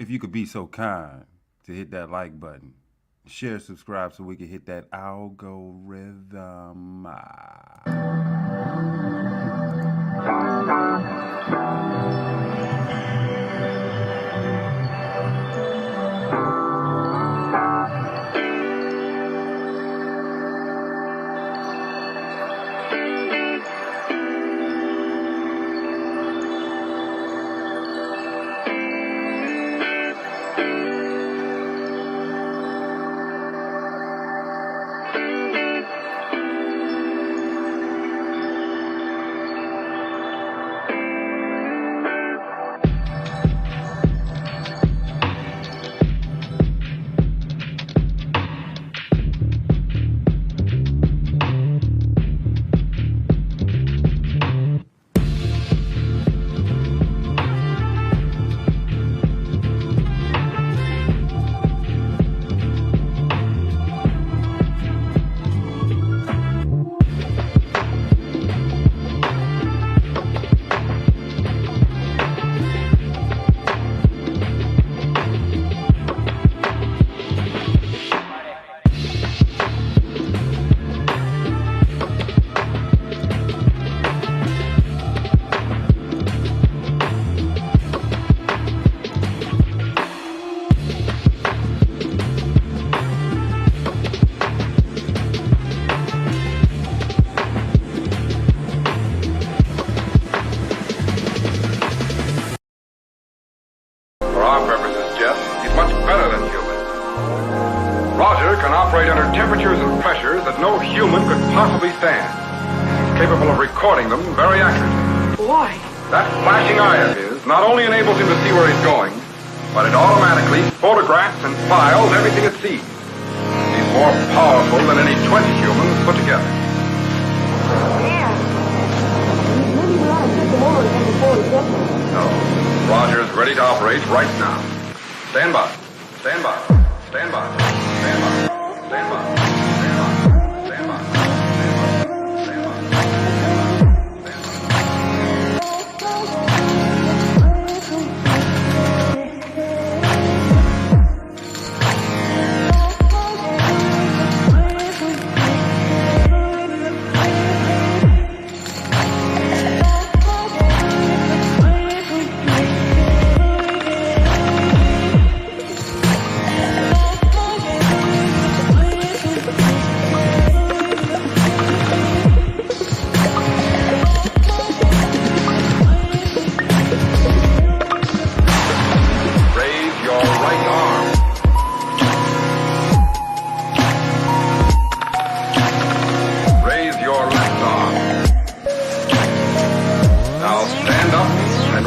if you could be so kind to hit that like button, share, subscribe so we can hit that algorithm. Temperatures and pressures that no human could possibly stand. He's capable of recording them very accurately. Why? That flashing eye of his not only enables him to see where he's going, but it automatically photographs and files everything it sees. He's more powerful than any 20 humans put together. Man. Maybe we ought to take him over again before we get him. No. Roger is ready to operate right now. Stand by. Stand by. Stand by. Stand by. Stand by. Stand by. Stand by. Stand by.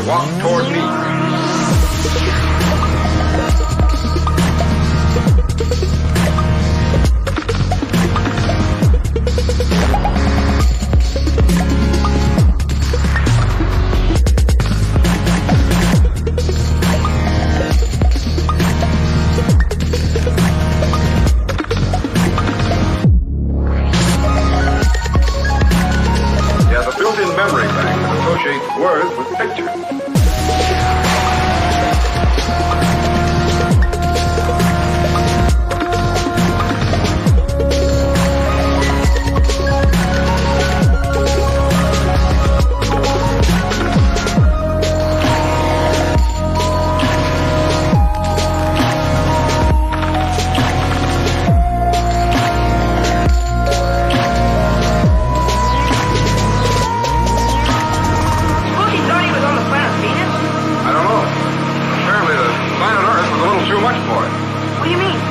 Walk toward me. He has a built-in memory bank that associates words with pictures.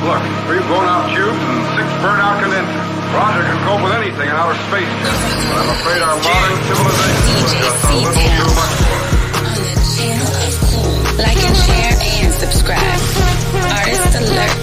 Look, 3 blown-out cubes and 6 burnt-out condensers. Roger can cope with anything in outer space, Jeff. But I'm afraid our modern civilization is just a little too much for us. On the channel of Kool. Like and share and subscribe. Artist alert.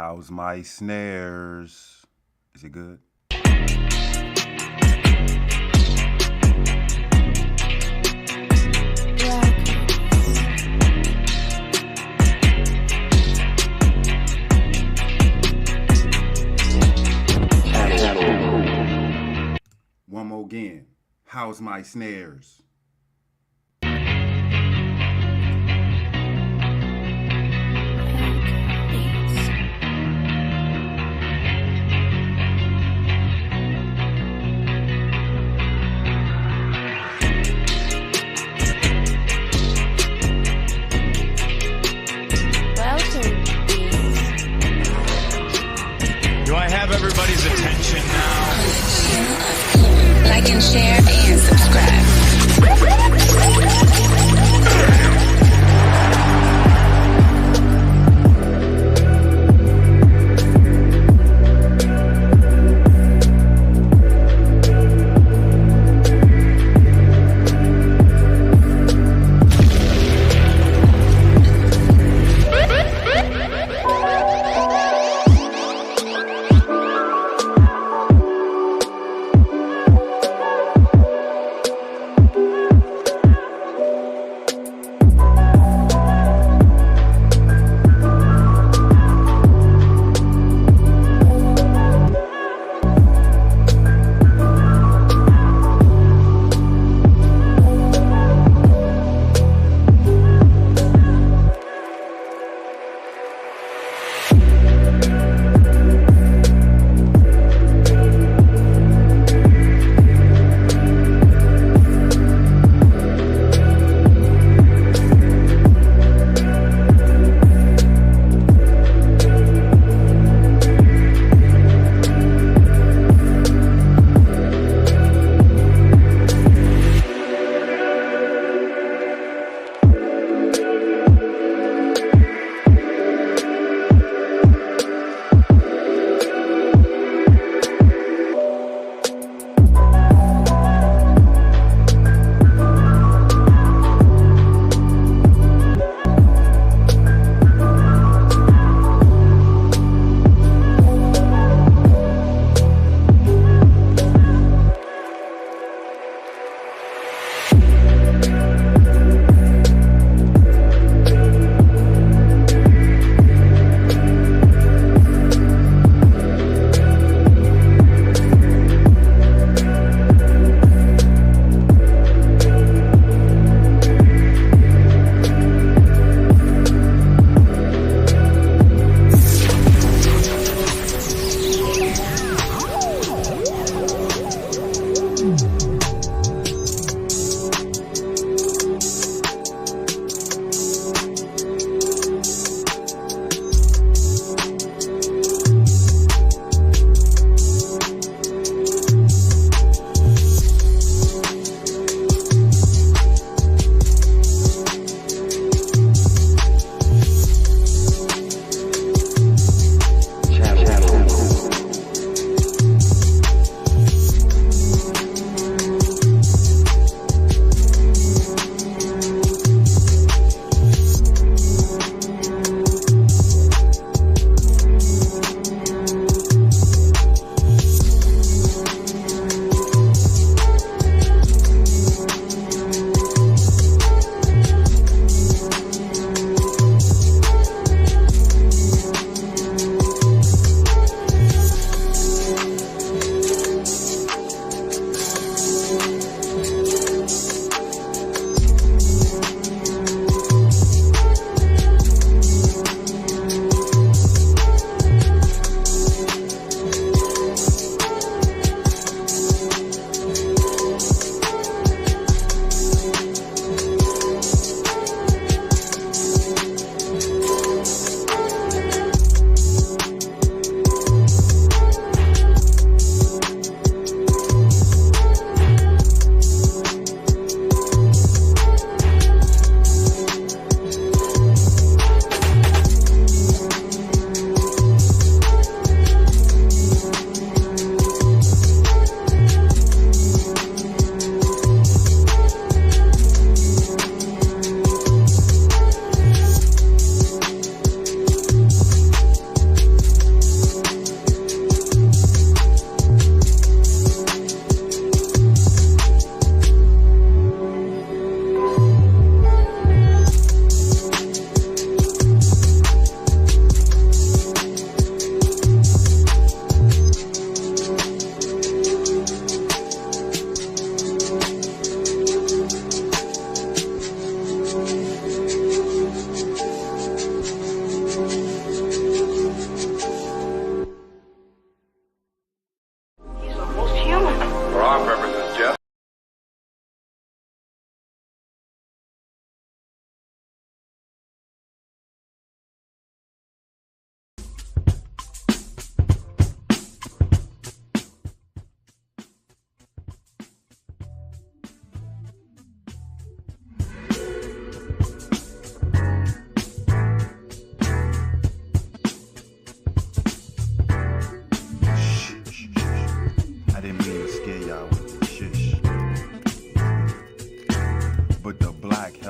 How's my snares? Is it good? One more again. How's my snares? Do I have everybody's attention now? Like and share and subscribe.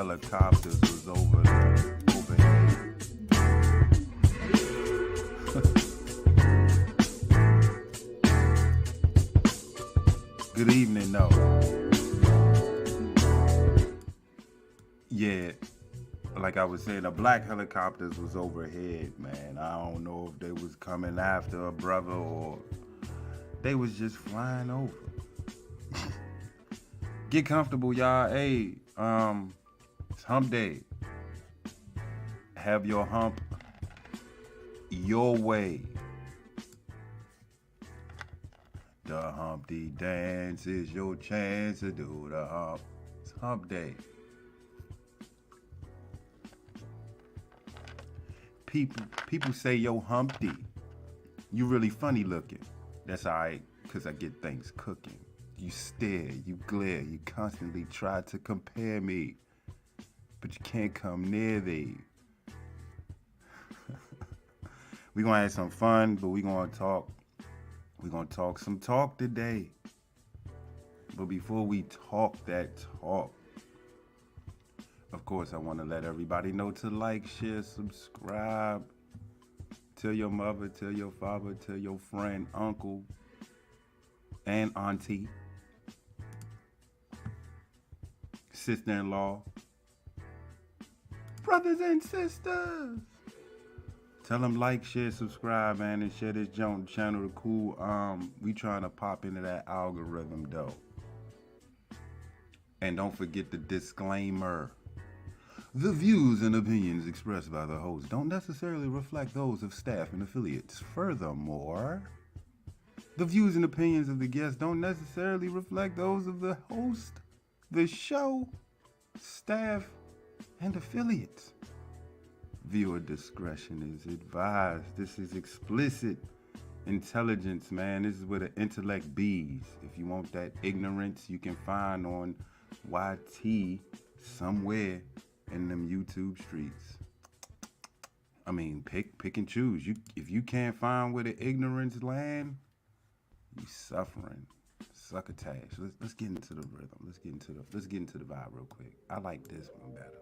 helicopters was overhead. Good evening, no. Yeah, like I was saying, the black helicopters was overhead, man. I don't know if they was coming after a brother or they was just flying over. Get comfortable, y'all. Hey, it's hump day. Have your hump your way. The Humpty Dance is your chance to do the hump. It's hump day. People say, yo, Humpty, you really funny looking. That's all right, because I get things cooking. You stare, you glare, you constantly try to compare me, but you can't come near thee. We're going to have some fun, but we're going to talk. We're going to talk some talk today. But before we talk that talk, of course, I want to let everybody know to like, share, subscribe. Tell your mother, tell your father, tell your friend, uncle, and auntie, sister-in-law, brothers and sisters. Tell them like, share, subscribe, man, and share this channel to Kool. We trying to pop into that algorithm, though. And don't forget the disclaimer. The views and opinions expressed by the host don't necessarily reflect those of staff and affiliates. Furthermore, the views and opinions of the guests don't necessarily reflect those of the host, the show, staff, and affiliates. Viewer discretion is advised. This is explicit intelligence, man. This is where the intellect bees. If you want that ignorance, you can find on YT somewhere in them YouTube streets. I mean, pick and choose. If you can't find where the ignorance land, you suffering. Succotash. Let's get into the rhythm. Let's get into the vibe real quick. I like this one better.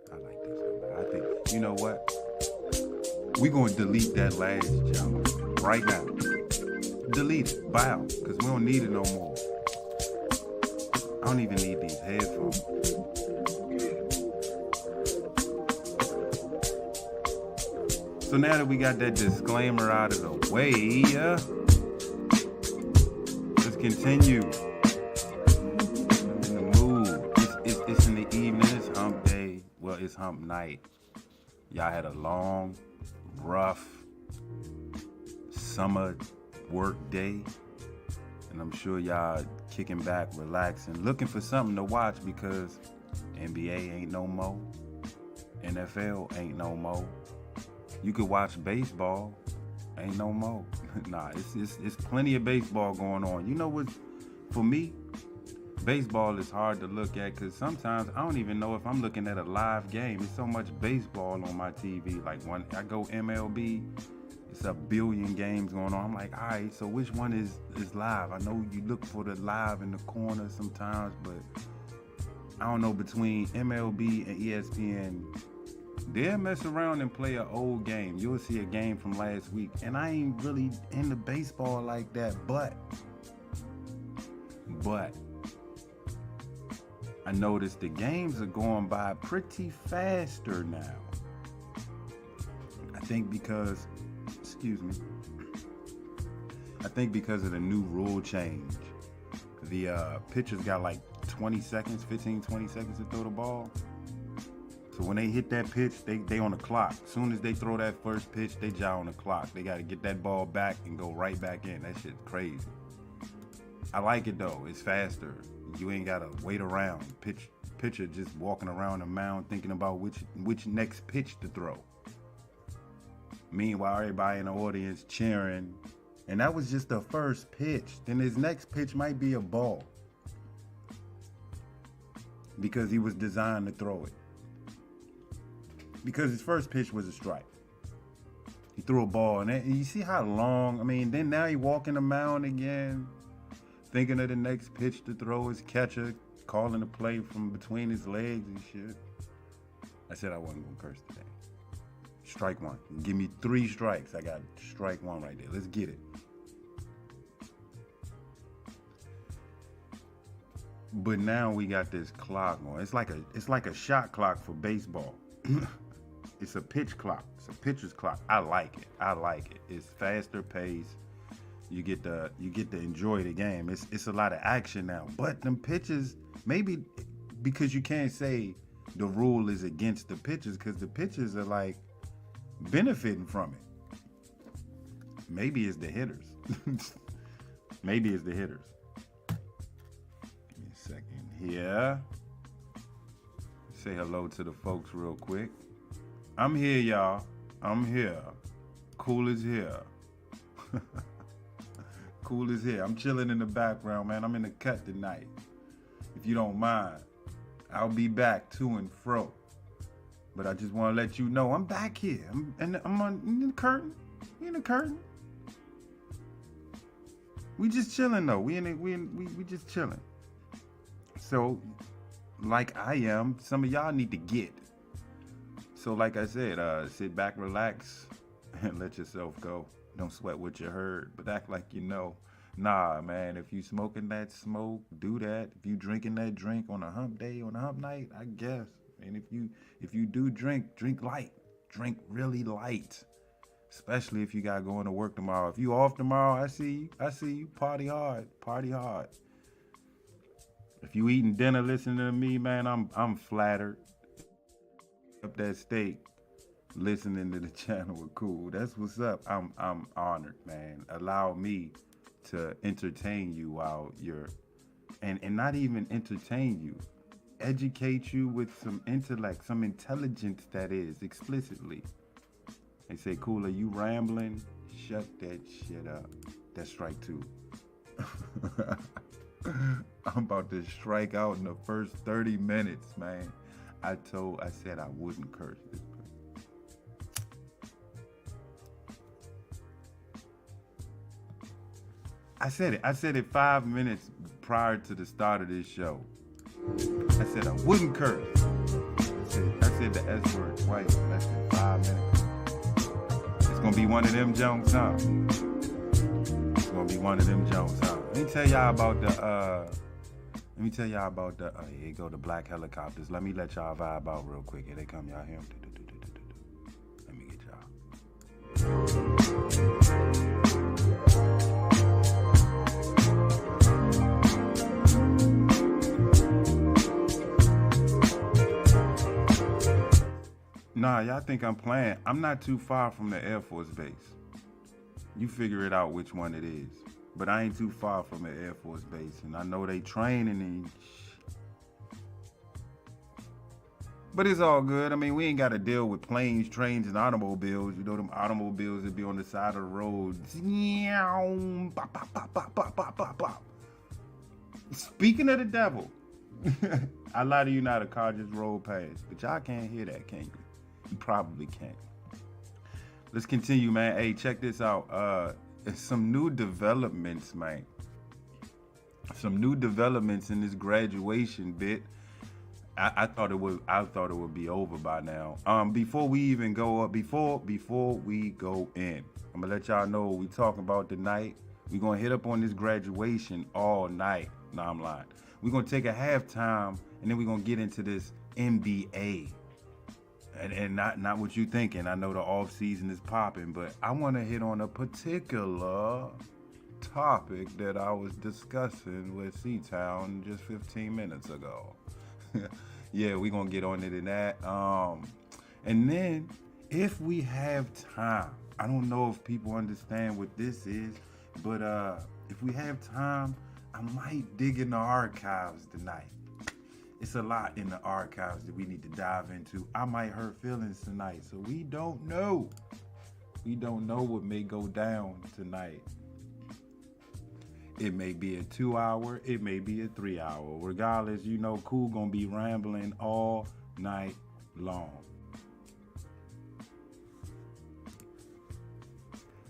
I think, you know what? We're going to delete that last jump right now. Delete it. Bow. Because we don't need it no more. I don't even need these headphones. So now that we got that disclaimer out of the way, let's continue. I'm in the mood. It's in the evening. It's hump day. Well, it's hump night. Y'all had a long, rough summer work day. And I'm sure y'all kicking back, relaxing, looking for something to watch because NBA ain't no more. NFL ain't no more. You could watch baseball, ain't no more. Nah, it's plenty of baseball going on. You know what? For me, baseball is hard to look at because sometimes I don't even know if I'm looking at a live game. There's so much baseball on my TV. Like when I go MLB, it's a billion games going on. I'm like, all right, so which one is live? I know you look for the live in the corner sometimes, but I don't know, between MLB and ESPN, they'll mess around and play an old game. You'll see a game from last week. And I ain't really into baseball like that, but I noticed the games are going by pretty faster now. I think because of the new rule change. The pitchers got like 20 seconds to throw the ball. So when they hit that pitch, they on the clock. As soon as they throw that first pitch, they jaw on the clock. They got to get that ball back and go right back in. That shit's crazy. I like it though. It's faster. You ain't got to wait around. Pitcher just walking around the mound thinking about which next pitch to throw. Meanwhile, everybody in the audience cheering. And that was just the first pitch. Then his next pitch might be a ball. Because he was designed to throw it. Because his first pitch was a strike. He threw a ball, and you see how long, then now he walking the mound again, thinking of the next pitch to throw. His catcher calling the play from between his legs and shit. I said I wasn't gonna curse today. Strike one. Give me 3 strikes. I got strike one right there. Let's get it. But now we got this clock on. It's like a shot clock for baseball. It's a pitch clock. It's a pitcher's clock. I like it. It's faster pace. You get to enjoy the game. It's a lot of action now. But them pitches, maybe because you can't say the rule is against the pitchers, because the pitchers are like benefiting from it. Maybe it's the hitters. Maybe it's the hitters. Give me a second here. Say hello to the folks real quick. I'm here, y'all. I'm here. Kool is here. Kool is here. I'm chilling in the background, man. I'm in the cut tonight. If you don't mind, I'll be back to and fro. But I just want to let you know I'm back here. I'm in the curtain. We in the curtain. We just chilling though. We just chilling. So, like I am, some of y'all need to get. So like I said, sit back, relax, and let yourself go. Don't sweat what you heard, but act like you know. Nah, man, if you smoking that smoke, do that. If you drinking that drink on a hump day, on a hump night, I guess. And if you do drink light. Drink really light. Especially if you got going to work tomorrow. If you off tomorrow, I see you. Party hard. If you eating dinner listening to me, man, I'm flattered. Up that steak, listening to the channel with Kool. That's what's up. I'm honored, man. Allow me to entertain you while you're, and not even entertain you, educate you with some intellect, some intelligence, that is, explicitly. They say, Kool, are you rambling? Shut that shit up. That's strike 2. I'm about to strike out in the first 30 minutes, man. I said I wouldn't curse this. I said it 5 minutes prior to the start of this show. I said I wouldn't curse. I said the S word twice in less than 5 minutes. It's gonna be one of them Jones, huh? It's gonna be one of them Jones, huh? Let me tell y'all about the here you go, the black helicopters. Let y'all vibe out real quick. Here they come, y'all hear them? Let me get y'all. Nah, y'all think I'm playing. I'm not too far from the Air Force Base. You figure it out which one it is. But I ain't too far from the Air Force Base, and I know they training and but it's all good. I mean, we ain't got to deal with planes, trains, and automobiles. You know, them automobiles that be on the side of the road. Speaking of the devil, I lie to you not, a car just rolled past. But y'all can't hear that, can you? You probably can't. Let's continue, man. Hey, check this out. Some new developments, man. Some new developments in this graduation bit. I thought it would be over by now. Before we even go up, before we go in, I'm gonna let y'all know what we talking about tonight. We're gonna hit up on this graduation all night. No, I'm lying. We're gonna take a halftime, and then we're gonna get into this NBA. And not what you thinking. I know the off season is popping, but I want to hit on a particular topic that I was discussing with C-Town just 15 minutes ago. Yeah, we're gonna get on it in that. And then if we have time, I don't know if people understand what this is, but if we have time, I might dig in the archives tonight. It's a lot in the archives that we need to dive into. I might hurt feelings tonight, so we don't know. We don't know what may go down tonight. It may be a 2-hour, it may be a 3-hour. Regardless, you know, Kool gonna be rambling all night long.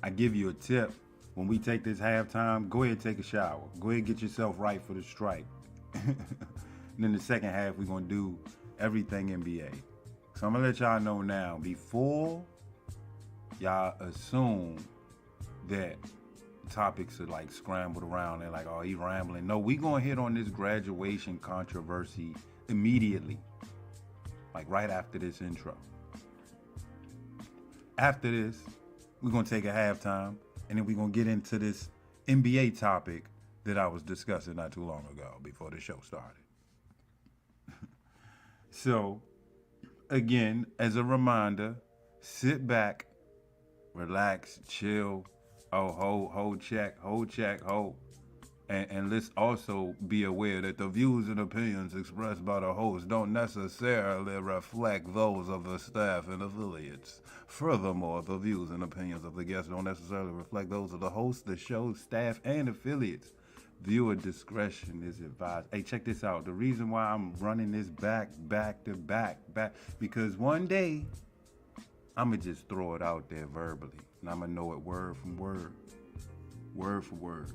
I give you a tip. When we take this halftime, go ahead and take a shower. Go ahead and get yourself right for the strike. And then the second half, we're going to do everything NBA. So I'm going to let y'all know now, before y'all assume that topics are like scrambled around and like, oh, he rambling. No, we going to hit on this graduation controversy immediately. Like right after this intro. After this, we're going to take a halftime, and then we're going to get into this NBA topic that I was discussing not too long ago before the show started. So, again, as a reminder, sit back, relax, chill, hold check. And let's also be aware that the views and opinions expressed by the host don't necessarily reflect those of the staff and affiliates. Furthermore, the views and opinions of the guests don't necessarily reflect those of the host, the show's staff, and affiliates. Viewer discretion is advised. Hey, check this out. The reason why I'm running this back to back, because one day, I'm going to just throw it out there verbally. And I'm going to know it word for word.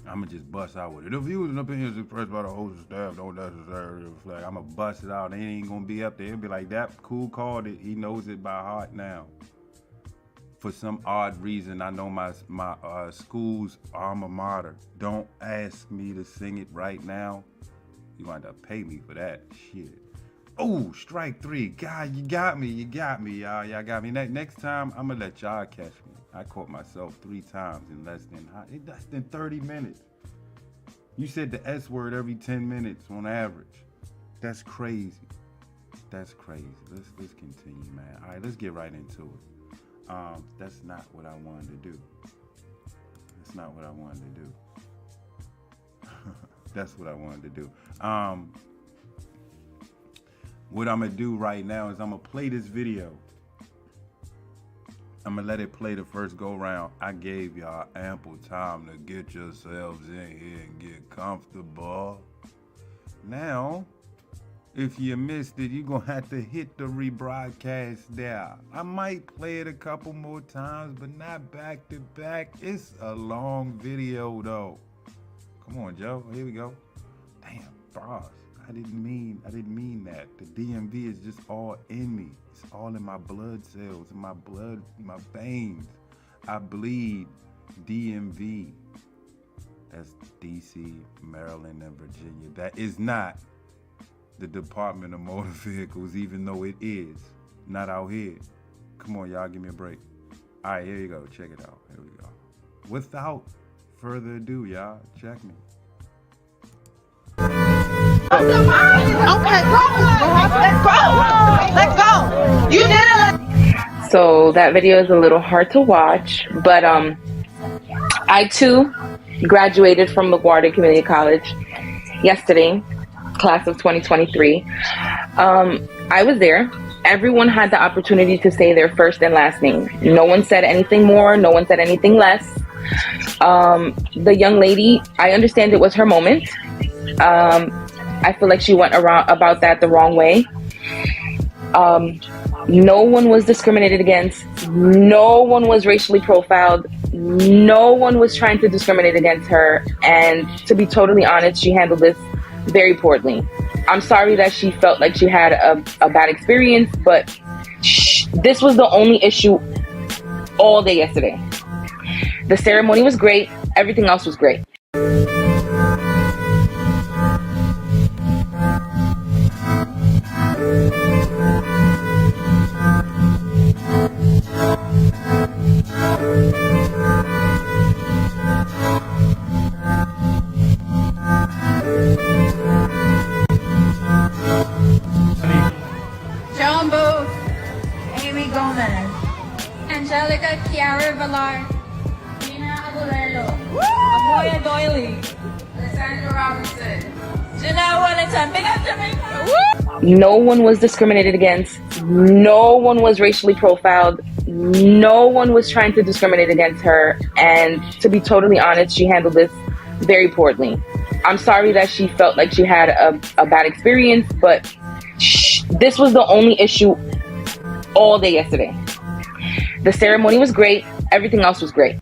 I'm going to just bust out with it. The views and opinions expressed by the host and staff don't necessarily reflect. I'm going to bust it out. It ain't going to be up there. It'll be like, that Kool called it. He knows it by heart now. For some odd reason, I know my school's alma mater. Don't ask me to sing it right now. You going to have to pay me for that shit. Oh, strike three. God, you got me, y'all. Y'all got me. Next time, I'm going to let y'all catch me. I caught myself 3 times in less than 30 minutes. You said the S word every 10 minutes on average. That's crazy. Let's continue, man. All right, let's get right into it. That's not what I wanted to do. That's what I'm going to do. What I'm going to do right now is I'm going to play this video. I'm going to let it play the first go round. I gave y'all ample time to get yourselves in here and get comfortable. Now, if you missed it, you're going to have to hit the rebroadcast there. I might play it a couple more times, but not back to back. It's a long video, though. Come on, Joe. Here we go. Damn, boss. I didn't mean that. The DMV is just all in me. It's all in my blood cells, in my blood, my veins. I bleed DMV. That's DC, Maryland, and Virginia. That is not the Department of Motor Vehicles, even though it is. Not out here. Come on, y'all, give me a break. All right, here you go. Check it out. Here we go. Without further ado, y'all, check me. Okay, let's go. You did it. So that video is a little hard to watch, but I too graduated from LaGuardia Community College yesterday, class of 2023. I was there. Everyone had the opportunity to say their first and last name. No one said anything more. No one said anything less. The young lady, I understand it was her moment. I feel like she went about that the wrong way. No one was discriminated against. No one was racially profiled. No one was trying to discriminate against her. And to be totally honest, she handled this very poorly. I'm sorry that she felt like she had a bad experience, but this was the only issue all day yesterday. The ceremony was great. Everything else was great. John Booth, Amy Gomez, Angelica Chiara Villar, Nina Abulelo, Amoya Doyley, Alessandra Robertson, Janelle Wellington. Big up Jamaica. No one was discriminated against. No one was racially profiled. No one was trying to discriminate against her. And to be totally honest, she handled this very poorly. I'm sorry that she felt like she had a bad experience, but this was the only issue all day yesterday. The ceremony was great. Everything else was great.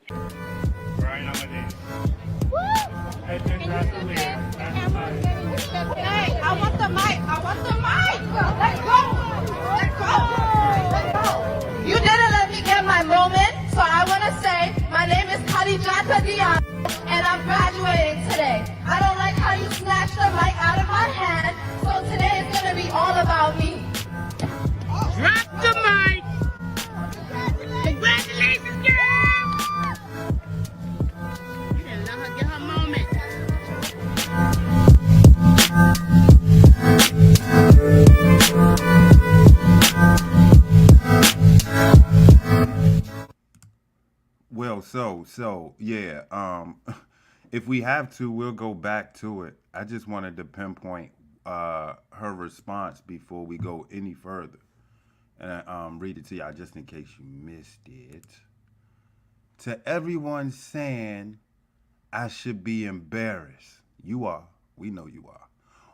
Dion, and I'm graduating today. I don't like how you snatched the mic out of my hand, so today is gonna be all about me. Drop the mic. Congratulations, girl. You didn't let her get her moment. Well, yeah. If we have to, we'll go back to it. I just wanted to pinpoint her response before we go any further, and I read it to y'all just in case you missed it. To everyone saying I should be embarrassed, you are. We know you are.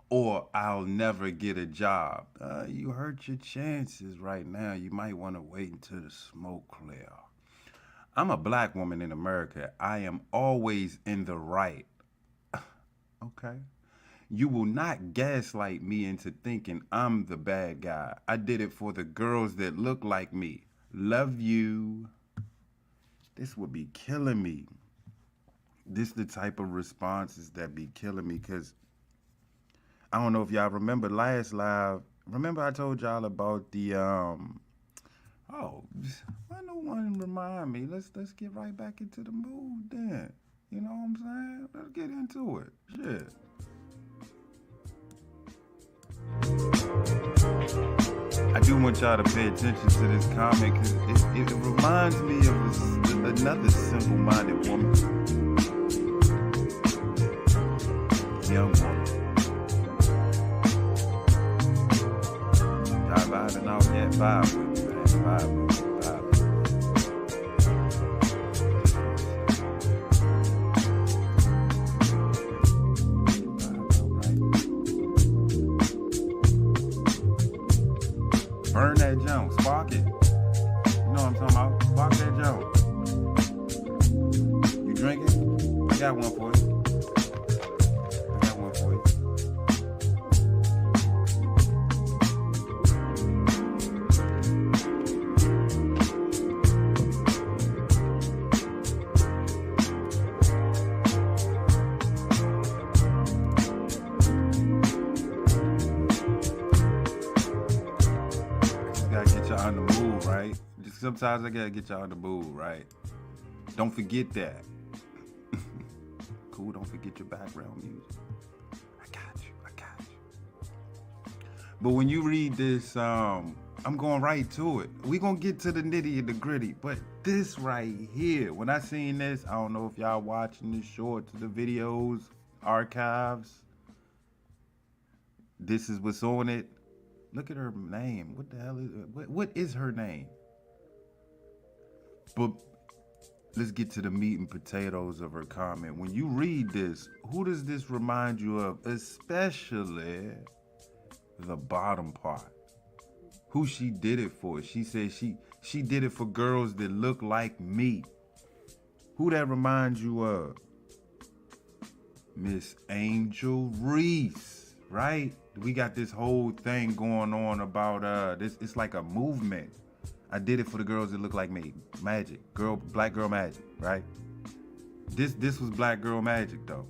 Or I'll never get a job. You hurt your chances right now. You might want to wait until the smoke clear. I'm a black woman in America. I am always in the right. Okay. You will not gaslight me into thinking I'm the bad guy. I did it for the girls that look like me. Love you. This would be killing me. This the type of responses that be killing me, because I don't know if y'all remember last live. Remember I told y'all about the oh, why no one remind me? Let's get right back into the mood then. You know what I'm saying? Let's get into it. Shit. I do want y'all to pay attention to this comment, because it reminds me of another simple-minded woman. Young woman. Y'all vibing out yet? Vibe with me, man. Vibe with me. Burn that junk, spark it. You know what I'm talking about? Spark that junk. You drinking? I got one for you. On the move, right? Sometimes I gotta get y'all on the move, right? Don't forget that. Cool, don't forget your background music. I got you. But when you read this, I'm going right to it. We gonna get to the nitty and the gritty, but this right here, when I seen this, I don't know if y'all watching the shorts, the videos, archives. This is what's on it. Look at her name. What the hell is it? What is her name? But let's get to the meat and potatoes of her comment. When you read this, who does this remind you of? Especially the bottom part. Who she did it for. She said she did it for girls that look like me. Who that reminds you of? Miss Angel Reese, right? We got this whole thing going on about this. It's like a movement. I did it for the girls that look like me. Magic, black girl magic, right? This was black girl magic though.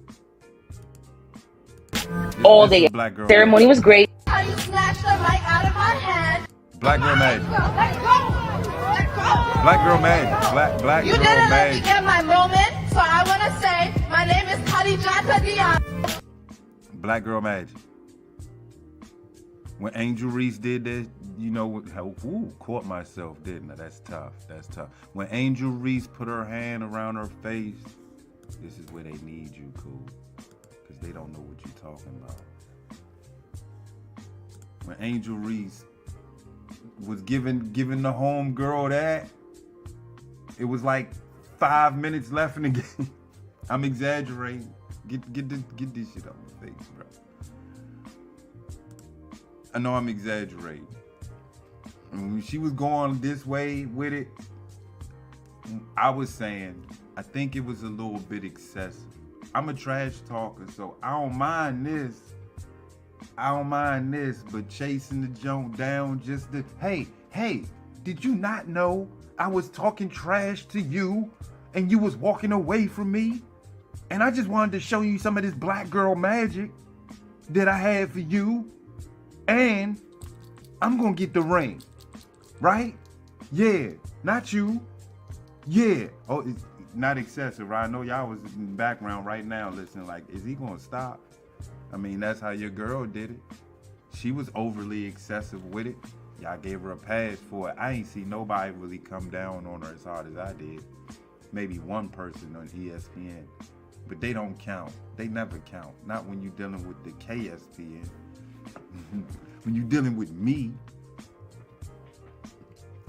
All day. Black girl Ceremony was great. How you snatched the mic out of my hand. Black girl magic. Let go. Black girl magic. Black You girl didn't let me magic. get my moment, so I want to say my name is Khadijah Dion. Black girl magic. When Angel Reese did this, you know, caught myself, didn't I? That's tough. When Angel Reese put her hand around her face, this is where they need you, Kool, because they don't know what you're talking about. When Angel Reese was giving the home girl that, it was like 5 minutes left in the game. I'm exaggerating. Get this shit out my face, bro. I know I'm exaggerating. When she was going this way with it, I was saying, I think it was a little bit excessive. I'm a trash talker, so I don't mind this, but chasing the junk down just to, hey, did you not know I was talking trash to you and you was walking away from me, and I just wanted to show you some of this black girl magic that I had for you, and I'm gonna get the ring, right? Yeah, not you. Yeah. Oh, it's not excessive, right? I know y'all was in the background right now listening like, is he gonna stop? I mean, that's how your girl did it. She was overly excessive with it. Y'all gave her a pass for it. I ain't see nobody really come down on her as hard as I did. Maybe one person on ESPN, but they don't count. They never count. Not when you're dealing with the KSPN. When you're dealing with me,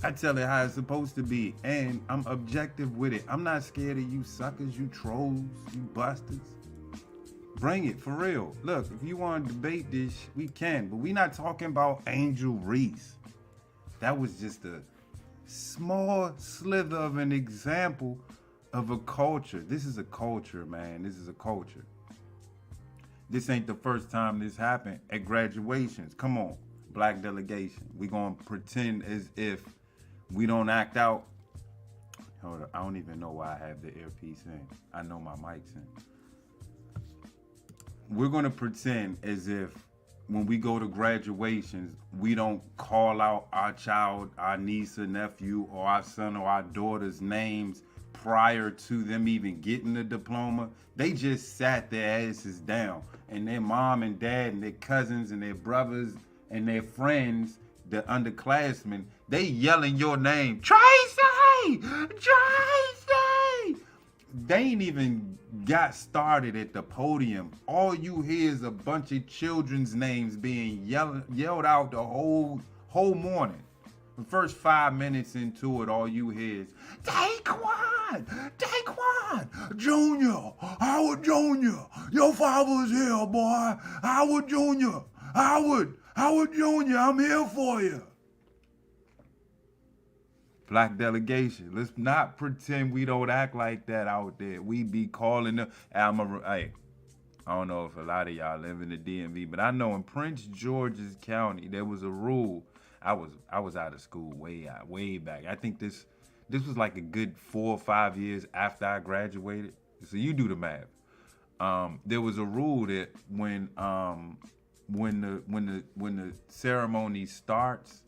I tell it how it's supposed to be, and I'm objective with it. I'm not scared of you suckers, you trolls, you bastards. Bring it, for real. Look, if you want to debate this, we can, but we not talking about Angel Reese. That was just a small slither of an example of a culture. This is a culture, man. This is a culture. This ain't the first time this happened at graduations. Come on, black delegation. We gonna pretend as if we don't act out. Hold on, I don't even know why I have the earpiece in. I know my mic's in. We're gonna pretend as if when we go to graduations, we don't call out our child, our niece or nephew, or our son or our daughter's names prior to them even getting the diploma. They just sat their asses down, and their mom and dad and their cousins and their brothers and their friends, the underclassmen, they yelling your name, Tracy! Tracy! They ain't even got started at the podium. All you hear is a bunch of children's names being yelled out the whole morning. The first 5 minutes into it, all you hear is Taekwon, Junior, Howard Junior, your father's here, boy. Howard Junior, Howard Junior, I'm here for you. Black delegation, let's not pretend we don't act like that out there. We be calling them. Hey, I don't know if a lot of y'all live in the DMV, but I know in Prince George's County there was a rule. I was out of school way back. I think this was like a good 4 or 5 years after I graduated. So you do the math. There was a rule that when the ceremony starts,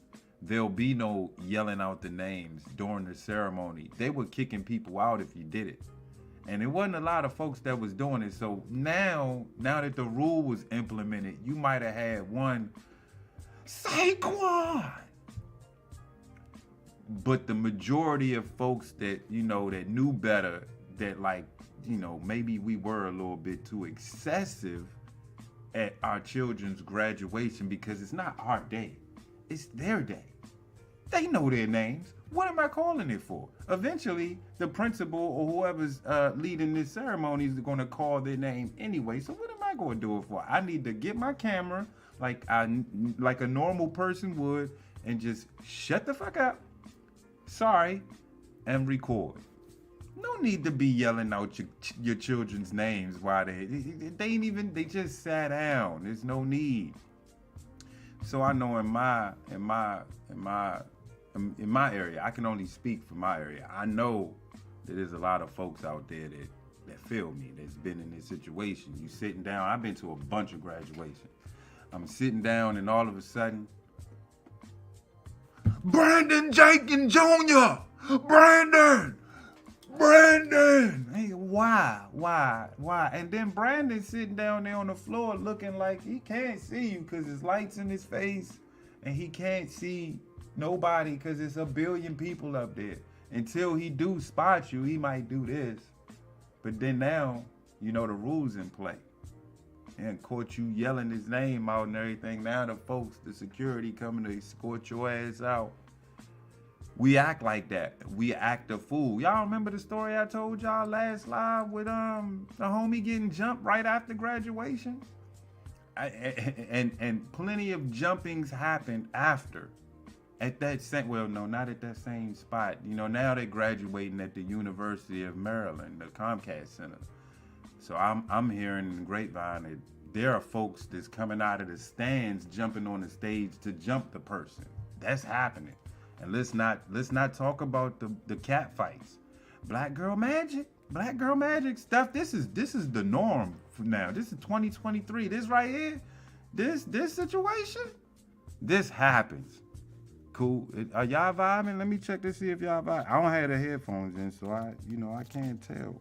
there'll be no yelling out the names during the ceremony. They were kicking people out if you did it. And it wasn't a lot of folks that was doing it. So now that the rule was implemented, you might have had one Saquon. But the majority of folks that, that knew better, that maybe we were a little bit too excessive at our children's graduation, because it's not our day. It's their day. They know their names. What am I calling it for? Eventually, the principal or whoever's leading this ceremony is going to call their name anyway. So what am I going to do it for? I need to get my camera like a normal person would and just shut the fuck up. Sorry, and record. No need to be yelling out your children's names while they just sat down. There's no need. So I know in my area, I can only speak for my area. I know that there's a lot of folks out there that feel me, that's been in this situation. You sitting down, I've been to a bunch of graduations. I'm sitting down and all of a sudden, Brandon Jenkins Jr. Brandon. Hey, why? And then Brandon sitting down there on the floor looking like he can't see you because there's lights in his face, and he can't see nobody because there's a billion people up there. Until he do spot you, he might do this. But then now, the rules in play. And caught you yelling his name out and everything. Now the security coming to escort your ass out. We act like that. We act a fool. Y'all remember the story I told y'all last live with the homie getting jumped right after graduation? And plenty of jumpings happened after. At that same, well, no, not at that same spot. Now they're graduating at the University of Maryland, the Comcast Center. So I'm hearing in the grapevine that there are folks that's coming out of the stands jumping on the stage to jump the person. That's happening. And let's not talk about the cat fights. Black girl magic stuff. This is the norm now. This is 2023. This right here, this situation, this happens. Cool. Are y'all vibing? Let me check to see if y'all vibe. I don't have the headphones in, so I can't tell.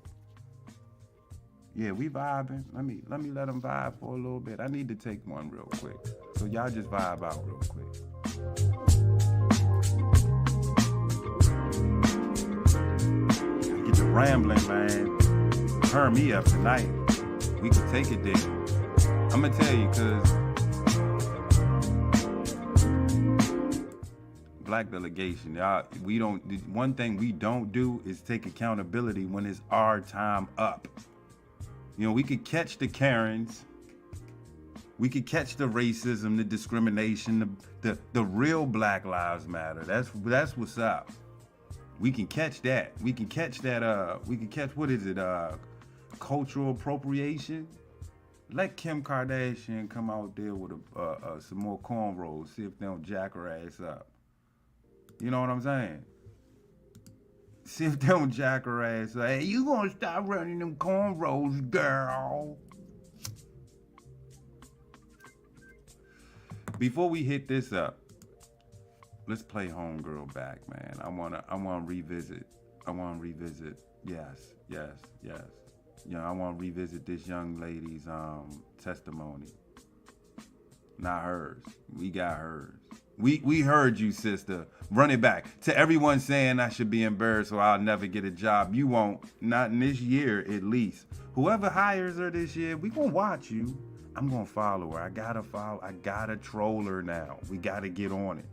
Yeah, we vibing. Let me let them vibe for a little bit. I need to take one real quick. So y'all just vibe out real quick. Get to rambling, man. Turn me up tonight. We can take it there. I'm gonna tell you, cause Black delegation, y'all, one thing we don't do is take accountability when it's our time up. You know, we could catch the Karens, we could catch the racism, the discrimination, the real Black Lives Matter. That's what's up. We can catch that. We can catch that. We can catch, what is it? Cultural appropriation. Let Kim Kardashian come out there with some more cornrows. See if they don't jack her ass up. You know what I'm saying? See if they don't jack her ass up. Hey, you gonna stop running them cornrows, girl? Before we hit this up, let's play Homegirl back, man. I wanna revisit. Yes. You know, I wanna revisit this young lady's testimony. Not hers. We got hers. We heard you, sister. Run it back. To everyone saying I should be embarrassed or I'll never get a job, you won't. Not in this year, at least. Whoever hires her this year, we gonna watch you. I'm gonna follow her. I gotta troll her now. We gotta get on it.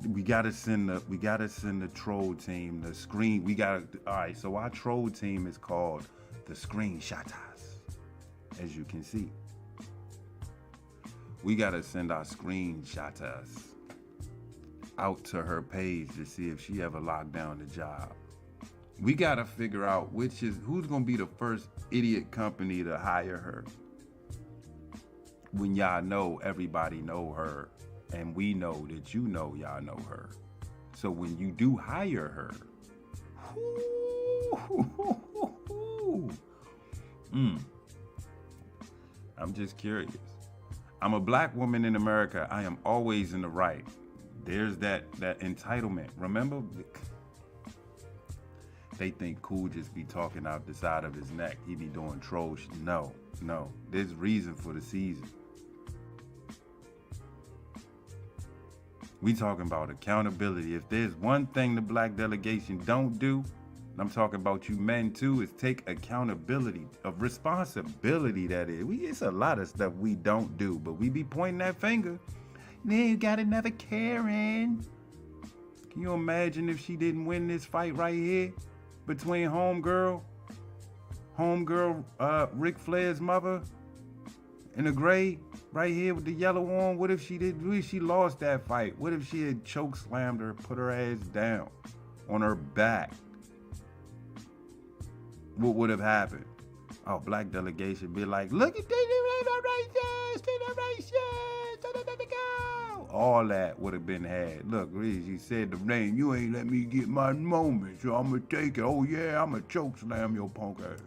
We gotta send the troll team the screen. All right, so our troll team is called the Screenshotters, as you can see. We gotta send our Screenshotters out to her page to see if she ever locked down the job. We gotta figure out who's gonna be the first idiot company to hire her. When y'all know everybody know her, and we know that you know y'all know her. So when you do hire her, I'm just curious. I'm a Black woman in America. I am always in the right. There's that entitlement. Remember? They think Kool just be talking out the side of his neck. He be doing troll shit. No. There's reason for the season. We talking about accountability. If there's one thing the Black delegation don't do, and I'm talking about you men too, is take accountability, of responsibility, that is. It's a lot of stuff we don't do, but we be pointing that finger. Then you got another Karen. Can you imagine if she didn't win this fight right here between Homegirl, Ric Flair's mother, in the gray, right here with the yellow on? What if she lost that fight? What if she had choke slammed her, put her ass down on her back? What would have happened? Oh, Black delegation be like, look at this, racist, go. All that would have been had. Look, Reese, you said the name, you ain't let me get my moment, so I'm gonna take it. Oh yeah, I'm gonna choke slam your punk ass.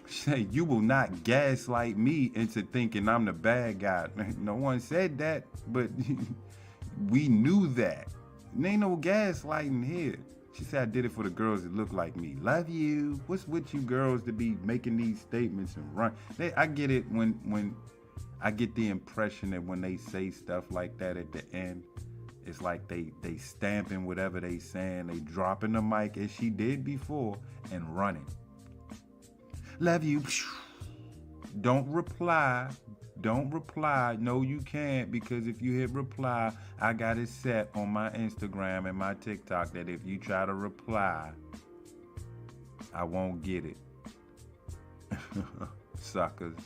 Say, you will not gaslight me into thinking I'm the bad guy. No one said that, but we knew that. There ain't no gaslighting here. She said, I did it for the girls that look like me. Love you. What's with you girls to be making these statements and run? I get it when I get the impression that when they say stuff like that at the end, it's like they stamping whatever they saying. They dropping the mic as she did before and running. Love you. Don't reply. No, you can't, because if you hit reply, I got it set on my Instagram and my TikTok that if you try to reply, I won't get it. Suckers.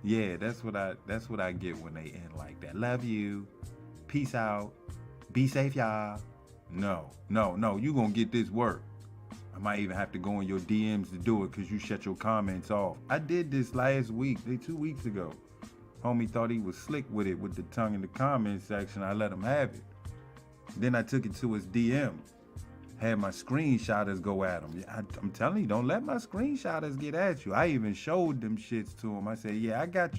Yeah, that's what I get when they end like that. Love you. Peace out. Be safe, y'all. No, you gonna get this work. I might even have to go in your DMs to do it because you shut your comments off. I did this last week, 2 weeks ago. Homie thought he was slick with it with the tongue in the comment section. I let him have it. Then I took it to his DM. Had my screenshotters go at him. I'm telling you, don't let my screenshotters get at you. I even showed them shits to him. I said, yeah, I got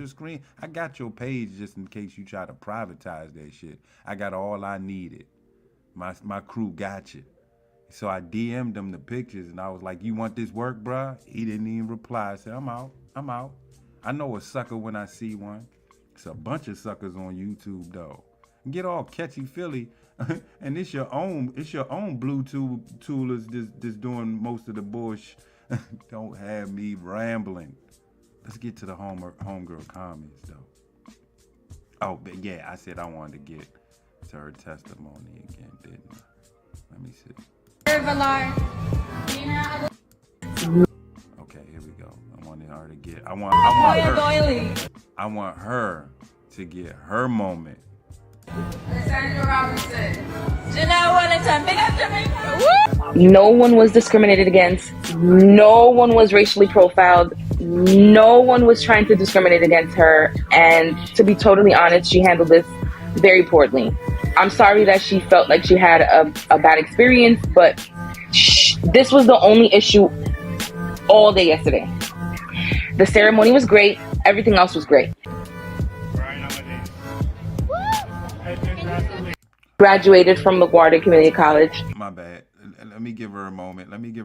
your page just in case you try to privatize that shit. I got all I needed. My crew got you. So I DM'd him the pictures and I was like, you want this work, bruh? He didn't even reply. I said, I'm out. I know a sucker when I see one. It's a bunch of suckers on YouTube though. Get all catchy Philly, and it's your own Bluetooth tool is just doing most of the bullshit. Don't have me rambling. Let's get to the homegirl comments though. Oh, but yeah, I said I wanted to get to her testimony again, didn't I? Let me see. Okay, here we go. I want her to get. I want her to get her moment. No one was discriminated against. No one was racially profiled. No one was trying to discriminate against her. And to be totally honest, she handled this very poorly. I'm sorry that she felt like she had a bad experience, but this was the only issue all day yesterday. The ceremony was great. Everything else was great. Graduated from LaGuardia Community College. My bad. Let me give her a moment. Let me go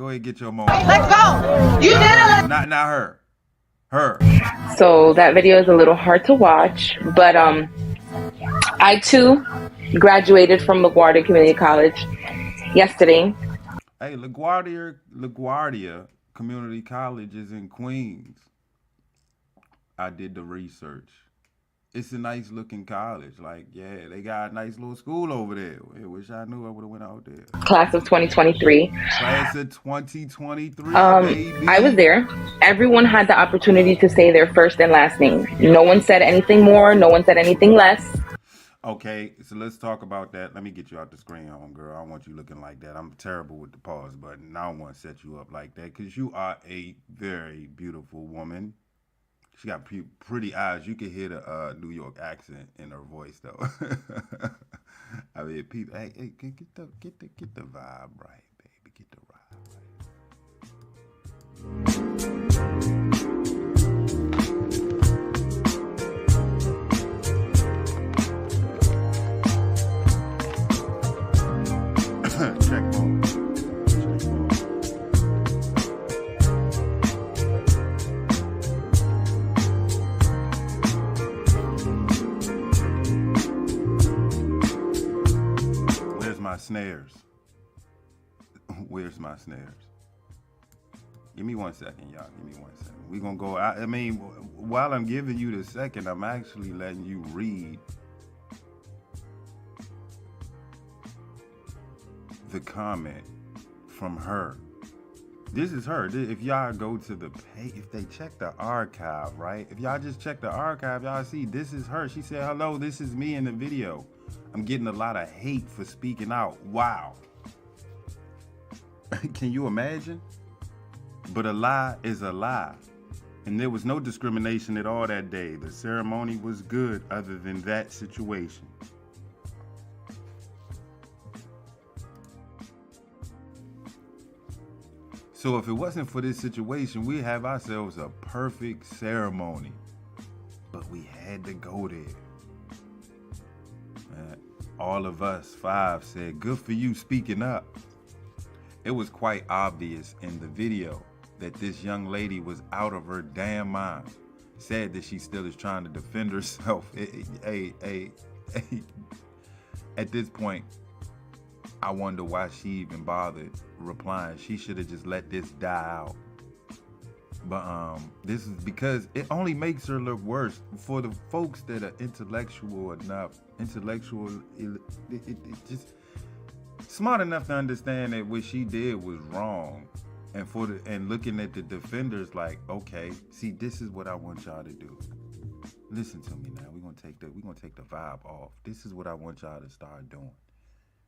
ahead and get your moment. Let's go. You did it. Not her. Her. So that video is a little hard to watch, but I too graduated from LaGuardia Community College yesterday. Hey, LaGuardia Community College is in Queens. I did the research. It's a nice looking college. Like, yeah, they got a nice little school over there. I wish I knew I would have went out there. Class of 2023. Class of 2023, baby. I was there. Everyone had the opportunity to say their first and last name. No one said anything more. No one said anything less. Okay, so let's talk about that. Let me get you out the screen, homegirl. I don't want you looking like that. I'm terrible with the pause button. I don't want to set you up like that because you are a very beautiful woman. She got pretty eyes. You can hear the New York accent in her voice, though. I mean, people, hey, get the vibe right, baby. Get the vibe right. Check phone. My snares. Where's my snares? Give me 1 second, y'all. Give me 1 second. We're gonna go. I mean, while I'm giving you the second, I'm actually letting you read the comment from her. This is her. If y'all go to the page, if they check the archive, right? If y'all just check the archive, y'all see this is her. She said, hello, this is me in the video. I'm getting a lot of hate for speaking out. Wow. Can you imagine? But a lie is a lie. And there was no discrimination at all that day. The ceremony was good other than that situation. So if it wasn't for this situation, we'd have ourselves a perfect ceremony. But we had to go there. All of us 5 said, good for you speaking up. It was quite obvious in the video that this young lady was out of her damn mind. Sad that she still is trying to defend herself. At this point, I wonder why she even bothered replying. She should have just let this die out. But this is because it only makes her look worse for the folks that are intellectual, just smart enough to understand that what she did was wrong, and looking at the defenders like, okay, see, this is what I want y'all to do. Listen to me now. We're gonna take the vibe off. This is what I want y'all to start doing.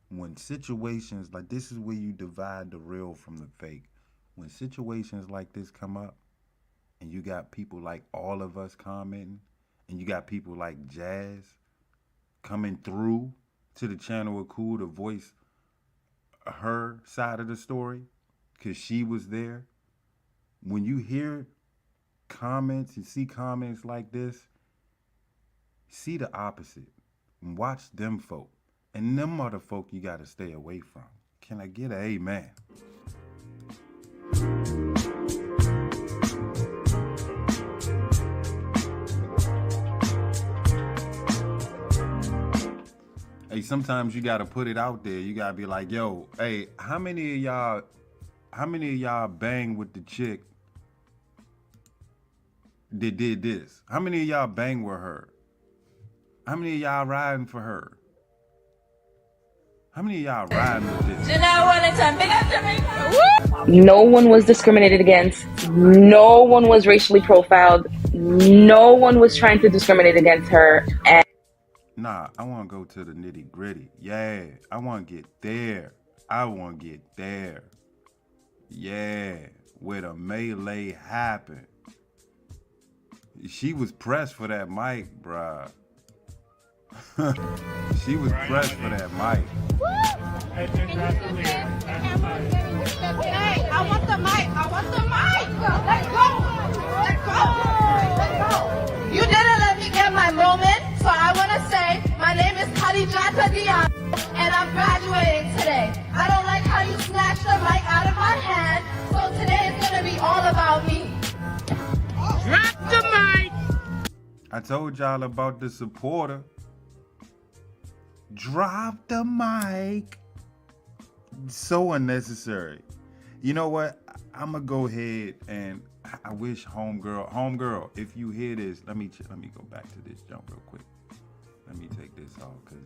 When situations like this is where you divide the real from the fake. When situations like this come up, and you got people like all of us commenting, and you got people like Jazz coming through to the channel with Kool to voice her side of the story because she was there. When you hear comments and see comments like this, see the opposite and watch them folk. And them other folk you got to stay away from. Can I get an amen? Hey, sometimes you gotta put it out there. You gotta be like, yo, hey, how many of y'all bang with the chick that did this? How many of y'all bang with her? How many of y'all riding for her? How many of y'all riding with this? No one was discriminated against. No one was racially profiled. No one was trying to discriminate against her. And Nah, I want to go to the nitty gritty. Yeah, I want to get there. Yeah, where the melee happened. She was pressed for that mic, bruh. She was pressed for that mic. Hey, I want the mic. Let's go. You didn't let me get my moment, so I want to say my name is Khadijata Dion, and I'm graduating today. I don't like how you snatched the mic out of my hand, so today is going to be all about me. Drop the mic. I told y'all about the supporter. Drop the mic. So unnecessary. You know what? I'm gonna go ahead and I wish homegirl, if you hear this, let me go back to this jump real quick. Let me take this off because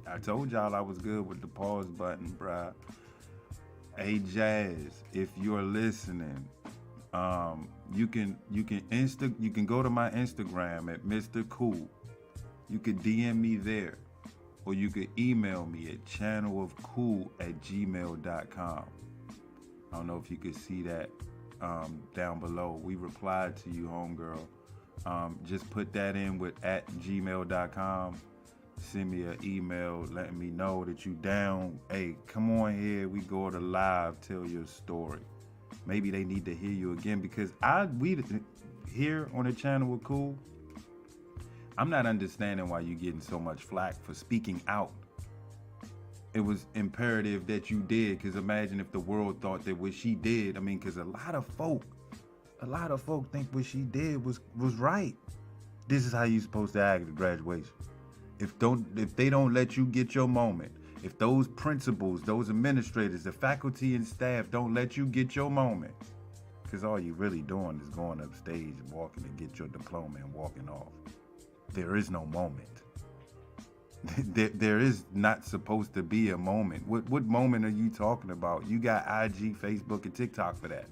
I told y'all I was good with the pause button, bruh. Hey Jazz, if you're listening, you can go to my Instagram at Mr. Kool. You could DM me there, or you could email me at channelofkool@gmail.com. I don't know if you could see that down below. We replied to you, homegirl. Just put that in with @gmail.com. Send me an email letting me know that you down. Hey, come on here. We go to live. Tell your story. Maybe they need to hear you again because we here on the channel with Kool. I'm not understanding why you're getting so much flack for speaking out. It was imperative that you did, because imagine if the world thought that what she did, because a lot of folk think what she did was right. This is how you're supposed to act at graduation. If they don't let you get your moment, if those principals, those administrators, the faculty and staff don't let you get your moment, because all you're really doing is going up stage and walking to get your diploma and walking off. There is no moment. There is not supposed to be a moment. What moment are you talking about? You got IG, Facebook, and TikTok for that.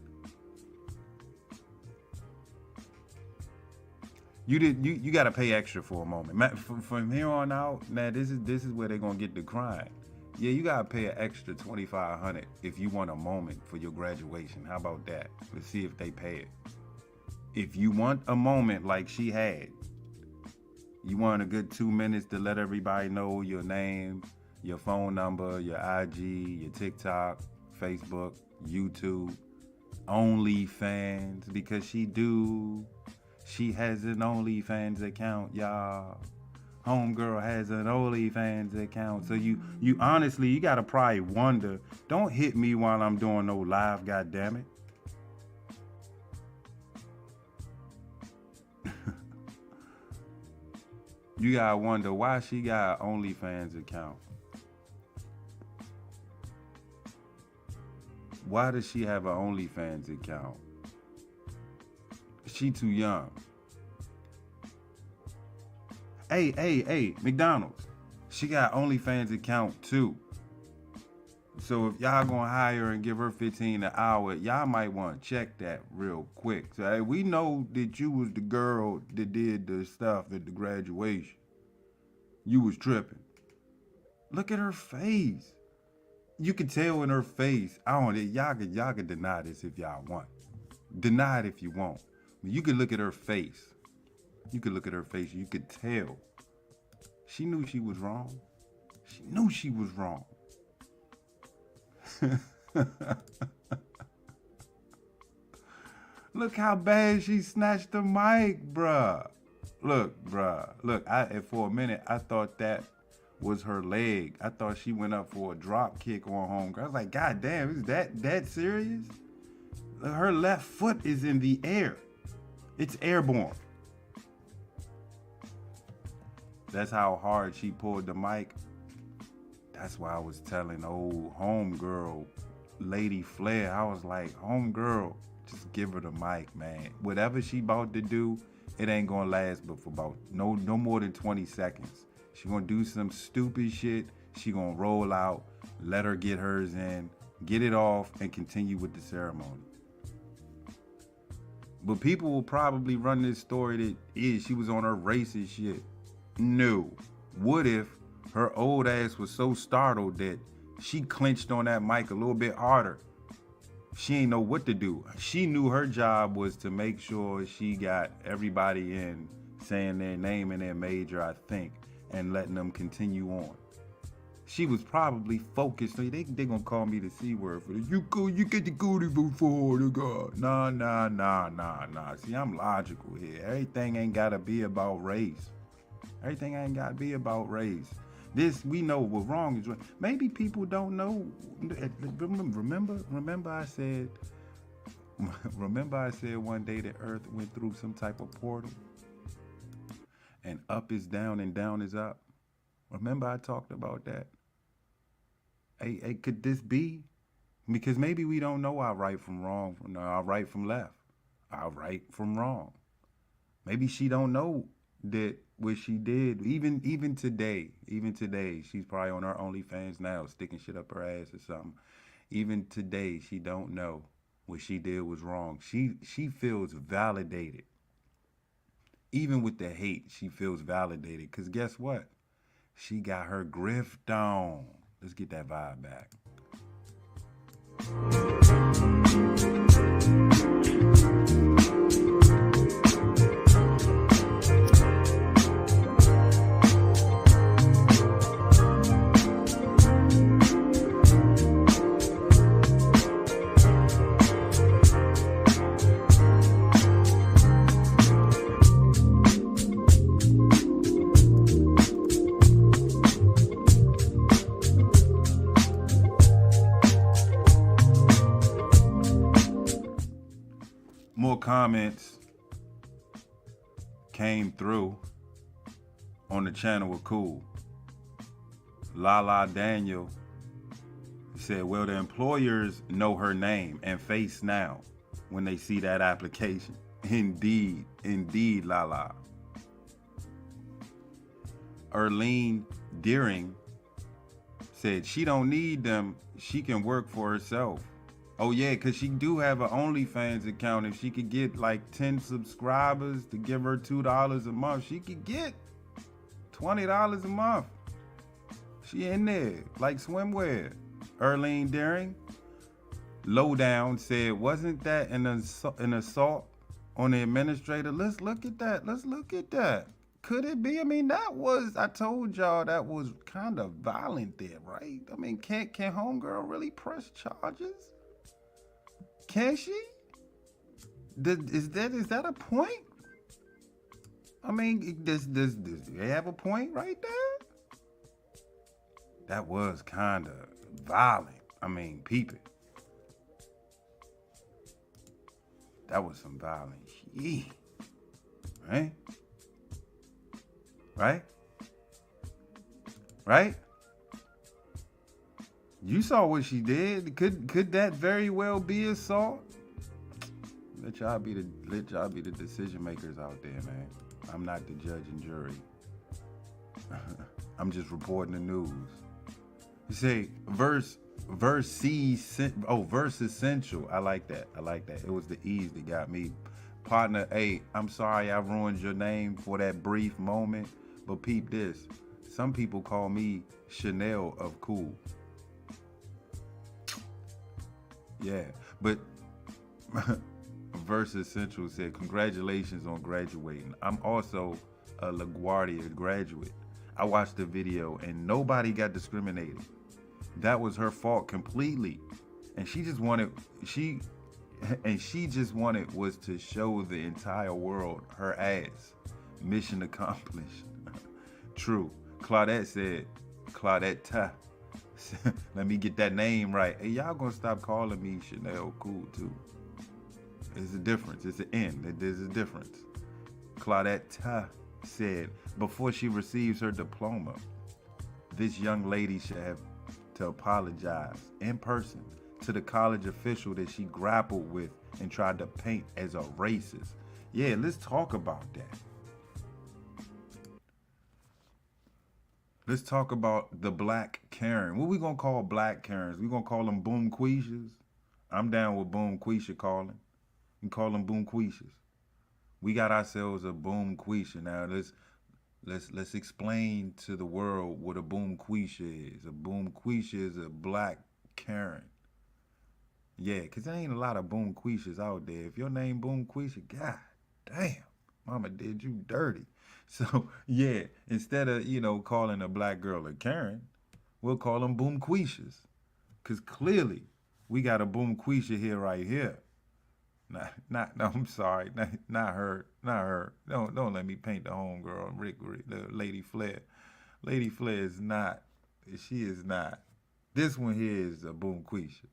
You got to pay extra for a moment. From here on out, man, this is where they're gonna get the crying. Yeah, you gotta pay an extra $2,500 if you want a moment for your graduation. How about that? Let's see if they pay it. If you want a moment like she had, you want a good 2 minutes to let everybody know your name, your phone number, your IG, your TikTok, Facebook, YouTube, OnlyFans, because she has an OnlyFans account, y'all. Homegirl has an OnlyFans account. So you honestly, you gotta probably wonder, don't hit me while I'm doing no live, goddammit. You gotta wonder why she got an OnlyFans account. Why does she have an OnlyFans account? She too young. Hey, McDonald's. She got OnlyFans account too. So if y'all gonna hire her and give her $15 an hour, y'all might want to check that real quick. So hey, we know that you was the girl that did the stuff at the graduation. You was tripping. Look at her face. You can tell in her face. Y'all can deny this if y'all want. Deny it if you want. But you can look at her face. You could tell She knew she was wrong. She knew she was wrong. Look how bad she snatched the mic, bruh. Look, for a minute, I thought that was her leg. I thought she went up for a drop kick on homegirl. I was like, God damn, is that serious? Her left foot is in the air. It's airborne. That's how hard she pulled the mic. That's why I was telling old homegirl, Lady Flair, I was like, homegirl, just give her the mic, man. Whatever she about to do, it ain't gonna last but for about no more than 20 seconds. She gonna do some stupid shit. She gonna roll out, let her get hers in, get it off, and continue with the ceremony. But people will probably run this story that she was on her racist shit. No. What if her old ass was so startled that she clenched on that mic a little bit harder? She ain't know what to do. She knew her job was to make sure she got everybody in saying their name and their major, I think, and letting them continue on. She was probably focused. They gonna call me the C word for this. You get the goodie before the God. Nah. See, I'm logical here. Everything ain't gotta be about race. Everything ain't gotta be about race. This, we know what wrong is right. Maybe people don't know. Remember I said one day that Earth went through some type of portal and up is down and down is up. Remember I talked about that? Hey, could this be? Because maybe we don't know our right from wrong, our right from left, our right from wrong. Maybe she don't know that what she did, even today, she's probably on her OnlyFans now, sticking shit up her ass or something. Even today, she don't know what she did was wrong. She feels validated. Even with the hate, she feels validated. Because guess what? She got her grift on. Let's get that vibe back. More comments came through on the channel with Kool. Lala Daniel said, well, the employers know her name and face now when they see that application. Indeed, Lala. Erlene Deering said she don't need them. She can work for herself. Oh yeah, because she do have an OnlyFans account. If she could get like 10 subscribers to give her $2 a month, she could get $20 a month. She in there, like swimwear. Erlene Deering, Lowdown said, wasn't that an assault on the administrator? Let's look at that. Could it be? I mean, I told y'all that was kind of violent there, right? I mean, can homegirl really press charges? Can she? Is that a point? I mean, does they have a point right there? That was kind of violent. I mean, peep it. That was some violent shit. Right? Right? You saw what she did. Could that very well be assault? Let y'all be the decision makers out there, man. I'm not the judge and jury. I'm just reporting the news. You say verse essential. I like that. It was the ease that got me. Partner A, I'm sorry I ruined your name for that brief moment, but peep this. Some people call me Chanel of Kool. Yeah, but Verse Essential said, congratulations on graduating. I'm also a LaGuardia graduate. I watched the video and nobody got discriminated. That was her fault completely. And she just wanted was to show the entire world her ass. Mission accomplished. True. Claudette, let me get that name right. Hey, y'all gonna stop calling me Chanel Kool too. There's a difference. It's an N. There's a difference. Claudette said before she receives her diploma, this young lady should have to apologize in person to the college official that she grappled with and tried to paint as a racist. Yeah, let's talk about that. Let's talk about the black Karen. What we gonna call black Karens? We gonna call them boom quishas? I'm down with boom quisha calling. We call them boom quishas. We got ourselves a boom quisha. Now let's explain to the world what a boom quisha is. A boom quisha is a black Karen. Yeah, cause there ain't a lot of boom quishas out there. If your name boom quisha, god damn, mama did you dirty. So yeah, instead of calling a black girl a Karen, we'll call them boom quishas. Cause clearly we got a boom quisha here right here. No, I'm sorry, not her. Don't let me paint the homegirl, the Lady Flair. Lady Flair is not. She is not. This one here is a boom quisha.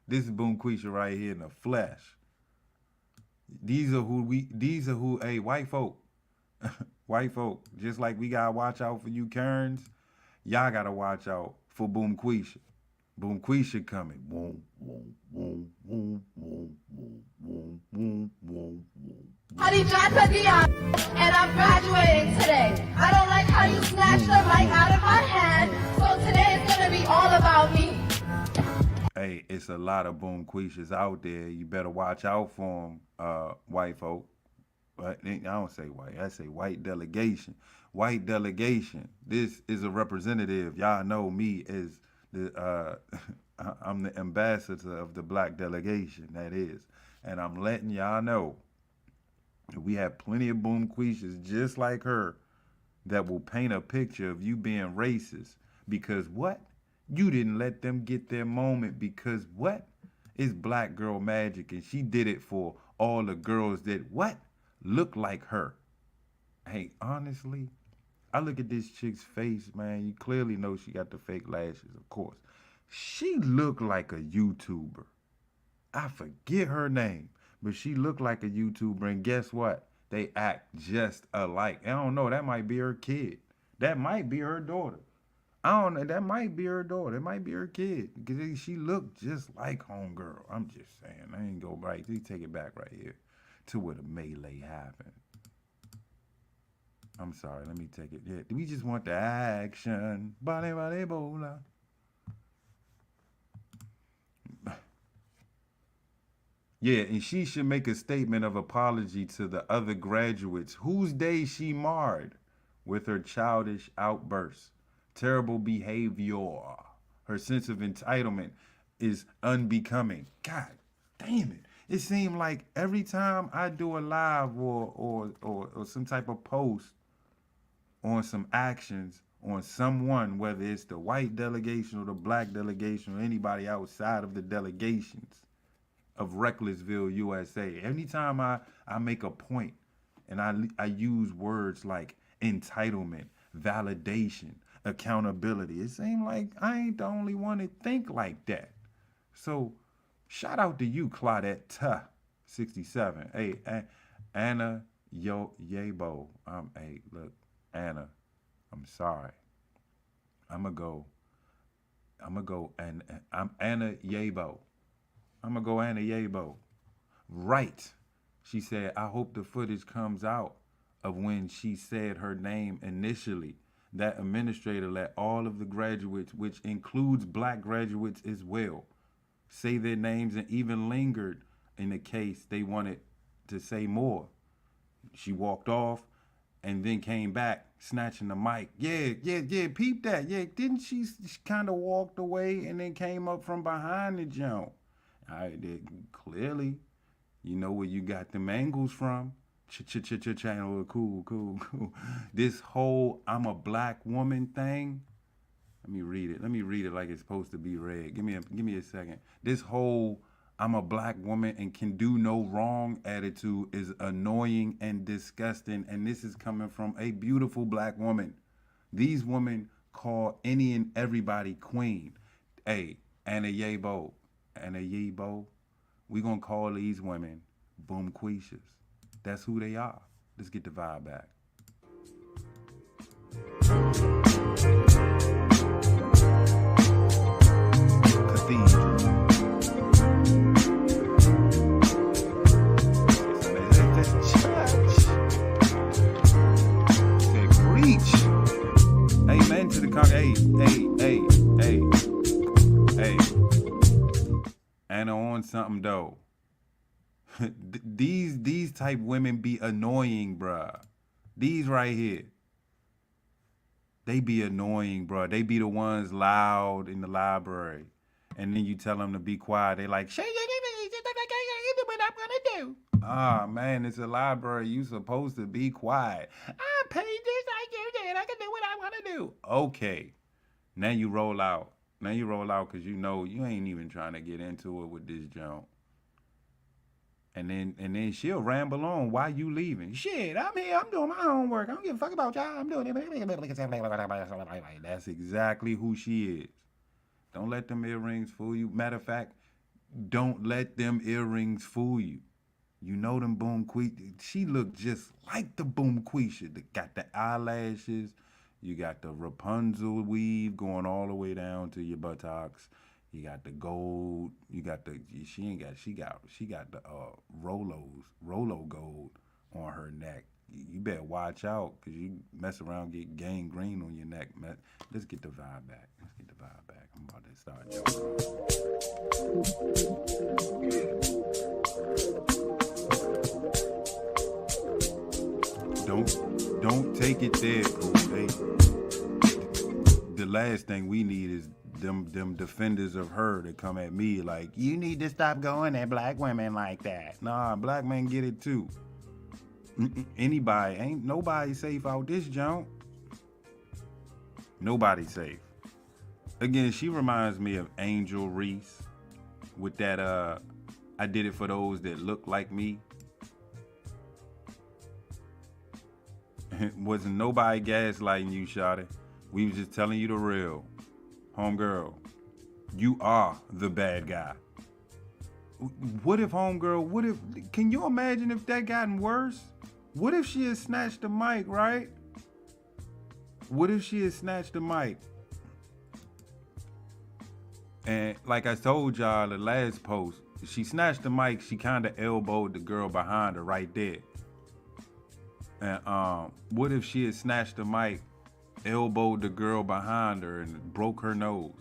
This is boom quisha right here in the flesh. These are who. Hey, white folk, white folk. Just like we gotta watch out for you Karens, y'all gotta watch out for boom quisha. Boom quisha coming. Boom, boom, boom, boom, boom, boom, boom, boom, boom, boom. And I'm graduating today. I don't like how you snatched the mic out of my hand, so today is gonna be all about me. Hey, it's a lot of boom quishas out there. You better watch out for them, white folk. But I don't say white. I say white delegation. White delegation. This is a representative. Y'all know me as I'm the ambassador of the black delegation, that is. And I'm letting y'all know we have plenty of boom quishas just like her that will paint a picture of you being racist because what? You didn't let them get their moment because what? It's black girl magic and she did it for all the girls that what? Look like her. Hey, honestly, I look at this chick's face, man. You clearly know she got the fake lashes, of course. She looked like a YouTuber. I forget her name, but she looked like a YouTuber. And guess what? They act just alike. I don't know. That might be her kid. That might be her daughter. I don't know. That might be her daughter. It might be her kid. Because she looked just like homegirl. I'm just saying. I ain't go right. They take it back right here to where the melee happened. I'm sorry, let me take it. Yeah, we just want the action. Bale, bale, bola. Yeah, and she should make a statement of apology to the other graduates whose day she marred with her childish outbursts, terrible behavior. Her sense of entitlement is unbecoming. God damn it. It seemed like every time I do a live or some type of post on some actions on someone, whether it's the white delegation or the black delegation or anybody outside of the delegations of Recklessville, USA. Anytime I make a point and I use words like entitlement, validation, accountability, it seems like I ain't the only one that think like that. So shout out to you, Claudette 67. Hey, Anna Yabo. Hey, look, Anna, I'm sorry. I'm gonna go, and I'm Anna Yabo. I'm gonna go Anna Yabo. Right. She said, I hope the footage comes out of when she said her name initially. That administrator let all of the graduates, which includes black graduates as well, say their names and even lingered in the case they wanted to say more. She walked off and then came back snatching the mic. Yeah, peep that. Yeah, didn't she kind of walked away and then came up from behind the jump? Clearly, you know where you got them angles from. channel with Kool. This whole I'm a black woman thing. Let me read it. Let me read it like it's supposed to be read. Give me a second. This whole I'm a black woman and can do no wrong attitude is annoying and disgusting. And this is coming from a beautiful black woman. These women call any and everybody queen. Hey, Anna Yebo, we gonna call these women boom queishas. That's who they are. Let's get the vibe back. Cathedral. Preach. Amen to the hey. And on something though. These type women be annoying, bruh. These right here. They be annoying, bruh. They be the ones loud in the library. And then you tell them to be quiet. They like, what I'm gonna do. Ah, man, it's a library. You supposed to be quiet. I paid this, I do that. I can do what I want to do. Okay. Now you roll out. Because you know you ain't even trying to get into it with this junk. And then she'll ramble on while you leaving. Shit, I'm here. I'm doing my homework. I don't give a fuck about y'all. I'm doing it. That's exactly who she is. Don't let them earrings fool you. Matter of fact, don't let them earrings fool you. You know them boom queishas. She look just like the boom queisha. Got the eyelashes. You got the Rapunzel weave going all the way down to your buttocks. You got the gold. You got the she got the Rolo gold on her neck. You better watch out because you mess around, get gangrene on your neck. Let's get the vibe back. I'm about to start joking. Don't take it there, Kool. The last thing we need is them defenders of her to come at me like, you need to stop going at black women like that. Nah, black men get it too. Ain't nobody safe out this junk. Nobody safe. Again, she reminds me of Angel Reese with that I did it for those that look like me. Wasn't nobody gaslighting you, shawty. We was just telling you the real. Homegirl, you are the bad guy. What if can you imagine if that gotten worse? What if she had snatched the mic, right? And like I told y'all the last post, she snatched the mic, she kind of elbowed the girl behind her right there. And what if she had snatched the mic, elbowed the girl behind her and broke her nose?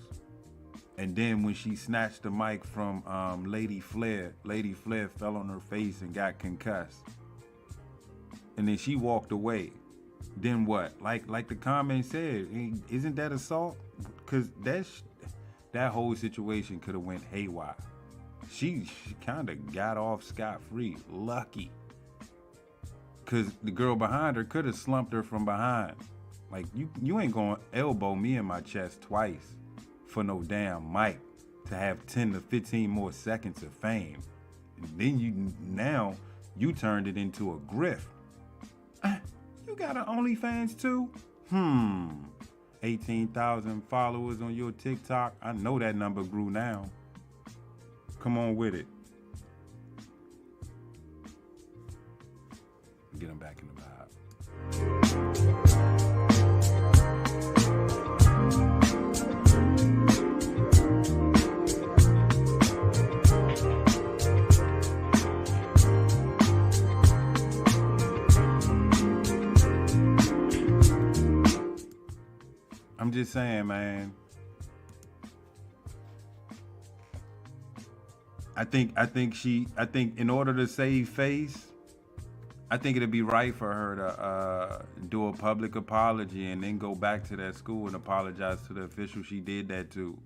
And then when she snatched the mic from Lady Flair fell on her face and got concussed. And then she walked away. Then what? Like the comment said, isn't that assault? Because that whole situation could have went haywire. She kind of got off scot-free. Lucky. Because the girl behind her could have slumped her from behind. Like, you ain't gonna elbow me in my chest twice for no damn mic to have 10 to 15 more seconds of fame. And then now you turned it into a grift. You got an OnlyFans too? 18,000 followers on your TikTok. I know that number grew now. Come on with it. Get them back in the vibe. I'm just saying, man. I think in order to save face, I think it'd be right for her to do a public apology and then go back to that school and apologize to the official she did that to.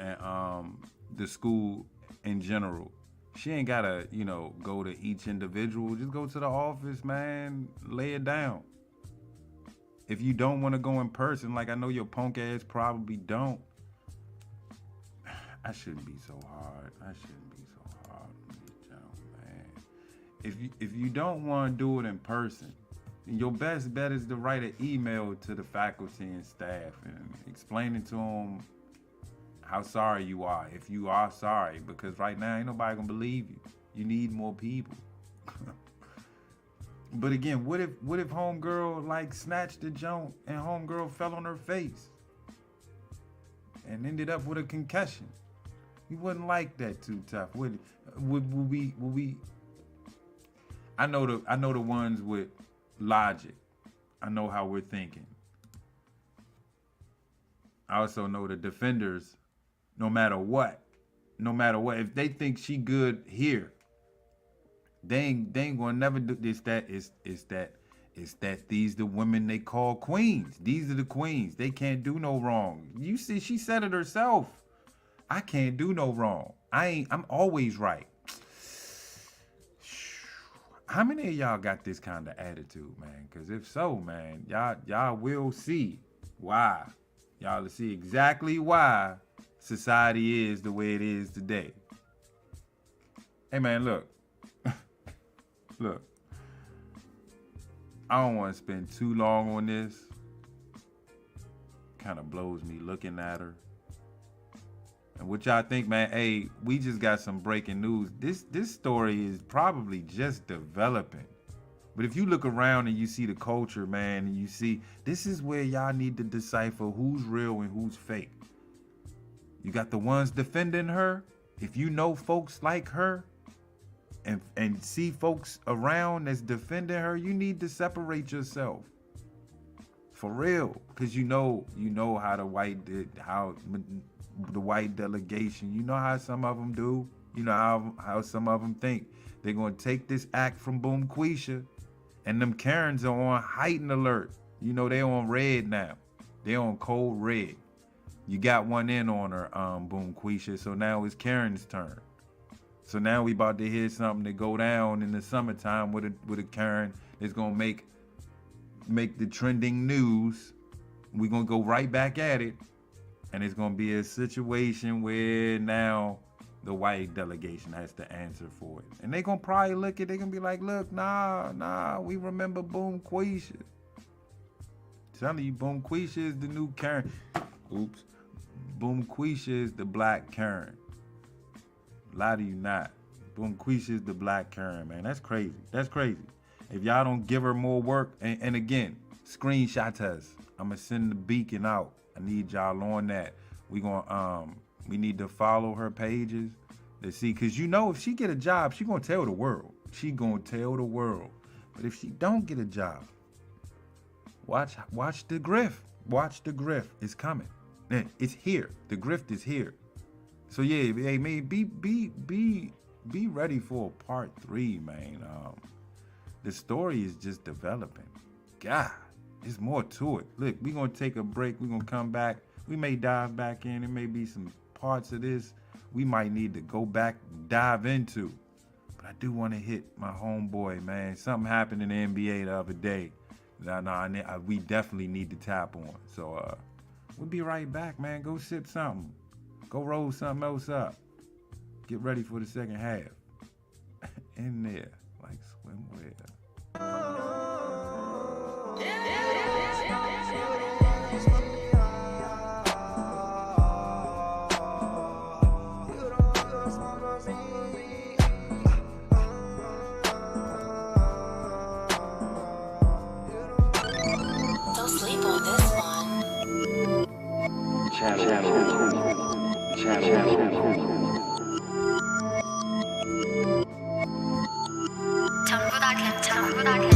And the school in general. She ain't gotta, go to each individual. Just go to the office, man. Lay it down. If you don't want to go in person, like I know your punk ass probably don't. I shouldn't be so hard. Man. If you don't want to do it in person, then your best bet is to write an email to the faculty and staff and explaining to them how sorry you are, if you are sorry, because right now ain't nobody gonna believe you. You need more people. But again, what if homegirl like snatched the joint and homegirl fell on her face and ended up with a concussion? You wouldn't like that too tough, would it? Would we? I know the ones with logic. I know how we're thinking. I also know the defenders. No matter what, if they think she good here, they ain't gonna never do this. It's that these the women they call queens. These are the queens. They can't do no wrong. You see, she said it herself. I can't do no wrong. I'm always right. How many of y'all got this kind of attitude, man? Because if so, man, y'all will see why. Y'all will see exactly why society is the way it is today. Hey, man, look. Look. I don't want to spend too long on this. Kind of blows me looking at her. And what y'all think, man? Hey, we just got some breaking news. This story is probably just developing. But if you look around and you see the culture, man, and you see, this is where y'all need to decipher who's real and who's fake. You got the ones defending her. If you know folks like her and see folks around that's defending her, you need to separate yourself. For real. Because you know how the white delegation, you know how some of them do. You know how some of them think. They're going to take this act from Boom Quisha, and them Karens are on heightened alert. You know, they on red now. They on cold red. You got one in on her, Boom Quisha, so now it's Karen's turn. So now we about to hear something that go down in the summertime with a Karen that's going to make the trending news. We're going to go right back at it. And it's going to be a situation where now the white delegation has to answer for it. And they're going to probably they're going to be like, look, nah, we remember Boom Quisha. Telling you, Boom Quisha is the new Karen. Oops. Boom Quisha is the black Karen. Lie to you not. Boom Quisha is the black Karen, man. That's crazy. That's crazy. If y'all don't give her more work, and again, screenshot us. I'm going to send the beacon out. I need y'all on that. We need to follow her pages to see, because if she get a job, she gonna tell the world. She gonna tell the world. But if she don't get a job, watch the grift. Watch the grift. It's coming. It's here. The grift is here. So yeah, hey man, be ready for a part 3, man. The story is just developing. God. There's more to it. Look, we're going to take a break. We're going to come back. We may dive back in. There may be some parts of this we might need to go back and dive into. But I do want to hit my homeboy, man. Something happened in the NBA the other day. We definitely need to tap on. So we'll be right back, man. Go sip something. Go roll something else up. Get ready for the second half. In there, like swimwear. Don't sleep on this one. 전부다 괜찮아.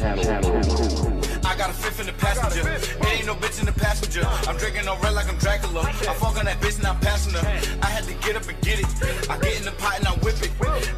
I got a fifth in the passenger. It ain't no bitch in the passenger. I'm drinking no red like I'm Dracula. I fuck on that bitch and I'm passing her. I had to get up and get it. I get in the pot and I whip it.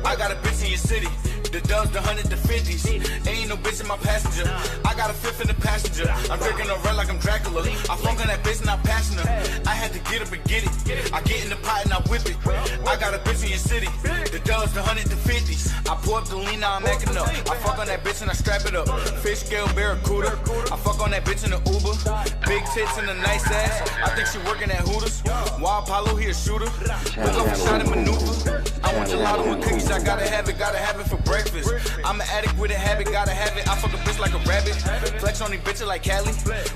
I got a bitch in your city. The dubs, the 100, the 50s. Ain't no bitch in my passenger. I got a fifth in the passenger. I'm drinking no red like I'm Dracula. I fuck on that bitch and I'm passing her. I had to get up and get it. I get in the pot and I whip it. I got a bitch in your city. The dubs, the 100, the 50s. I pull up the lean, now I'm acting up. I fuck on that bitch and I strap it up. Fish scale barracuda. I fuck on that bitch in the Uber. Big tits and a nice ass. I think she working at Hooters. Wild Apollo, he a shooter. Look up and shot and maneuver. I want gelato with cookies. I gotta have it for breakfast. I'm an addict with a habit, gotta have it. I fuck a bitch like a rabbit. Flex on these bitches like Cali.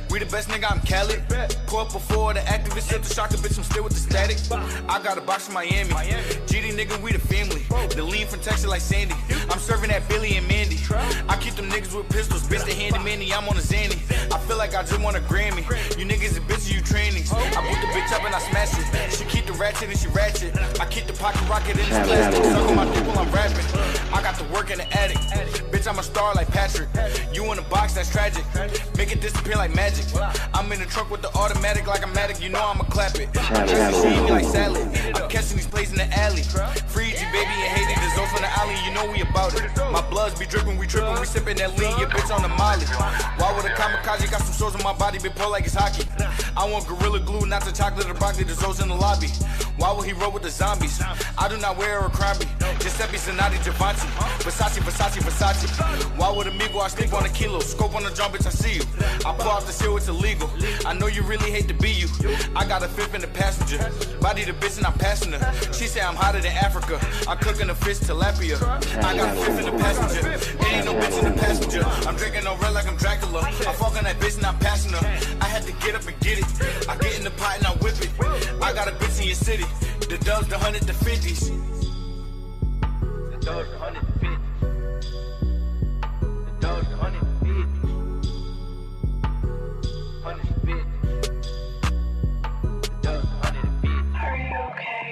We the best nigga, I'm Cali. Pull up before the activist hit the shocker, bitch, I'm still with the static. I got a box in Miami. GD nigga, we the family. The lean from Texas like Sandy. I'm serving that Billy and Mandy. I keep them niggas with pistols, bitch, they handy manny. I'm on a Zanny. I feel like I just want a Grammy. You niggas and bitches, you trainees. I boot the bitch up and I smash it. She keep the ratchet and she ratchet. I keep the pocket rocket in this plastic. Suck on my dick while I'm rapping. I got the work in the attic. Bitch, I'm a star like Patrick. You in a box, that's tragic. Make it disappear like magic. I'm in the truck with the automatic like a matic. You know I'ma clap it. She eat me like salad. I'm catching these plays in the alley. Free G, baby, and Haiti. The Zoe from the alley, you know we about it. My bloods be dripping, we tripping, we sipping that lean. Your bitch on the molly. Why would a kamikaze got some sores on my body, been pulled like it's hockey? I want Gorilla Glue, not the chocolate or broccoli. The Zoe's in the lobby. Why would he roll with the zombies? I do not wear a crabby. Giuseppe Zanotti, Givenchy. Versace, Versace, Versace. Why would amigo I sleep on a kilo? Scope on the drum, bitch, I see you. I pull out the seal, it's illegal. I know you really hate to be you. I got a fifth in the passenger. Body the bitch and I'm passing her. She say I'm hotter than Africa. I cooking the fish tilapia. I got a fifth in the passenger. There ain't no bitch in the passenger. I'm drinking no red like I'm Dracula. I fuck on that bitch and I'm passing her. I had to get up and get it. I get in the pot and I whip it. I got a bitch in your city. The dubs, the 100, the 50s. The dubs, the 100, the 50s. The dubs, the 100, the 50s. 100, the 50s. The dubs, the 100, the 50s. Are you okay?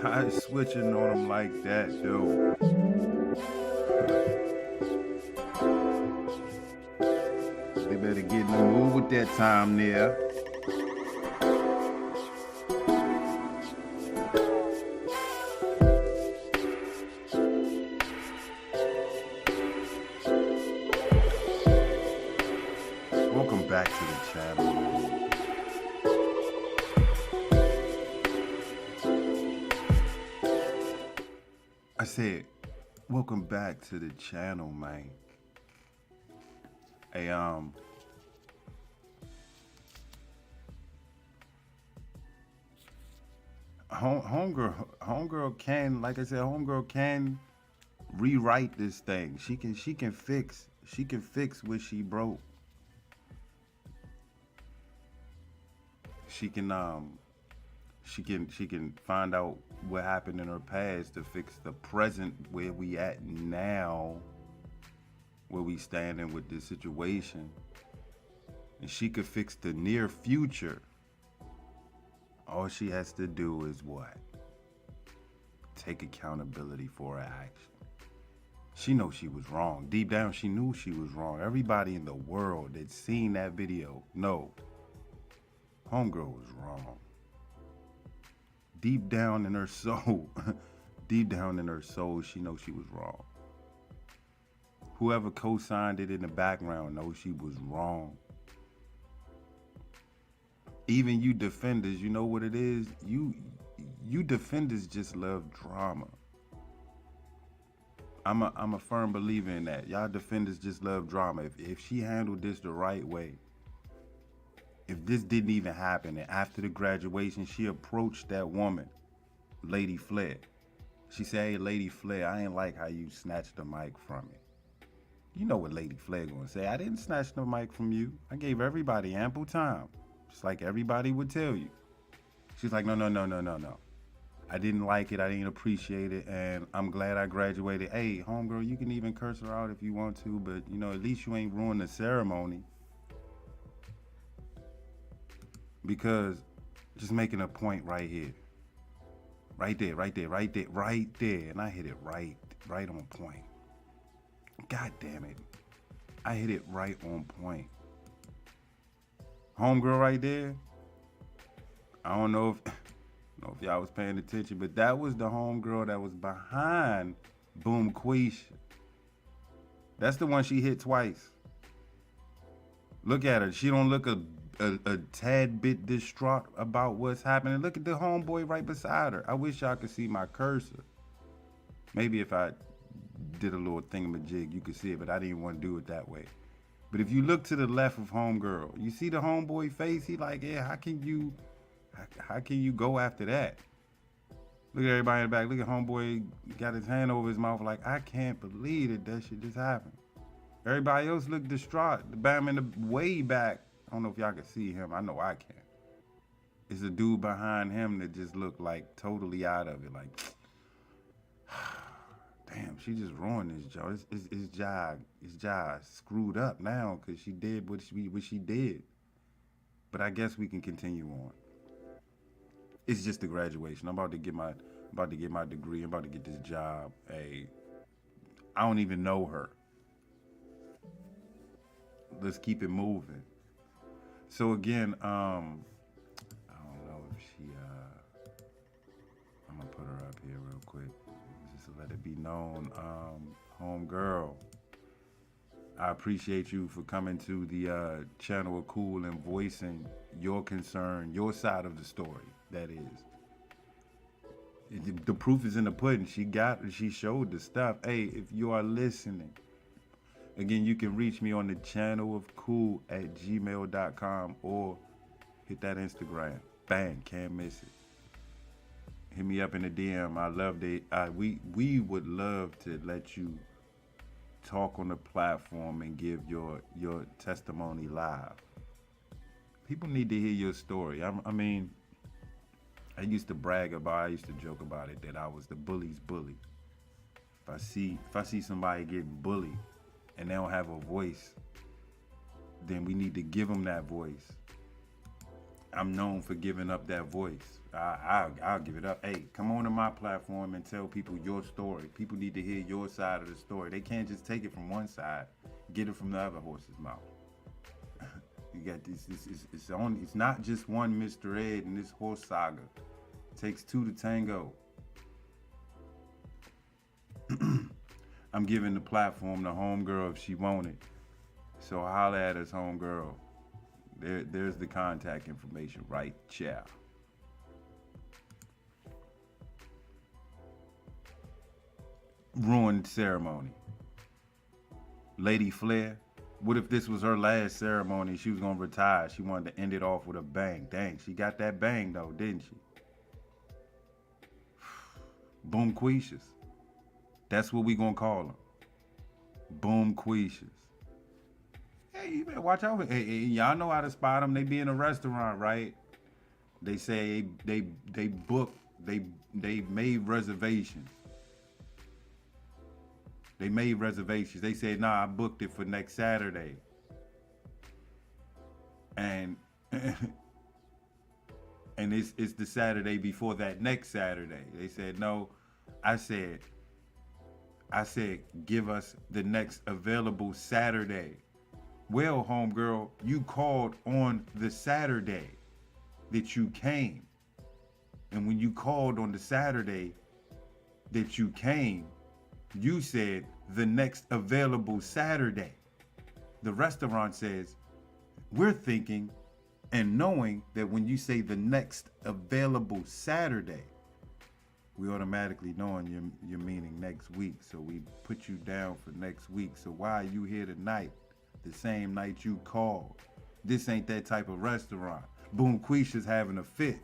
I switching on them like that, yo. They better get in the mood with that time there. Welcome back to the channel. I said, welcome back to the channel, man. Hey, homegirl can, like I said, homegirl can rewrite this thing. She can fix what she broke. She can find out what happened in her past to fix the present, where we at now, where we standing with this situation. And she could fix the near future. All she has to do is what? Take accountability for her action. She knows she was wrong. Deep down, she knew she was wrong. Everybody in the world that's seen that video know homegirl was wrong. Deep down in her soul, she knows she was wrong. Whoever co-signed it in the background knows she was wrong. Even you defenders, you know what it is? You defenders just love drama. I'm a firm believer in that. Y'all defenders just love drama. If she handled this the right way, if this didn't even happen, and after the graduation, she approached that woman, Lady Flair. She said, hey, Lady Flair, I ain't like how you snatched the mic from me. You know what Lady Flair gonna say. I didn't snatch the mic from you. I gave everybody ample time, just like everybody would tell you. She's like, no. I didn't like it. I didn't appreciate it, and I'm glad I graduated. Hey, homegirl, you can even curse her out if you want to, but you know, at least you ain't ruined the ceremony. Because just making a point right here. Right there, right there, right there, right there. And I hit it right on point. God damn it. I hit it right on point. Homegirl right there. I don't know if y'all was paying attention, but that was the homegirl that was behind Boom Quisha. That's the one she hit twice. Look at her. She don't look a tad bit distraught about what's happening. Look at the homeboy right beside her. I wish y'all could see my cursor. Maybe if I did a little thingamajig, you could see it, but I didn't want to do it that way. But if you look to the left of homegirl, you see the homeboy face. He like, yeah, how can you go after that? Look at everybody in the back. Look at homeboy got his hand over his mouth like, I can't believe that shit just happened. Everybody else looked distraught. The Bam in the way back. I don't know if y'all can see him. I know I can. It's a dude behind him that just looked like totally out of it. Like, damn, she just ruined this, Joe. His job screwed up now because she did what she did. But I guess we can continue on. It's just a graduation. I'm about to get my degree. I'm about to get this job. Hey, I don't even know her. Let's keep it moving. So again, I don't know if she, I'm gonna put her up here real quick, just to let it be known. Homegirl, I appreciate you for coming to the channel of Kool and voicing your concern, your side of the story, that is. The proof is in the pudding. She showed the stuff. Hey, if you are listening, again, you can reach me on the channel of Kool at gmail.com or hit that Instagram. Bang, can't miss it. Hit me up in the DM. I love it. We would love to let you talk on the platform and give your testimony live. People need to hear your story. I mean, I used to joke about it that I was the bully's bully. If I see somebody getting bullied and they don't have a voice, then we need to give them that voice. I'm known for giving up that voice. I'll give it up. Hey, come on to my platform and tell people your story. People need to hear your side of the story. They can't just take it from one side, get it from the other horse's mouth. You got this. It's not just one Mr. Ed in this horse saga. It takes two to tango. I'm giving the platform to homegirl if she want it. So holla at us, homegirl. There's the contact information right there. Ruined ceremony. Lady Flair. What if this was her last ceremony? She was gonna retire. She wanted to end it off with a bang. Dang, she got that bang though, didn't she? Boom Quishas. That's what we gonna call them. Boom Quishas. Hey, you better watch out. Hey, y'all know how to spot them. They be in a restaurant, right? They say they book. They made reservations. They made reservations. They said, nah, I booked it for next Saturday. And it's the Saturday before that next Saturday. They said, no. I said, give us the next available Saturday. Well, homegirl, you called on the Saturday that you came. And when you called on the Saturday that you came, you said the next available Saturday. The restaurant says, we're thinking and knowing that when you say the next available Saturday, we automatically knowing you're meaning next week. So we put you down for next week. So why are you here tonight? The same night you called. This ain't that type of restaurant. Boom Quisha's having a fit.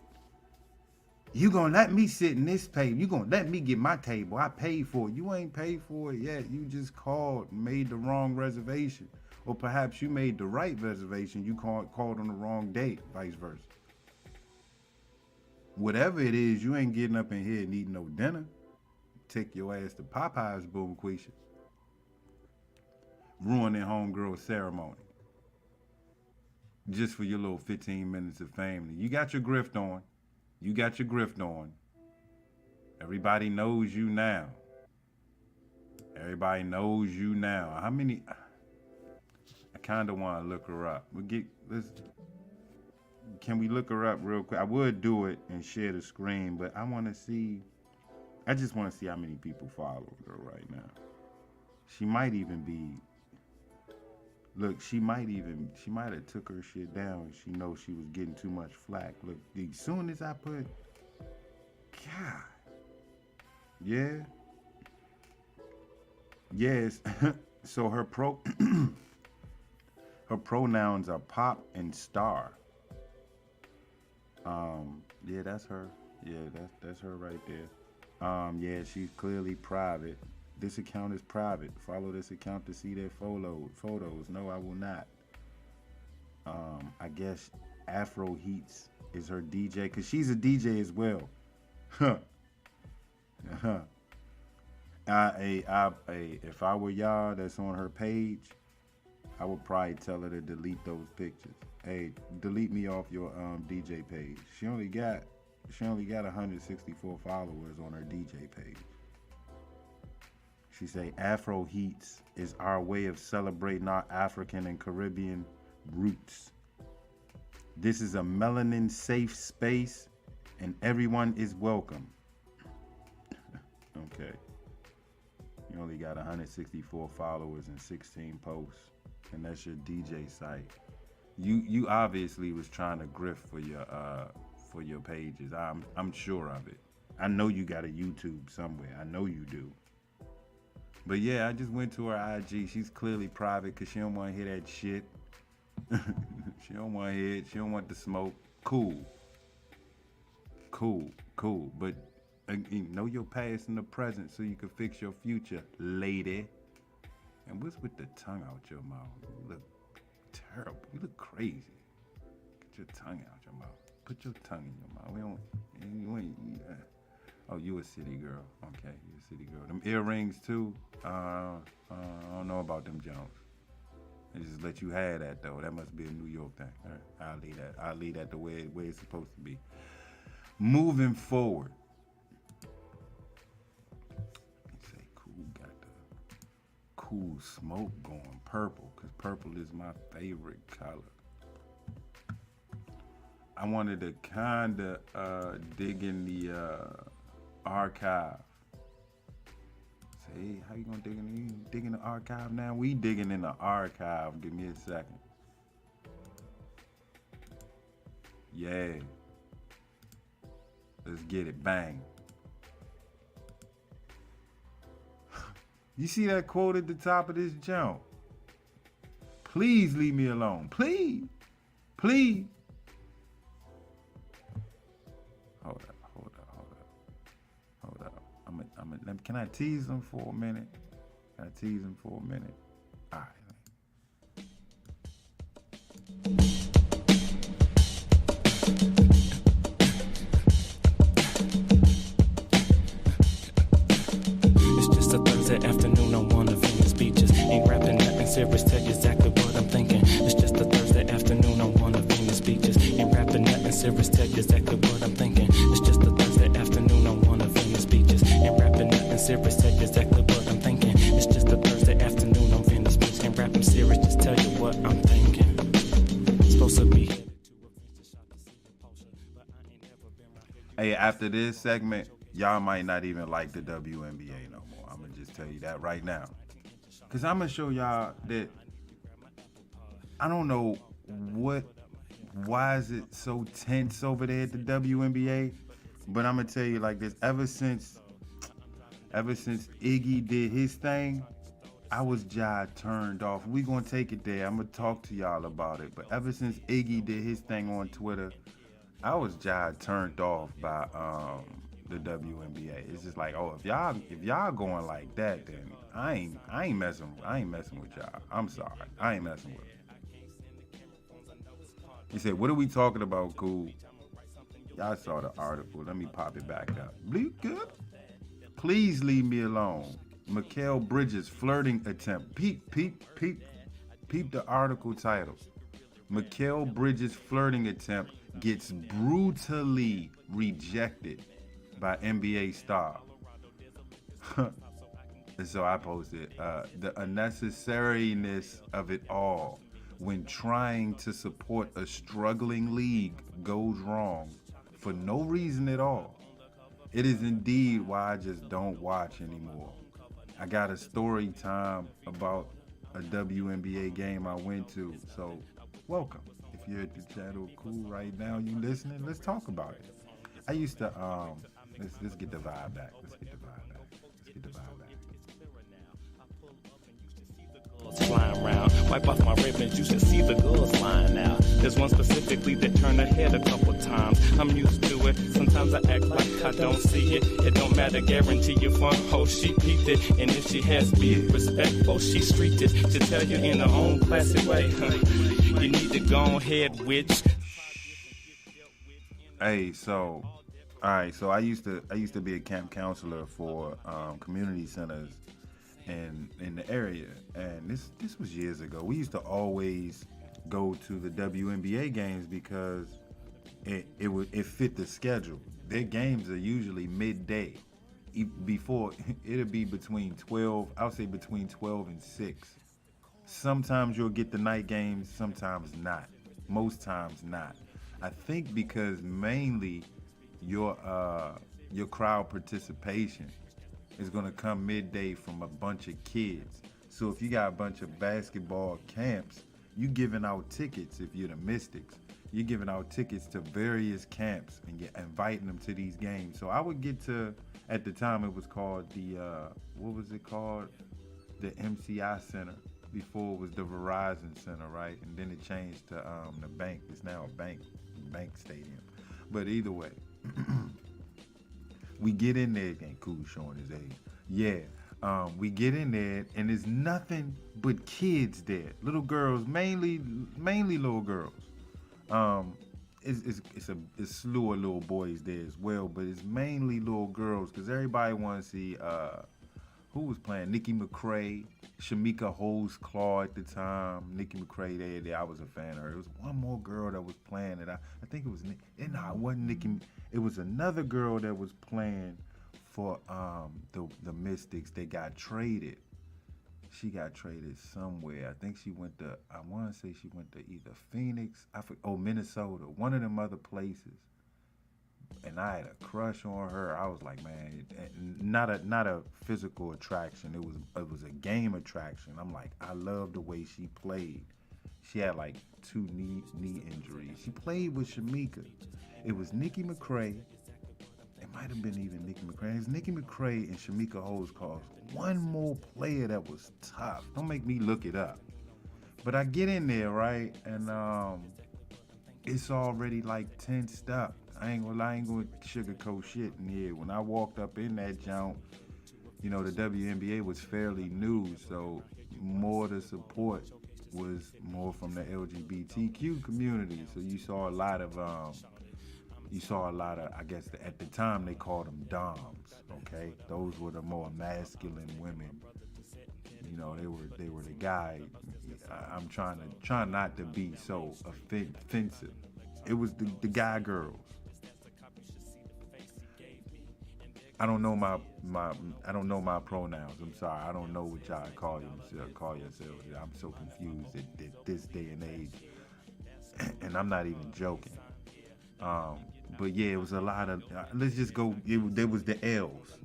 You gonna let me sit in this table? You gonna let me get my table? I paid for it. You ain't paid for it yet. You just called and made the wrong reservation. Or perhaps you made the right reservation. You called on the wrong date, vice versa. whatever it is, you ain't getting up in here and eating no dinner. Take your ass to Popeye's, boom, Quisha. Ruining homegirl ceremony. Just for your little 15 minutes of fame. You got your grift on. You got your grift on. Everybody knows you now. Everybody knows you now. How many? I kind of want to look her up. Can we look her up real quick? I would do it and share the screen, but I want to see. I just want to see how many people follow her right now. She might even be. Look, she might have took her shit down. She knows she was getting too much flack. Look, as soon as I put, God, yeah, yes. So her pronouns are pop and star. Yeah, that's her. Yeah, that's her right there. Yeah, she's clearly private. This account is private. Follow this account to see their photos. No, I will not. I guess Afro Heats is her DJ, because she's a DJ as well. Huh. If I were y'all that's on her page, I would probably tell her to delete those pictures. Hey, delete me off your DJ page. She only got 164 followers on her DJ page. She say Afro Heats is our way of celebrating our African and Caribbean roots. This is a melanin safe space and everyone is welcome. Okay. You only got 164 followers and 16 posts, and that's your DJ site. You obviously was trying to grift for your pages. I'm sure of it. I know you got a YouTube somewhere. I know you do. But yeah, I just went to her IG. She's clearly private because she don't want to hear that shit. She don't want to hear it. She don't want the smoke. Cool. But know your past and the present so you can fix your future, lady. And what's with the tongue out your mouth? You look terrible. You look crazy. Get your tongue out your mouth. Put your tongue in your mouth. Oh, you a city girl. Okay, you a city girl. Them earrings too. I don't know about them Jones. They just let you have that though. That must be a New York thing. All right, I'll leave that the way it's supposed to be. Moving forward. Say Kool got the cool smoke going purple, because purple is my favorite color. I wanted to kinda dig in the archive. Say, how you gonna dig in the archive now? We digging in the archive. Give me a second. Yeah. Let's get it. Bang. You see that quote at the top of this jump? Please leave me alone. Please. Hold up. Can I tease them for a minute? All right. It's just a Thursday afternoon on one of Venus beaches. Ain't rapping nothing serious, tell you exactly what I'm thinking. It's just a Thursday afternoon on one of Venus beaches. Ain't rapping nothing serious, tell you exactly what I'm thinking. It's just a Thursday afternoon on one of Venus beaches. Ain't rapping nothing serious, tell you exactly what I'm thinking. It's just a Thursday afternoon on Venus beach. Ain't rapping serious, just tell you what I'm thinking. Supposed to be headed to a feature shot to see the poster, but I ain't never been right here. Hey, after this segment, y'all might not even like the WNBA no more. I'm gonna just tell you that right now. Cause I'm gonna show y'all that I don't know why is it so tense over there at the WNBA, but I'm gonna tell you like this, ever since Iggy did his thing, I was turned off. We gonna take it there. I'm gonna talk to y'all about it. But ever since Iggy did his thing on Twitter, I was turned off by the WNBA. It's just like, oh, if y'all going like that, then I ain't messing with y'all. I'm sorry, I ain't messing with it. He said, "What are we talking about, Kool?" Y'all saw the article. Let me pop it back up. Bleep good. Please leave me alone. Mikal Bridges flirting attempt. Peep the article title. Mikal Bridges flirting attempt gets brutally rejected by NBA star. And so I posted the unnecessariness of it all when trying to support a struggling league goes wrong for no reason at all. It is indeed why I just don't watch anymore. I got a story time about a WNBA game I went to, so welcome. If you're at the channel Kool right now, you listening, let's talk about it. I used to, let's get the vibe back. Let's get the vibe back. Flying around, wipe off my ribbons, you should see the girls flying out. There's one specifically that turned her head a couple times. I'm used to it, sometimes I act like I don't see it. It don't matter, guarantee you fun, oh, she peeped it. And if she has beef, respect, oh, she streaked it. To tell you in her own classy way, you need to go ahead, witch. Hey, so, all right, so I used to be a camp counselor for community centers in the area, and this was years ago. We used to always go to the WNBA games because it fit the schedule. Their games are usually midday. Before it'll be between 12, I'll say between 12 and 6. Sometimes you'll get the night games, sometimes not. Most times not. I think because mainly your crowd participation is gonna come midday from a bunch of kids. So if you got a bunch of basketball camps, you giving out tickets. If you're the Mystics, you're giving out tickets to various camps and you're inviting them to these games. So I would get to, at the time it was called the what was it called? The MCI Center. Before it was the Verizon Center, right? And then it changed to the bank. It's now a bank stadium. But either way, we get in there, and Kool showing his age. Yeah, we get in there, and there's nothing but kids there. Little girls, mainly little girls. It's a slew of little boys there as well, but it's mainly little girls because everybody wants to see who was playing. Nikki McCrae, Shamika Holmes-Claw at the time. Nikki McCrae there. I was a fan of her. There was one more girl that was playing it. I think it was it wasn't Nikki. It was another girl that was playing for the Mystics. They got traded. She got traded somewhere. I think she went to, I want to say she went to either Phoenix, Minnesota, one of them other places. And I had a crush on her. I was like, man, not a physical attraction. It was a game attraction. I'm like, I love the way she played. She had like 2 knee injuries. She played with Shamika. It was Nikki McCrae. It might have been even Nikki McCrae. It's Nikki McCrae and Shamika Holmes-Claw. One more player that was tough. Don't make me look it up. But I get in there, right? And it's already like tensed up. I ain't gonna sugarcoat shit in here. When I walked up in that jump, you know, the WNBA was fairly new, so more the support was more from the LGBTQ community. So you saw a lot of, I guess at the time they called them doms. Okay, those were the more masculine women. You know, they were the guy. I'm trying not to be so offensive. It was the guy girls. I don't know my pronouns. I'm sorry. I don't know what y'all call yourselves. I'm so confused at this day and age, and I'm not even joking. But yeah, it was a lot of. Let's just go. There was the L's.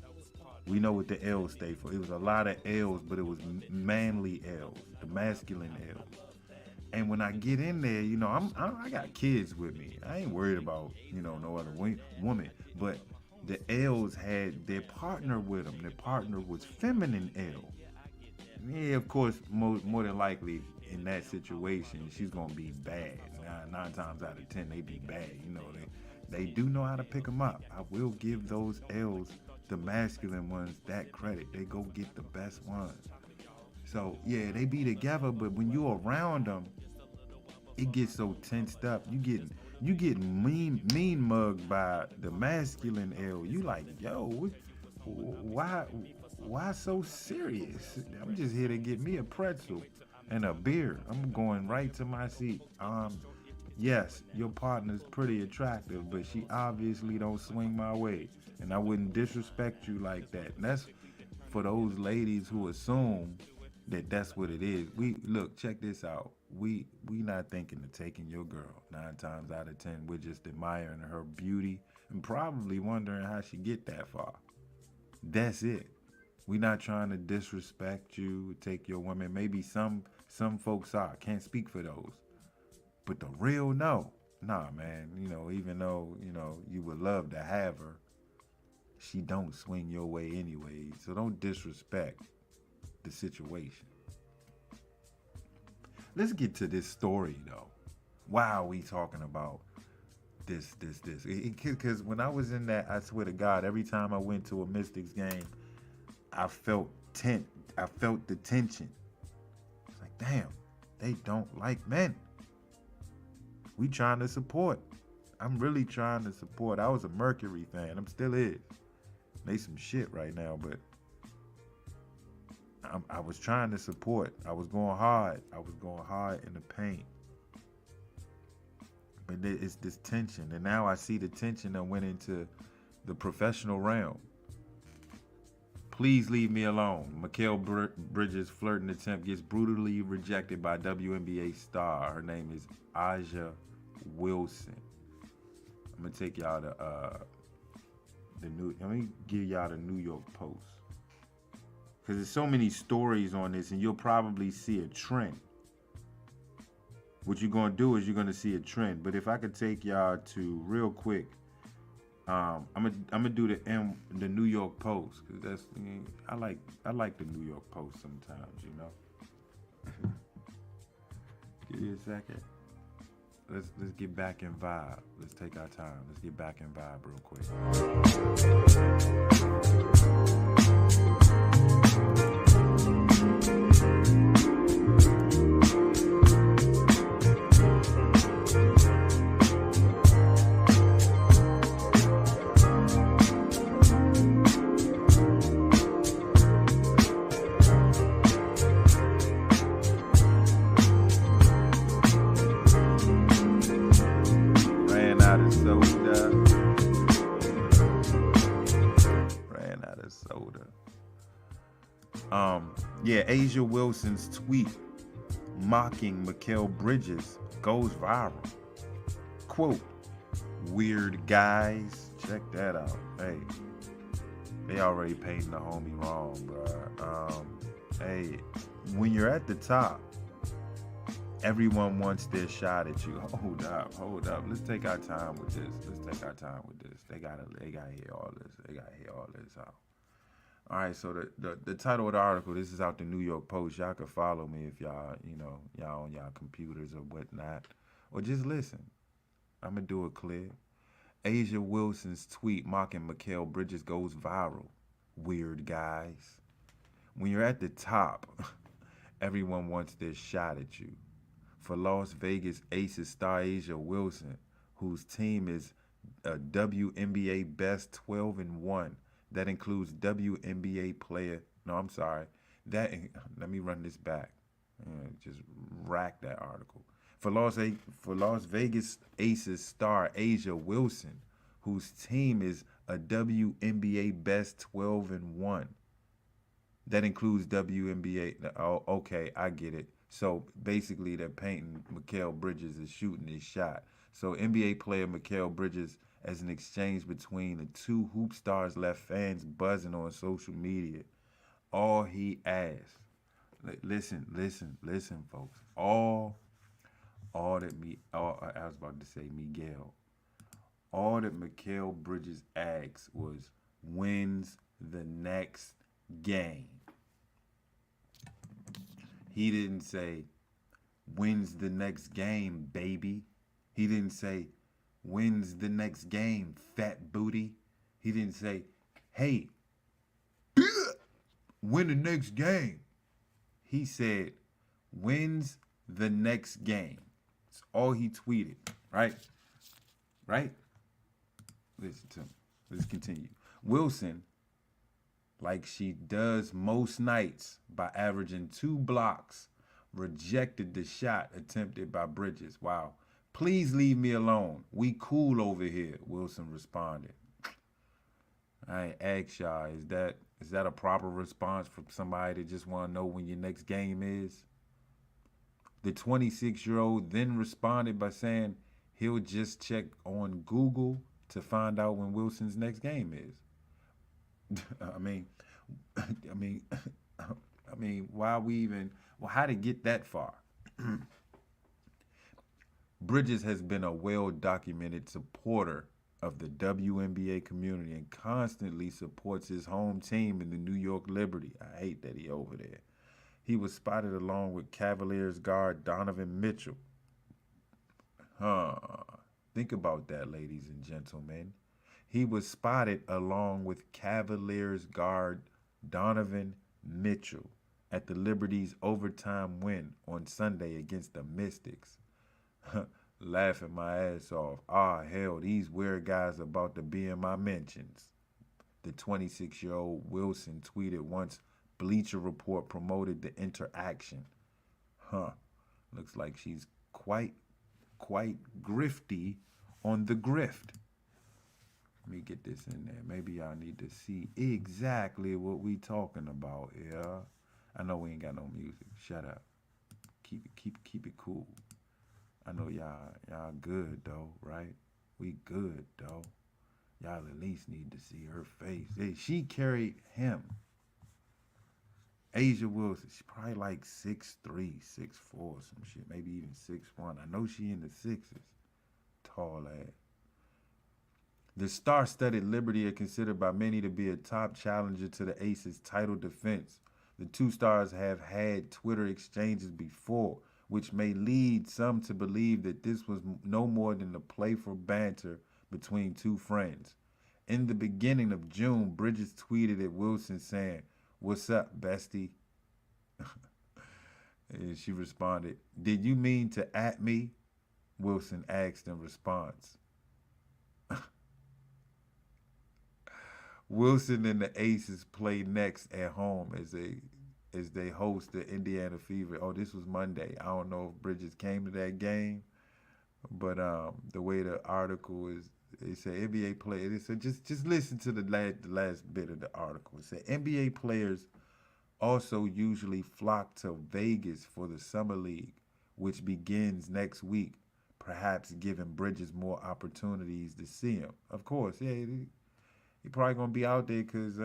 We know what the L's stay for. It was a lot of L's, but it was manly L's, the masculine L's. And when I get in there, you know, I got kids with me. I ain't worried about, you know, no other woman. But the L's had their partner with them. Their partner was feminine L. Yeah, of course, more than likely in that situation, she's gonna be bad. 9 times out of 10, they be bad. You know, they do know how to pick them up. I will give those L's, the masculine ones, that credit. They go get the best ones. So yeah, they be together, but when you're around them, it gets so tensed up. You get mean mugged by the masculine L. You like, yo, why so serious? I'm just here to get me a pretzel and a beer. I'm going right to my seat. Yes, your partner's pretty attractive, but she obviously don't swing my way, and I wouldn't disrespect you like that. And that's for those ladies who assume that that's what it is. We look, check this out. We not thinking of taking your girl. 9 times out of 10, we're just admiring her beauty and probably wondering how she get that far. That's it. We not trying to disrespect you, take your woman. Maybe some folks are. Can't speak for those. But the real no. Nah, man. You know, even though, you know, you would love to have her, she don't swing your way anyway. So don't disrespect the situation. Let's get to this story though. Why are we talking about this? Because when I was in that, I swear to God, every time I went to a Mystics game, I felt the tension. It's like, damn, they don't like men. We trying to support. I'm really trying to support. I was a Mercury fan. I'm still is. They some shit right now, but I was trying to support. I was going hard. I was going hard in the paint. But it's this tension. And now I see the tension that went into the professional realm. Please leave me alone. Mikal Bridges' flirting attempt gets brutally rejected by WNBA star. Her name is Aja Wilson. I'm gonna take y'all to let me give y'all the New York Post. Because there's so many stories on this, and you'll probably see a trend. What you're going to do is you're going to see a trend. But if I could take y'all to real quick, I'm gonna do the New York Post, because that's, I like the New York Post sometimes, you know. Give me a second. Let's get back in vibe. Let's take our time. Let's get back in vibe real quick. Yeah, Aja Wilson's tweet mocking Mikal Bridges goes viral. Quote, weird guys. Check that out. Hey, they already painting the homie wrong, bro. Hey, when you're at the top, everyone wants their shot at you. Hold up. Let's take our time with this. They gotta hear all this. They gotta hear all this out. All right, so the title of the article, this is out the New York Post. Y'all can follow me if y'all on y'all computers or whatnot. Or just listen. I'm going to do it clear. Aja Wilson's tweet mocking Mikal Bridges goes viral. Weird guys. When you're at the top, everyone wants their shot at you. For Las Vegas Aces star Aja Wilson, whose team is a WNBA best 12-1. That includes WNBA player. No, I'm sorry. Let me run this back. Just rack that article. For Las Vegas Aces star Aja Wilson, whose team is a WNBA best 12-1. That includes WNBA. Oh, okay, I get it. So basically, they're painting Mikal Bridges as shooting his shot. So NBA player Mikal Bridges, as an exchange between the two hoop stars, left fans buzzing on social media. All he asked, listen, folks. I was about to say Miguel. All that Mikal Bridges asked was, when's the next game? He didn't say, when's the next game, baby? He didn't say, when's the next game, fat booty? He didn't say, hey, when the next game? He said, when's the next game? That's all he tweeted, right? right? Listen to me. Let's continue. Wilson, like she does most nights by averaging 2 blocks, rejected the shot attempted by Bridges. Wow. Please leave me alone. We cool over here, Wilson responded. I ask y'all, is that a proper response from somebody that just want to know when your next game is? The 26-year-old then responded by saying he'll just check on Google to find out when Wilson's next game is. I mean, why we even? Well, how to get that far? Bridges has been a well-documented supporter of the WNBA community and constantly supports his home team in the New York Liberty. I hate that he over there. He was spotted along with Cavaliers guard Donovan Mitchell. Think about that, ladies and gentlemen. He was spotted along with Cavaliers guard Donovan Mitchell at the Liberty's overtime win on Sunday against the Mystics. Laughing my ass off. Hell, these weird guys about to be in my mentions. The 26-year-old Wilson tweeted once Bleacher Report promoted the interaction. Looks like she's quite grifty on the grift. Let me get this in there. Maybe y'all need to see exactly what we talking about. Yeah, I know we ain't got no music. Shut up. Keep it cool. I know y'all good though, right? We good though. Y'all at least need to see her face. Hey, she carried him. Asia Wilson, she's probably like 6'3", 6'4", some shit, maybe even 6'1". I know she in the sixes. Tall ass. The star-studded Liberty are considered by many to be a top challenger to the Aces title defense. The two stars have had Twitter exchanges before, which may lead some to believe that this was no more than a playful banter between two friends. In the beginning of June, Bridges tweeted at Wilson saying, "What's up, bestie?" And she responded, "Did you mean to at me?" Wilson asked in response. Wilson and the Aces play next at home as they host the Indiana Fever. Oh, this was Monday. I don't know if Bridges came to that game, but the way the article is, it said NBA players. So just listen to the last bit of the article. It said NBA players also usually flock to Vegas for the Summer League, which begins next week, perhaps giving Bridges more opportunities to see him. Of course, yeah, he probably going to be out there because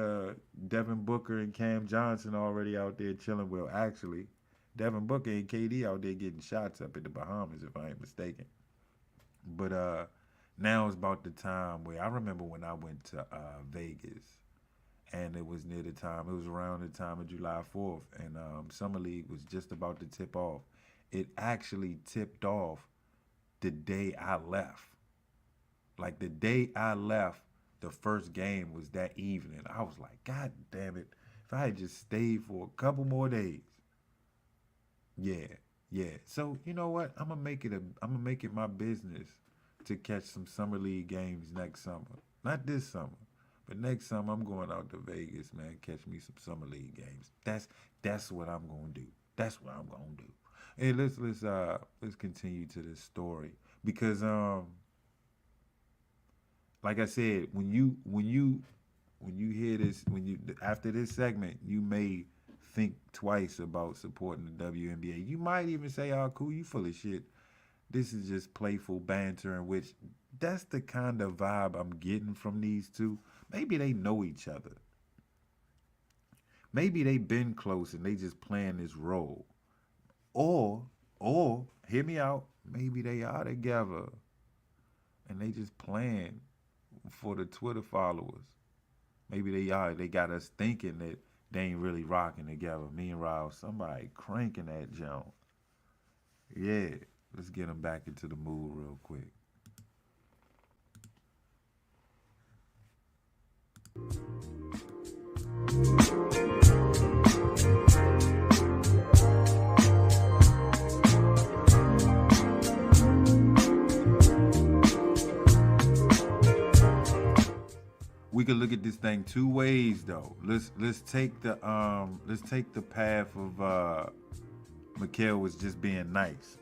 Devin Booker and Cam Johnson are already out there chilling. Well, actually, Devin Booker and KD out there getting shots up in the Bahamas, if I ain't mistaken. But now is about the time where I remember when I went to Vegas, and it was near the time, it was around the time of July 4th, and Summer League was just about to tip off. It actually tipped off the day I left. Like the day I left, the first game was that evening. I was like, God damn it, if I had just stayed for a couple more days. Yeah. So you know what? I'm gonna make it my business to catch some Summer League games next summer. Not this summer, but next summer I'm going out to Vegas, man. Catch me some Summer League games. That's what I'm gonna do. That's what I'm gonna do. Hey, let's continue to this story because like I said, when you hear this, after this segment, you may think twice about supporting the WNBA. You might even say, "Oh, Kool, you full of shit. This is just playful banter," in which that's the kind of vibe I'm getting from these two. Maybe they know each other. Maybe they've been close and they just playing this role. Or, hear me out, maybe they are together and they just playing for the Twitter followers. Maybe they got us thinking that they ain't really rocking together. Meanwhile, somebody cranking that jump. Yeah, let's get them back into the mood real quick. thing two ways though. Let's take the path of Mikal was just being nice.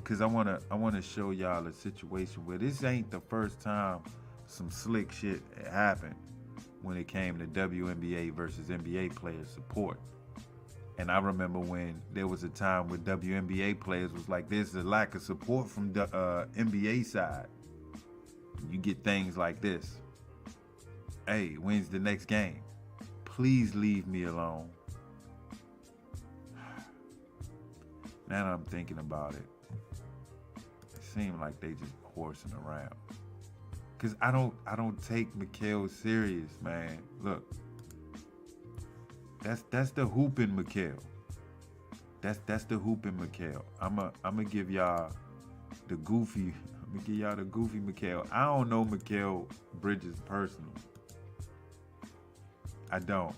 Cause I wanna show y'all a situation where this ain't the first time some slick shit happened when it came to WNBA versus NBA player support. And I remember when there was a time where WNBA players was like, there's a lack of support from the NBA side. You get things like this. Hey, when's the next game? Please leave me alone. Now that I'm thinking about it, it seems like they just horsing around. Cause I don't take Mikal serious, man. Look. That's the hooping Mikal. That's the hooping Mikal. I'ma give y'all the goofy. I'm gonna give y'all the goofy Mikal. I don't know Mikal Bridges personally. I don't.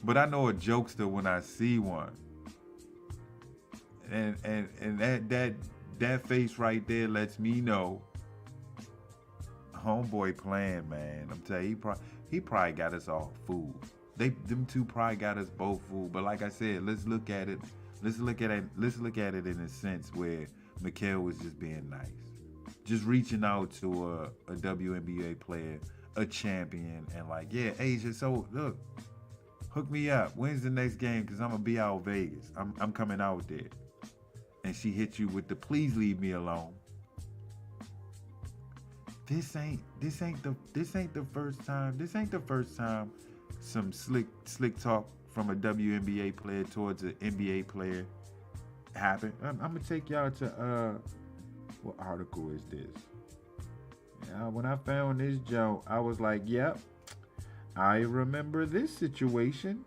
But I know a jokester when I see one. And that face right there lets me know homeboy playing, man. I'm telling you, he probably got us all fooled. Them two probably got us both fooled. But like I said, let's look at it in a sense where Mikal was just being nice, just reaching out to a WNBA player, a champion, and like, yeah, Asia. So look, hook me up. When's the next game? Cause I'm gonna be out Vegas. I'm coming out there. And she hit you with the please leave me alone. This ain't the first time. This ain't the first time some slick talk from a WNBA player towards an NBA player happened. I'm gonna take y'all to what article is this? Yeah, when I found this joke, I was like, yep, I remember this situation.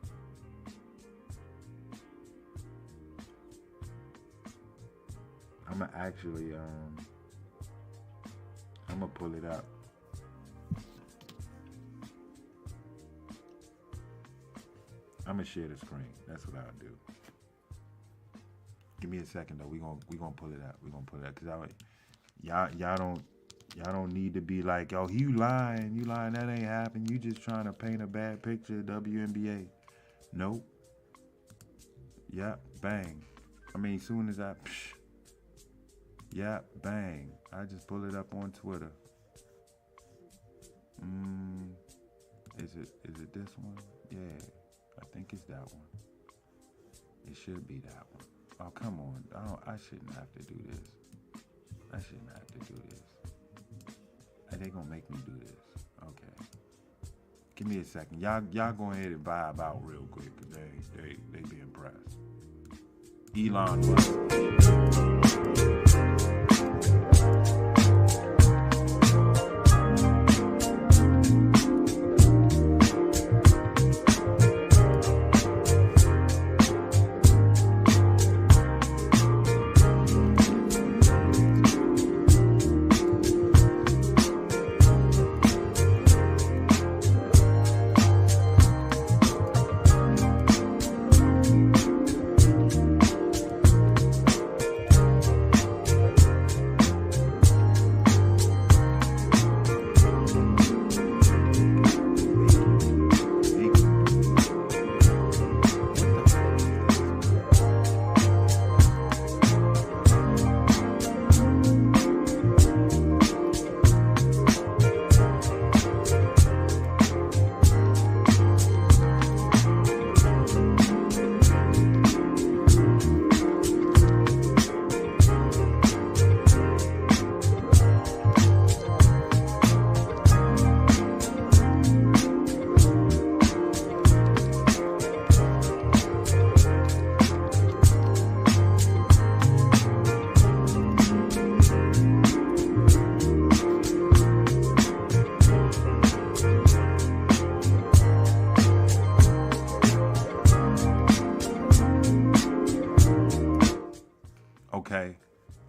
I'm gonna actually I'm gonna pull it up. I'm gonna share the screen. That's what I'll do. Give me a second though. We gonna pull it up. We gonna pull it up because y'all don't need to be like, oh, you lying. That ain't happened. You just trying to paint a bad picture of WNBA. Nope. Yep. Bang. I mean, soon as I. Yeah, bang. I just pull it up on Twitter. Is it this one? Yeah, I think it's that one. It should be that one. Oh, come on. I shouldn't have to do this. They gonna make me do this. Okay. Give me a second. Y'all go ahead and vibe out real quick, cause they be impressed. Elon Musk.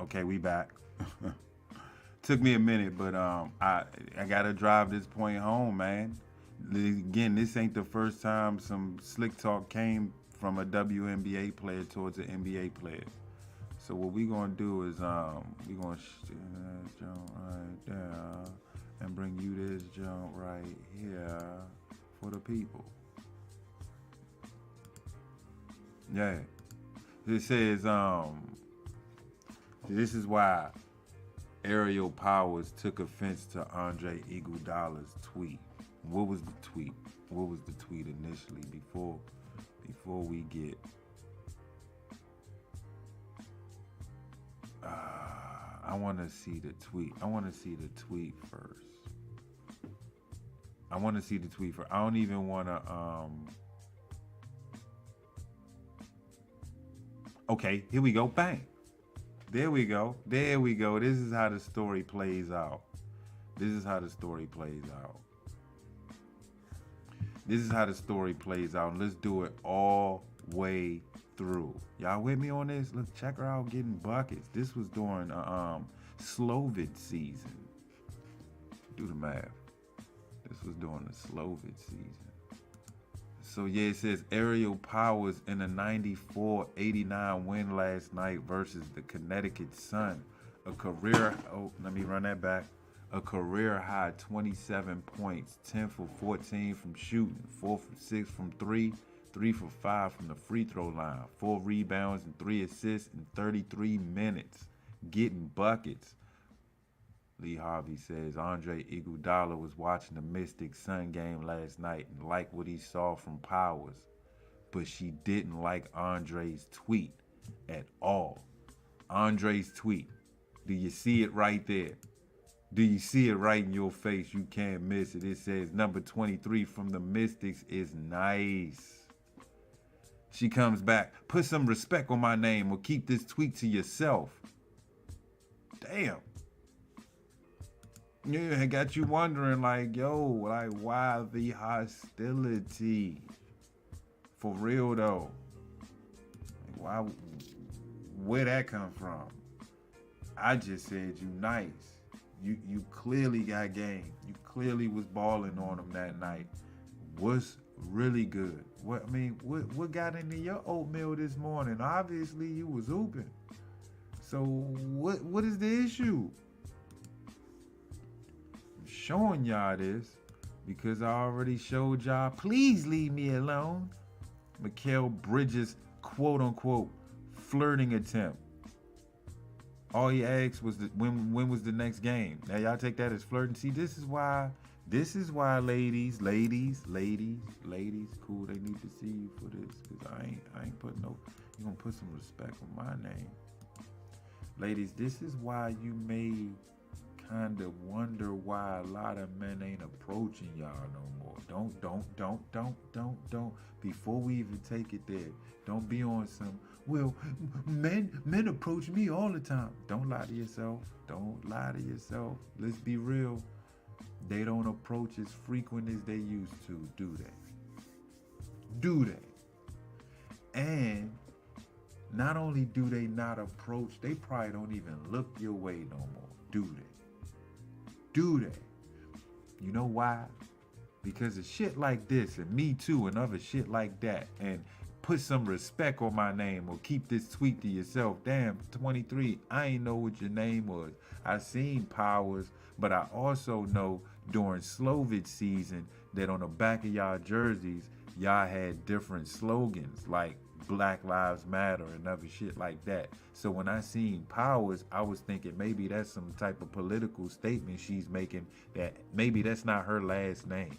Okay, we back. Took me a minute, but I gotta drive this point home, man. Again, this ain't the first time some slick talk came from a WNBA player towards an NBA player. So what we gonna do is we gonna right there. and bring you this junk right here for the people. Yeah. It says, this is why Ariel Powers took offense to Andre Iguodala's tweet. What was the tweet? What was the tweet initially before we get I want to see the tweet. I want to see the tweet first. I don't even want to okay, here we go. Bang. There we go. This is how the story plays out. Let's do it all way through. Y'all with me on this? Let's check her out getting buckets. This was during Slovid season. Do the math. This was during the Slovid season. So yeah, it says Ariel Powers in a 94-89 win last night versus the Connecticut Sun. A career high 27 points, 10 for 14 from shooting, 4 for 6 from 3, 3 for 5 from the free throw line, 4 rebounds and 3 assists in 33 minutes, getting buckets. Lee Harvey says Andre Iguodala was watching the Mystics Sun game last night and liked what he saw from Powers, but she didn't like Andre's tweet at all. Andre's tweet. Do you see it right there? Do you see it right in your face? You can't miss it. It says number 23 from the Mystics is nice. She comes back. Put some respect on my name or keep this tweet to yourself. Damn. Yeah, it got you wondering like, why the hostility? For real though. Like, where that come from? I just said you nice. You clearly got game. You clearly was balling on them that night. Was really good. What got into your oatmeal this morning? Obviously you was hooping. So what is the issue? I'm showing y'all this because I already showed y'all. Please leave me alone. Mikal Bridges, quote unquote, flirting attempt. All he asked was when was the next game. Now y'all take that as flirting. See, this is why, ladies, Kool, they need to see you for this. Cause I ain't putting no, you gonna put some respect on my name. Ladies, this is why you may kind of wonder why a lot of men ain't approaching y'all no more. Don't. Before we even take it there, don't be on some, well, men approach me all the time. Don't lie to yourself. Let's be real. They don't approach as frequent as they used to, do they? And not only do they not approach, they probably don't even look your way no more, do they? You know why? Because of shit like this and Me Too and other shit like that, and put some respect on my name or keep this tweet to yourself. Damn, 23, I ain't know what your name was. I seen Powers, but I also know during Slovid season that on the back of y'all jerseys, y'all had different slogans like Black Lives Matter and other shit like that. So when I seen Powers, I was thinking maybe that's some type of political statement she's making, that maybe that's not her last name.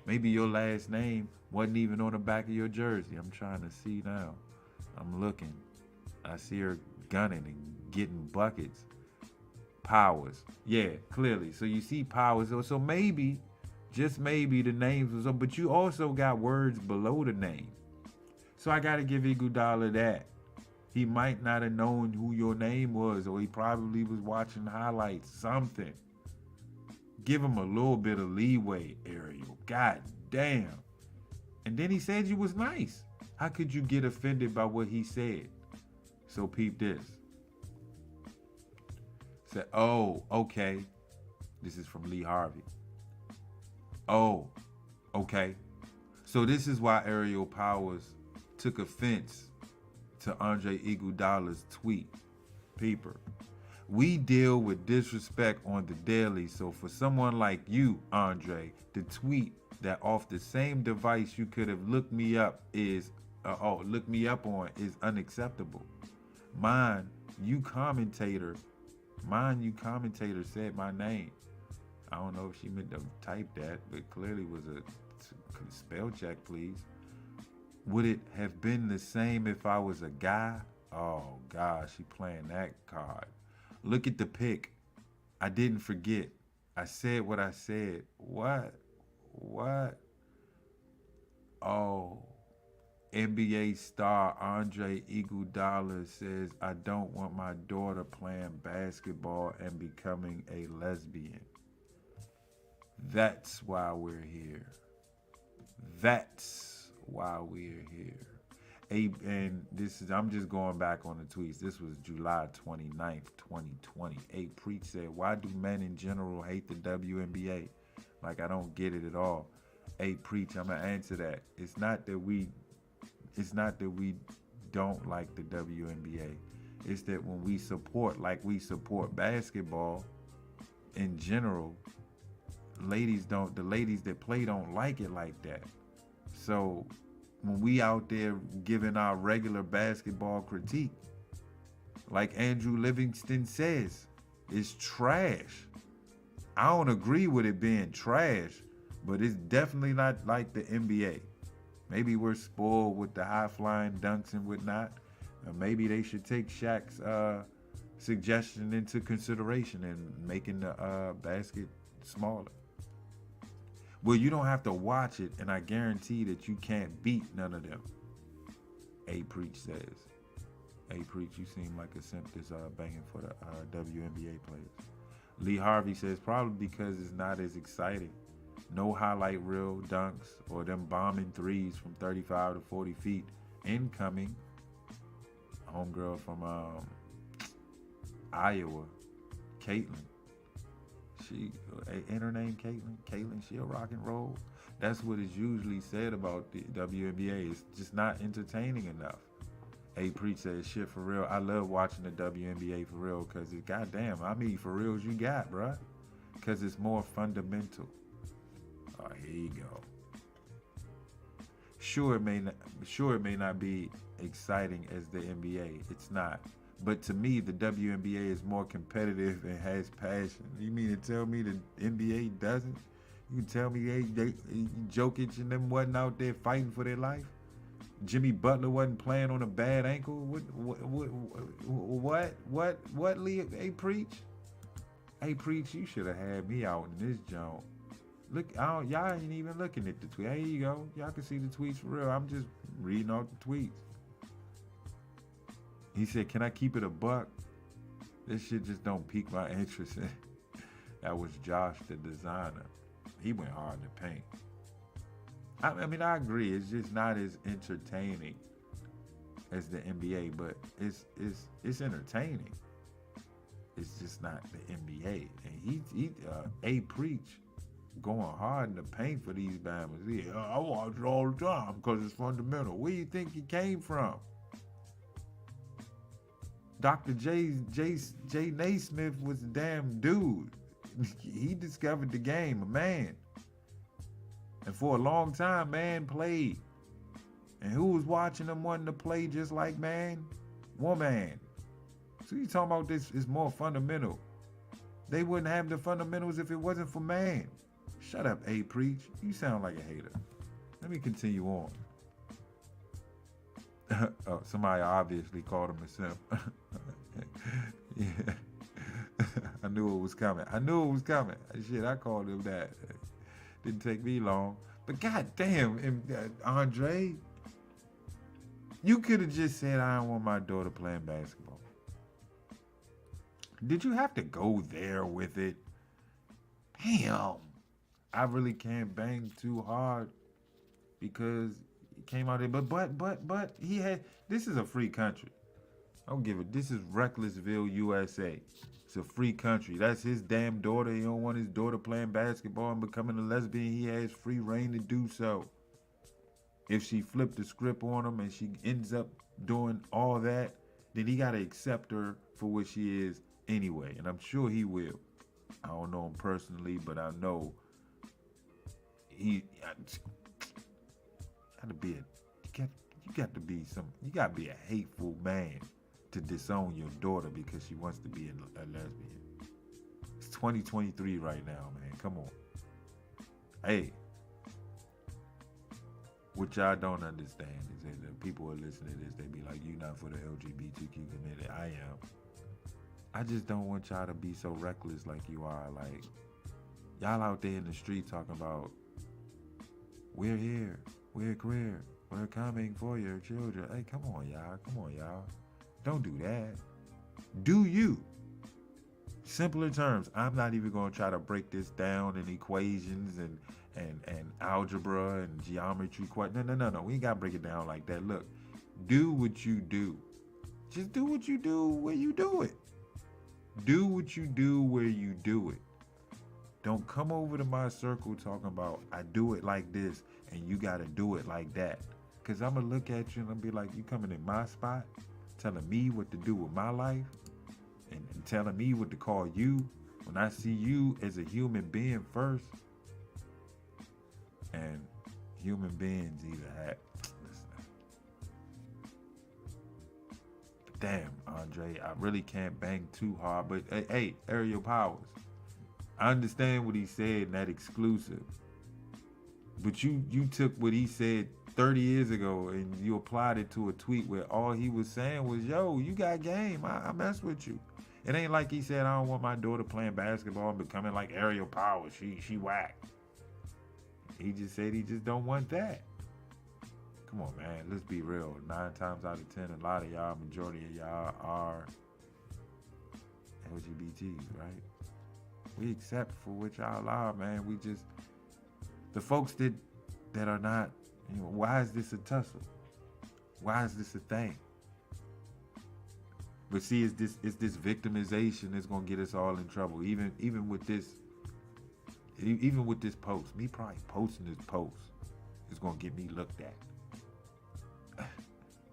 Maybe your last name wasn't even on the back of your jersey. I'm trying to see now. I'm looking. I see her gunning and getting buckets. Powers. Yeah, clearly. So you see Powers. So maybe, just maybe, the names was up, but you also got words below the name. So I got to give Iguodala that. He might not have known who your name was, or he probably was watching highlights, something. Give him a little bit of leeway, Ariel. God damn. And then he said you was nice. How could you get offended by what he said? So peep this. Said, oh, okay. This is from Lee Harvey. Oh, okay. So this is why Ariel Powers took offense to Andre Iguodala's tweet. Peeper. We deal with disrespect on the daily, so for someone like you, Andre, to tweet that off the same device you could have looked me up look me up on is unacceptable. Mine, you commentator, said my name. I don't know if she meant to type that, but clearly was a spell check, please. Would it have been the same if I was a guy? Oh gosh, she playing that card. Look at the pic. I didn't forget. I said what I said. What? Oh. NBA star Andre Iguodala says, I don't want my daughter playing basketball and becoming a lesbian. That's why we're here. That's why we're here. And I'm just going back on the tweets. This was July 29th, 2020. A Preach said, why do men in general hate the WNBA? Like, I don't get it at all. A Preach, I'm going to answer that. It's not that we don't like the WNBA. It's that when we support, like we support basketball in general, the ladies that play don't like it like that. So when we out there giving our regular basketball critique, like Andrew Livingston says, it's trash. I don't agree with it being trash, but it's definitely not like the NBA. Maybe we're spoiled with the high-flying dunks and whatnot. Maybe they should take Shaq's suggestion into consideration and making the basket smaller. Well, you don't have to watch it, and I guarantee that you can't beat none of them. A Preach says. A Preach, you seem like a simp that's banging for the WNBA players. Lee Harvey says, probably because it's not as exciting. No highlight reel dunks or them bombing threes from 35 to 40 feet. Incoming. Homegirl from Iowa, Caitlin. Ain't her name Caitlin? Caitlin, she a rock and roll. That's what is usually said about the WNBA. It's just not entertaining enough. A Preach says, shit, for real. I love watching the WNBA for real because it's goddamn, how many for reals you got, bruh? Because it's more fundamental. Oh, here you go. Sure, it may not be exciting as the NBA. It's not. But to me, the WNBA is more competitive and has passion. You mean to tell me the NBA doesn't? You can tell me they Jokic and them wasn't out there fighting for their life? Jimmy Butler wasn't playing on a bad ankle? What, Lee? A Preach? A Preach, you should have had me out in this joint. Look, y'all ain't even looking at the tweet. Here you go. Y'all can see the tweets for real. I'm just reading off the tweets. He said, can I keep it a buck? This shit just don't pique my interest. That was Josh, the designer. He went hard in the paint. I mean, I agree. It's just not as entertaining as the NBA, but it's entertaining. It's just not the NBA. And he A Preach going hard in the paint for these Bammers. Yeah, I watch it all the time because it's fundamental. Where do you think he came from? Dr. J. Naismith was a damn dude. He discovered the game, a man. And for a long time, man played. And who was watching them wanting to play just like man? Woman. So you talking about this is more fundamental. They wouldn't have the fundamentals if it wasn't for man. Shut up, A Preach. You sound like a hater. Let me continue on. Oh, somebody obviously called him a simp. Yeah. I knew it was coming. Shit, I called him that. Didn't take me long. But goddamn, Andre, you could have just said, I don't want my daughter playing basketball. Did you have to go there with it? Damn. I really can't bang too hard because he came out there. But he had, this is a free country. I don't give it. This is Recklessville, USA. It's a free country. That's his damn daughter. He don't want his daughter playing basketball and becoming a lesbian. He has free reign to do so. If she flipped the script on him and she ends up doing all that, then he got to accept her for what she is anyway, and I'm sure he will. I don't know him personally, but I know he got to be you got to be a hateful man to disown your daughter because she wants to be a lesbian. It's 2023 right now, man. Come on. Hey, what y'all don't understand is that the people who are listening to this, they be like, you not for the LGBTQ community. I am. I just don't want y'all to be so reckless like you are. Like, y'all out there in the street talking about, we're here, we're queer, we're coming for your children. Hey, come on, y'all. Don't do that. Do you? Simpler terms. I'm not even going to try to break this down in equations and algebra and geometry. No. We ain't got to break it down like that. Look, do what you do. Just do what you do where you do it. Do what you do where you do it. Don't come over to my circle talking about, I do it like this and you got to do it like that. Because I'm going to look at you and I'll be like, you coming in my spot, telling me what to do with my life and telling me what to call you when I see you as a human being first. And human beings either have... Damn, Andre, I really can't bang too hard, but hey, Aerial Powers, I understand what he said in that exclusive, but you took what he said 30 years ago and you applied it to a tweet where all he was saying was, yo, you got game, I mess with you. It ain't like he said, I don't want my daughter playing basketball and becoming like Aerial Powers, she whack. He just said he just don't want that. Come on, man. Let's be real. 9 times out of 10, a lot of y'all, majority of y'all are LGBTs, right? We accept for what y'all are, man. We just, the folks that are not, why is this a tussle? Why is this a thing? But see, it's this victimization that's gonna get us all in trouble. Even with this post, me probably posting this post is gonna get me looked at.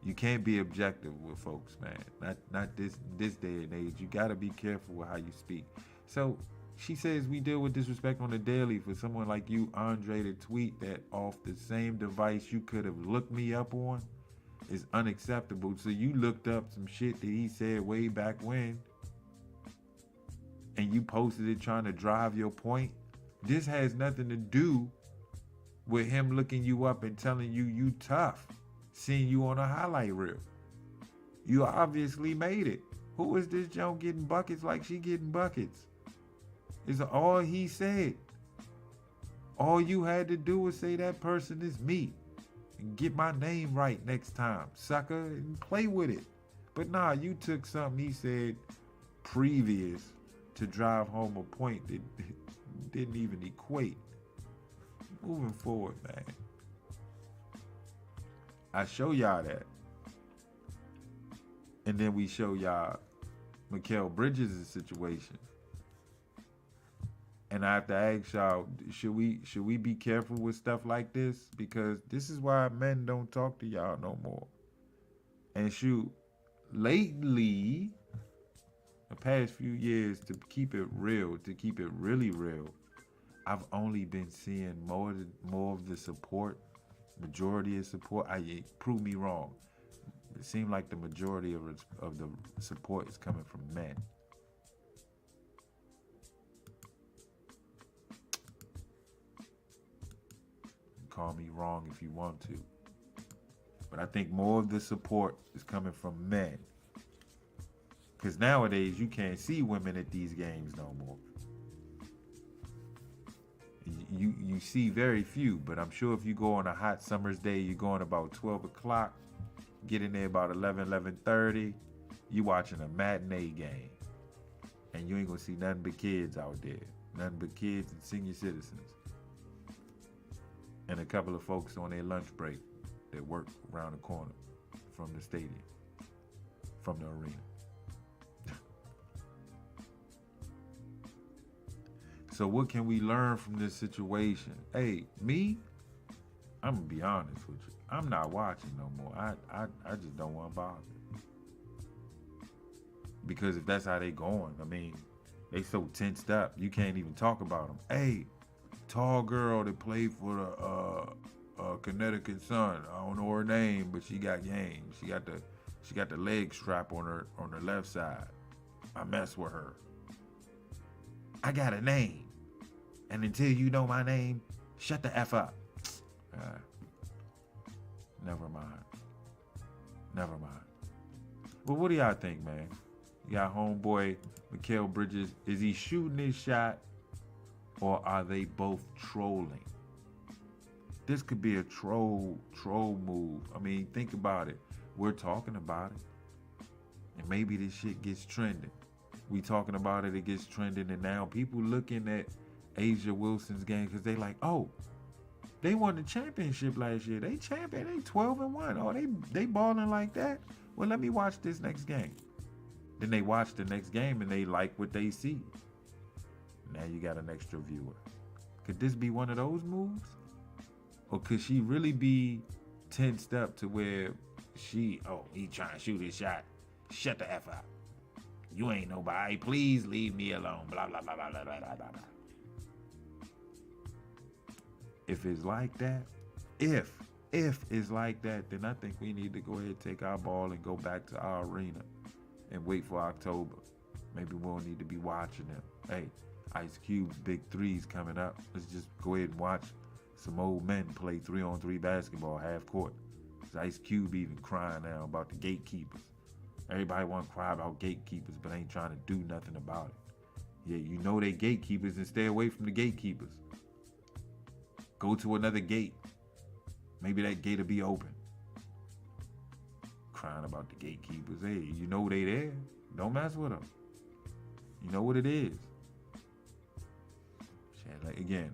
You can't be objective with folks, man. Not this day and age. You gotta be careful with how you speak. So she says we deal with disrespect on the daily. For someone like you, Andre, to tweet that off the same device you could have looked me up on is unacceptable. So you looked up some shit that he said way back when and you posted it trying to drive your point. This has nothing to do with him looking you up and telling you tough, seeing you on a highlight reel. You obviously made it. Who is this junk getting buckets like she getting buckets? It's all he said. All you had to do was say that person is me and get my name right next time, sucker, and play with it. But nah, you took something he said previous to drive home a point that didn't even equate. Moving forward, man. I show y'all that. And then we show y'all Mikal Bridges' situation. And I have to ask y'all, should we be careful with stuff like this? Because this is why men don't talk to y'all no more. And shoot, lately, the past few years, to keep it real, to keep it really real, I've only been seeing more of the support, majority of support. Prove me wrong. It seemed like the majority of the support is coming from men. Call me wrong if you want to. But I think more of the support is coming from men. Because nowadays, you can't see women at these games no more. You see very few, but I'm sure if you go on a hot summer's day, you're going about 12 o'clock, get in there about 11:30, you watching a matinee game. And you ain't going to see nothing but kids out there. Nothing but kids and senior citizens. And a couple of folks on their lunch break that work around the corner from the stadium, from the arena. So what can we learn from this situation? Hey, me, I'm gonna be honest with you. I'm not watching no more. I just don't want to bother. Because if that's how they going, I mean, they so tensed up, you can't even talk about them. Hey, tall girl that played for the Connecticut Sun. I don't know her name, but she got game. She got the leg strap on her left side. I mess with her. I got a name. And until you know my name, shut the F up. Never mind. Well, what do y'all think, man? You got homeboy Mikal Bridges. Is he shooting his shot, or are they both trolling? This could be a troll move. I mean, think about it. We're talking about it, and maybe this shit gets trending. We talking about it, it gets trending, and now people looking at Asia Wilson's game because they like, oh, they won the championship last year. They champion. They 12-1. Oh, they balling like that. Well, let me watch this next game. Then they watch the next game and they like what they see. Now you got an extra viewer. Could this be one of those moves? Or could she really be tensed up to where he trying to shoot his shot. Shut the F up. You ain't nobody. Please leave me alone. Blah, blah, blah, blah, blah, blah, blah, blah. If it's like that, if it's like that, then I think we need to go ahead and take our ball and go back to our arena and wait for October. Maybe we don't need to be watching them. Hey, Ice Cube's big threes coming up. Let's just go ahead and watch some old men play 3-on-3 basketball half court. Ice Cube even crying now about the gatekeepers. Everybody want to cry about gatekeepers, but ain't trying to do nothing about it. Yeah, you know they gatekeepers, and stay away from the gatekeepers. Go to another gate. Maybe that gate will be open. Crying about the gatekeepers. Hey, you know they there. Don't mess with them. You know what it is. Shit, like, again,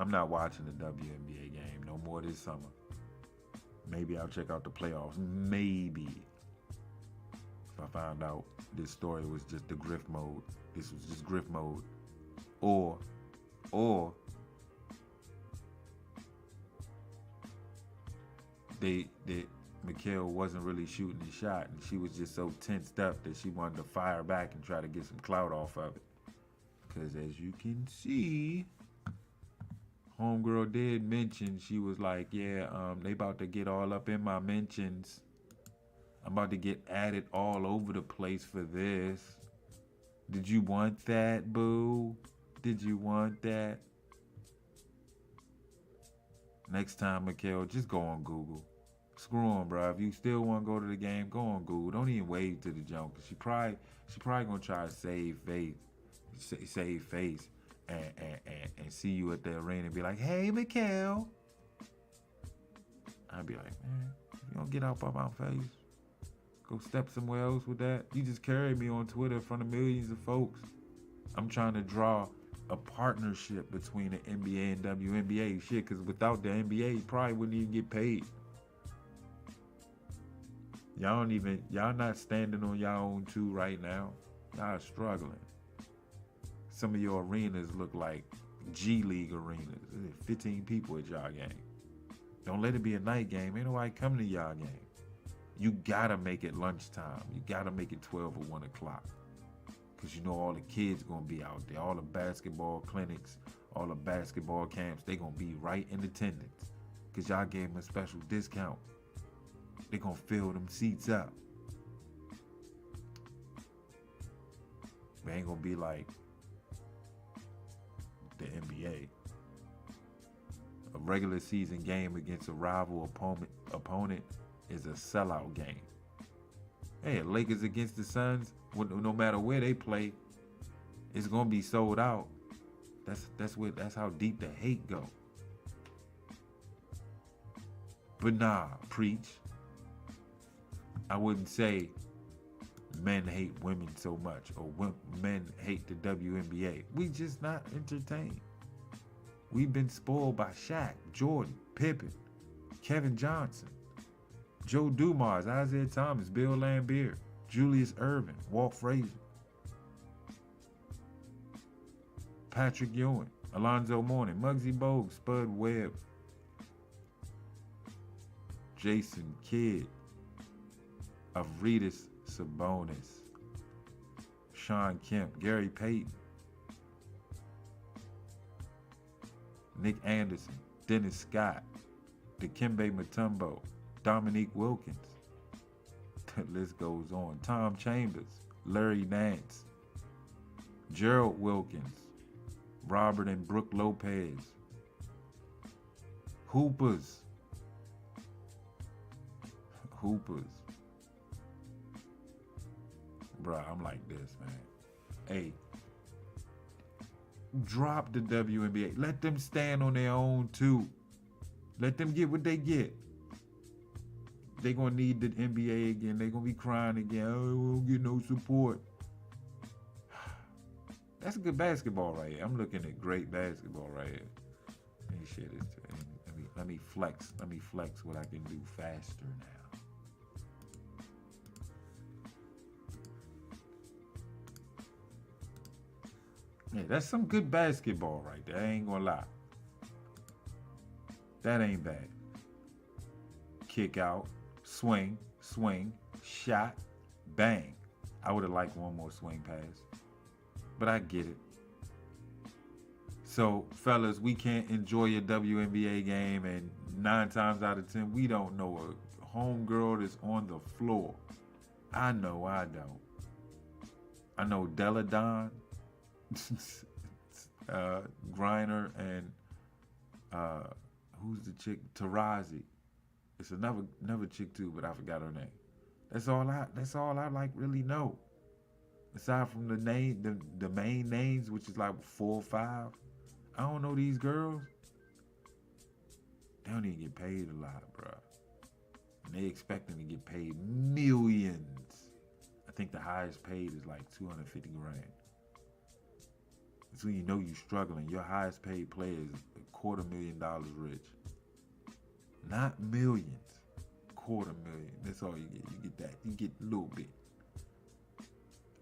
I'm not watching the WNBA game no more this summer. Maybe I'll check out the playoffs. Maybe. If I found out this story was just the grift mode. This was just grift mode. Or Mikal wasn't really shooting the shot, and she was just so tensed up that she wanted to fire back and try to get some clout off of it. Because as you can see, homegirl did mention, she was like, yeah, they about to get all up in my mentions. I'm about to get added all over the place for this. Did you want that, boo? Did you want that? Next time, Mikal, just go on Google. Screw on, bro. If you still want to go to the game, go on Google. Don't even wave to the jump. She probably gonna try to save face, and see you at the arena and be like, hey, Mikal. I'd be like, man, you don't get out by my face. Go step somewhere else with that. You just carried me on Twitter in front of millions of folks. I'm trying to draw a partnership between the NBA and WNBA. Shit, because without the NBA, you probably wouldn't even get paid. Y'all not standing on y'all own two right now. Y'all struggling. Some of your arenas look like G League arenas. There's 15 people at y'all game. Don't let it be a night game. Ain't nobody coming to y'all game. You gotta make it lunchtime. You gotta make it 12 or 1 o'clock. Because you know all the kids gonna be out there. All the basketball clinics, all the basketball camps, they gonna be right in attendance. Because y'all gave them a special discount. They gonna fill them seats up. It ain't gonna be like the NBA. A regular season game against a rival opponent is a sellout game. Hey, Lakers against the Suns, no matter where they play, it's gonna be sold out. That's how deep the hate go. But nah, preach. I wouldn't say men hate women so much or men hate the WNBA. We just not entertained. We've been spoiled by Shaq, Jordan, Pippen, Kevin Johnson, Joe Dumars, Isaiah Thomas, Bill Laimbeer, Julius Erving, Walt Frazier, Patrick Ewing, Alonzo Mourning, Muggsy Bogues, Spud Webb, Jason Kidd, Avridis Sabonis, Sean Kemp, Gary Payton, Nick Anderson, Dennis Scott, Dikembe Mutombo, Dominique Wilkins. The list goes on. Tom Chambers, Larry Nance, Gerald Wilkins, Robert and Brooke Lopez, Hoopers. Bruh, I'm like this, man. Hey, drop the WNBA. Let them stand on their own, too. Let them get what they get. They're going to need the NBA again. They're going to be crying again. Oh, we won't get no support. That's good basketball right here. I'm looking at great basketball right here. Let me share this. Let me flex. Let me flex what I can do faster now. Yeah, that's some good basketball right there. I ain't gonna lie. That ain't bad. Kick out, swing, shot, bang. I would have liked one more swing pass, but I get it. So, fellas, we can't enjoy a WNBA game, and 9 times out of 10, we don't know a homegirl that's on the floor. I know I don't. I know Della Don, Griner, and who's the chick? Tarazi. It's another chick too, but I forgot her name. That's all I like really know. Aside from the main names, which is like 4 or 5. I don't know these girls. They don't even get paid a lot, bro. And they expecting to get paid millions. I think the highest paid is like 250 grand. That's when you know you're struggling. Your highest paid player is $250,000 rich. Not millions. $250,000. That's all you get. You get that. You get a little bit.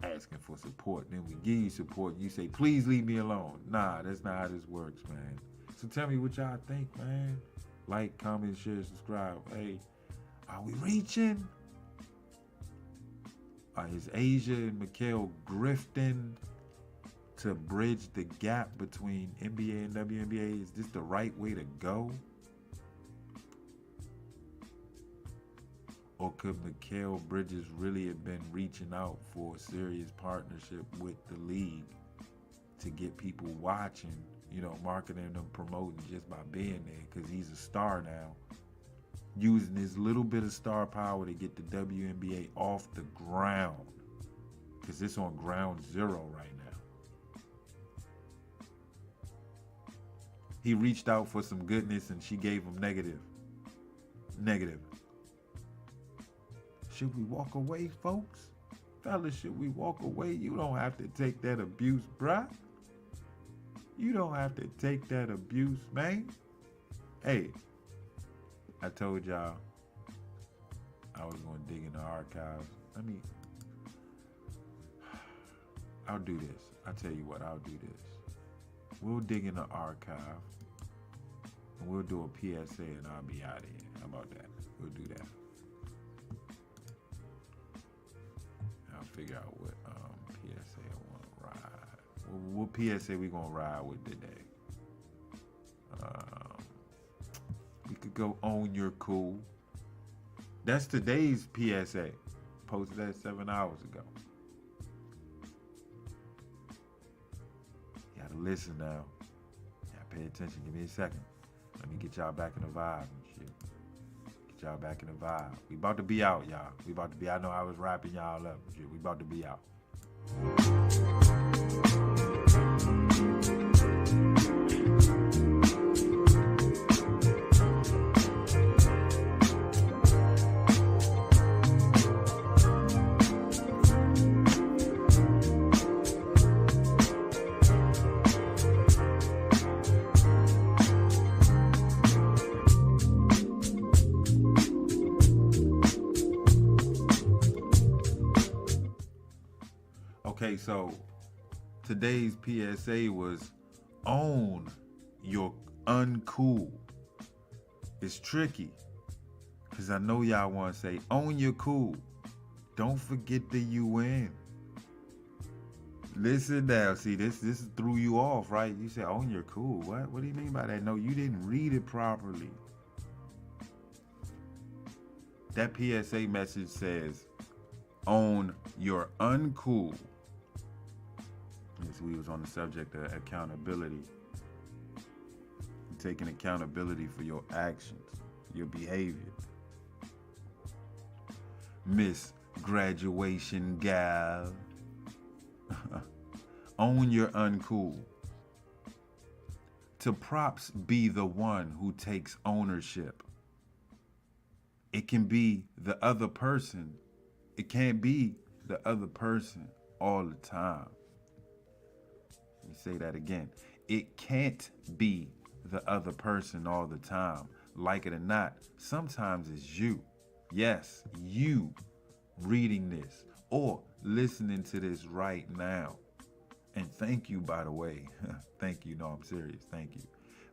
Asking for support. Then we give you support. And you say, please leave me alone. Nah, that's not how this works, man. So tell me what y'all think, man. Like, comment, share, subscribe. Hey, are we reaching? Is Asia and Mikal grifting to bridge the gap between NBA and WNBA? Is this the right way to go? Or could Mikal Bridges really have been reaching out for a serious partnership with the league to get people watching, marketing and promoting just by being there, because he's a star now, using his little bit of star power to get the WNBA off the ground, because it's on ground zero right now. He reached out for some goodness and she gave him negative. Should we walk away, folks? Fellas, should we walk away? You don't have to take that abuse, bruh. You don't have to take that abuse, man. Hey, I told y'all I was going to dig in the archives. I'll do this. I'll tell you what, I'll do this. We'll dig in the archive and we'll do a PSA and I'll be out of here. How about that? We'll do that. Figure out what PSA I want to ride. What PSA we gonna ride with today? We could go Own Your Kool. That's today's PSA. Posted that 7 hours ago. You gotta listen now. You gotta pay attention. Give me a second. Let me get y'all back in the vibe and shit. Y'all back in the vibe. We about to be out, y'all. We about to be. I know I was wrapping y'all up. We about to be out. Okay, so today's PSA was own your uncool. It's tricky because I know y'all want to say own your cool, Don't forget the UN. Listen now. See, this threw you off, right? You said, own your cool. What do you mean by that? No, you didn't read it properly. That PSA message says, own your uncool. Yes, we was on the subject of accountability. Taking accountability for your actions, your behavior. Miss Graduation Gal. Own your uncool. To props be the one who takes ownership. It can be the other person. It can't be the other person all the time. Let me say that again. It can't be the other person all the time. Like it or not, sometimes it's you. Yes, you reading this or listening to this right now. And thank you, by the way. Thank you. No, I'm serious. Thank you.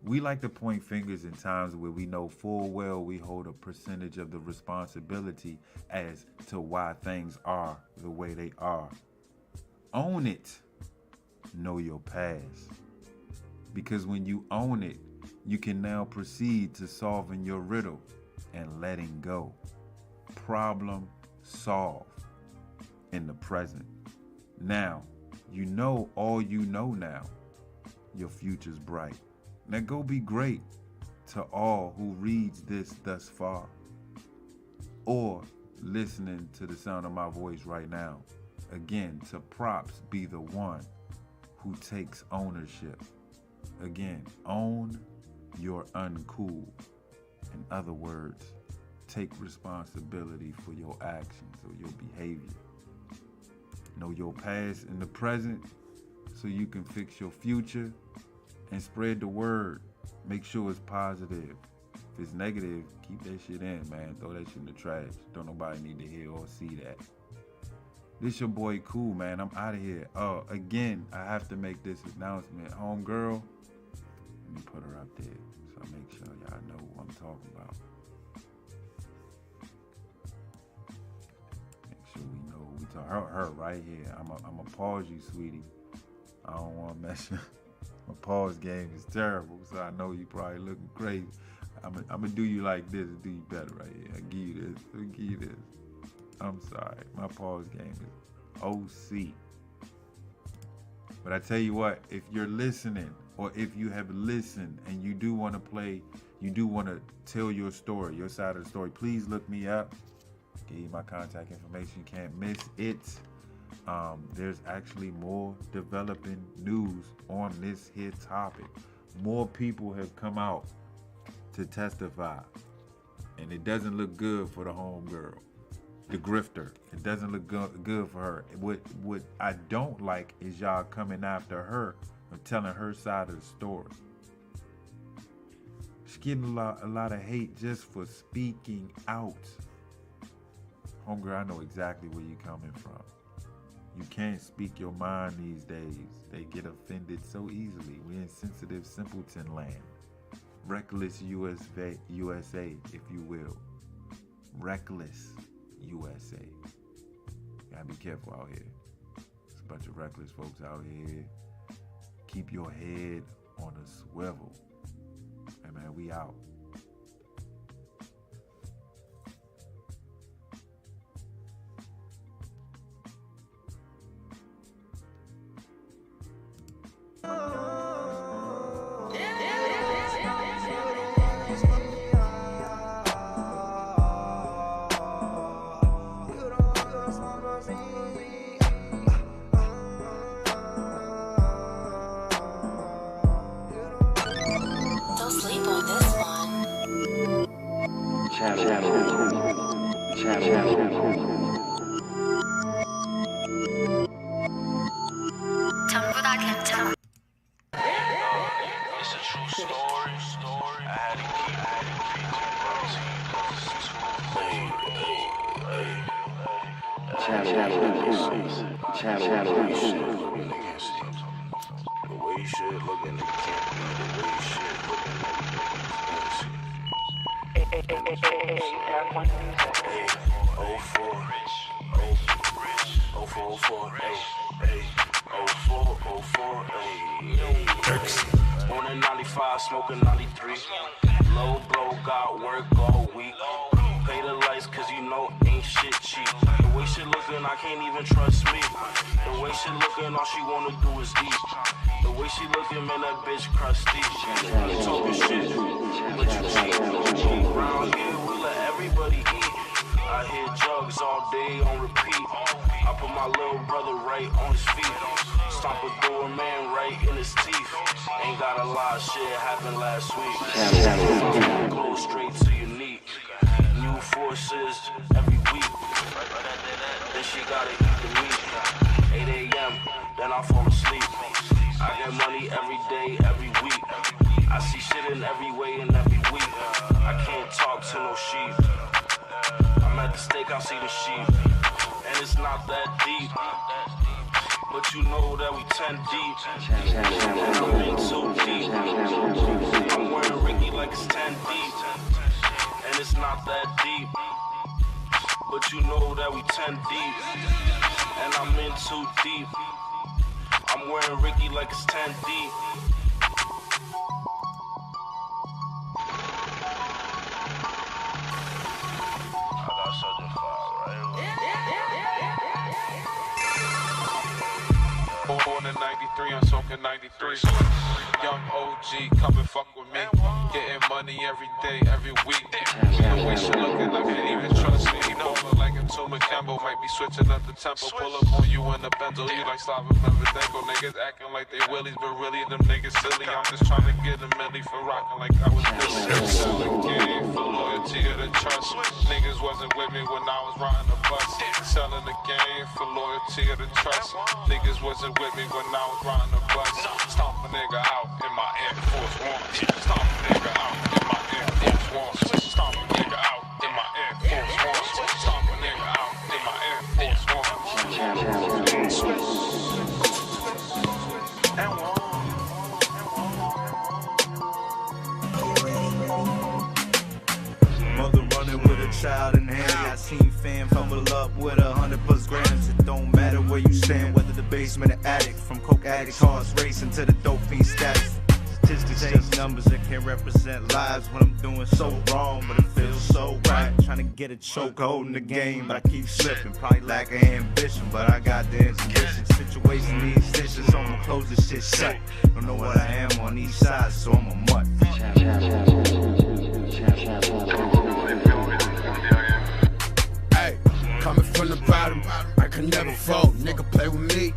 We like to point fingers in times where we know full well we hold a percentage of the responsibility as to why things are the way they are. Own it. Know your past. Because when you own it, you can now proceed to solving your riddle and letting go. Problem solved in the present. Now, you know all you know now. Your future's bright. Now go be great to all who reads this thus far or listening to the sound of my voice right now. Again, to props be the one who takes ownership. Again, own your uncool. In other words, take responsibility for your actions or your behavior. Know your past and the present so you can fix your future and spread the word. Make sure it's positive. If it's negative, keep that shit in, man. Throw that shit in the trash. Don't nobody need to hear or see that. This your boy Kool, man. I'm out of here. Again, I have to make this announcement. Homegirl, let me put her up there so I make sure y'all know who I'm talking about. Make sure we know who we talk. Her right here. I'm a pause you, sweetie. I don't want to mess you. My pause game is terrible, so I know you probably looking crazy. I'm gonna do you like this and do you better right here. I give you this. I give you this. I'm sorry. My pause game is OC. But I tell you what, if you're listening or if you have listened and you do want to play, you do want to tell your story, your side of the story, please look me up. Give you my contact information. You can't miss it. There's actually more developing news on this here topic. More people have come out to testify. And it doesn't look good for the homegirl, the grifter. It doesn't look good for her. What I don't like is y'all coming after her and telling her side of the story. She's getting a lot of hate just for speaking out. Homegirl, I know exactly where you're coming from. You can't speak your mind these days. They get offended so easily. We're in sensitive simpleton land. Reckless USA, if you will. Reckless USA. Gotta be careful out here. There's a bunch of reckless folks out here. Keep your head on a swivel. Hey man, we out. 04, ayy, 04, ayy. Born in 95, smoking 93. Low blow, got work all week. Pay the lights cause you know ain't shit cheap. The way she looking, I can't even trust me. The way she looking, all she wanna do is eat. The way she looking, man, that bitch crusty. You talking shit, but you cheat. Around here, we let everybody eat. I hear drugs all day on repeat. I put my little brother right on his feet. Stomp a doorman right in his teeth. Ain't got a lot of shit happened last week. Go straight to your knee. New forces every week. Then she gotta eat the meat. 8 a.m. Then I fall asleep. I get money every day, every week. I see shit in every way and every week. I can't talk to no sheep. I'm at the steakhouse, see the sheep. And it's not that deep. But you know that we 10 deep. And I'm in too deep. I'm wearing Ricky like it's 10 deep. And it's not that deep. But you know that we 10 deep. And I'm in too deep. I'm wearing Ricky like it's 10 deep. Born in 93, I'm smoking 93. Young OG, come and fuck with me. Getting money every day, every week. The way she looking, I can't even trust me. No, look like a Tuma Campbell, might be switching up the tempo. Pull up on you in the Benzo, you like Slava Mevadenko. Niggas acting like they willies, but really them niggas silly. I'm just trying to get a milli for rocking like I was Billy. Selling game for loyalty or the trust. Niggas wasn't with me when I was riding the bus. Selling the game for loyalty or the trust. Niggas wasn't with me when I was riding the bus. Stomp a nigga out in my Air Force One. Stomp a nigga out in my Air Force One. Stomp a nigga out in my Air Force One. Stomp a nigga out in my Air Force One. Mother running with a child in hand. I seen fam fumble up with 100+ grams. It don't matter where you stand, whether the basement or attic. From coke addict cars racing to the dope fiend status. Statistics just numbers that can't represent lives when I'm doing so wrong, but it feels so right. Trying to get a chokehold in the game, but I keep slipping. Probably lack of ambition, but I got the intuition. Situation needs stitches, so I'ma close this shit shut. Don't know what I am on each side, so I'm a mutt. Hey, coming from the bottom, I can never fall. Nigga play with me,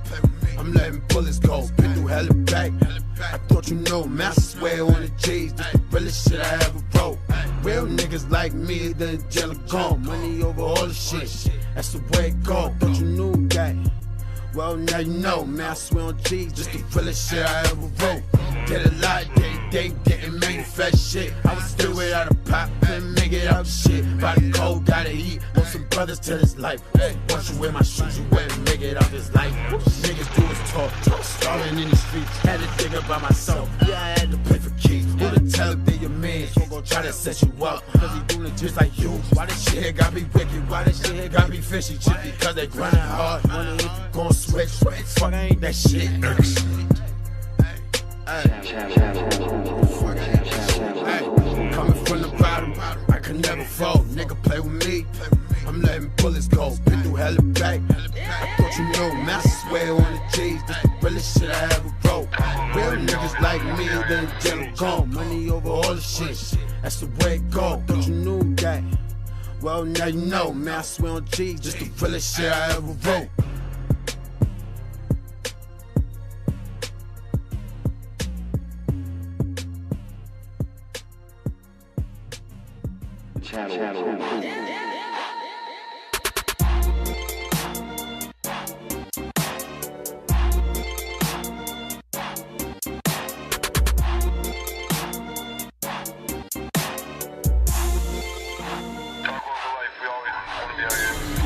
I'm letting bullets go. Been through hell and back. I thought you know, man, I swear on the G's, this the realest shit I ever wrote. Real niggas like me, the angelic gone. Money over all the shit, that's the way it go. Thought you knew that. Well, now you know, man, I swear on G's, this the realest shit I ever wrote. Did a lot, they didn't manifest shit. I was still without a pop, couldn't make it out shit. Body cold, gotta eat, know some brothers to this life. Once you wear my shoes, you wouldn't make it out this life. Niggas do is talk, stalling in the streets. Had to think about myself, yeah, I had to pay for keys. Who to tell if they your man, so gon' try to set you up. Cause he doing it just like you. Why this shit here got me wicked? Why this shit here got me fishy? Just because they grinding hard, wondering if you gon' switch. Fuck, ain't that shit. Hey, coming from the bottom, I can never fall. Nigga play with me, I'm letting bullets go. Been through hell and back. I thought you knew, man, I swear on the G's, this the realest shit I ever wrote. Real niggas like me, the angelic gone. Money over all the shit, that's the way it go. Thought you knew that. Well, now you know, man, I swear on G's, this the realest shit I ever wrote.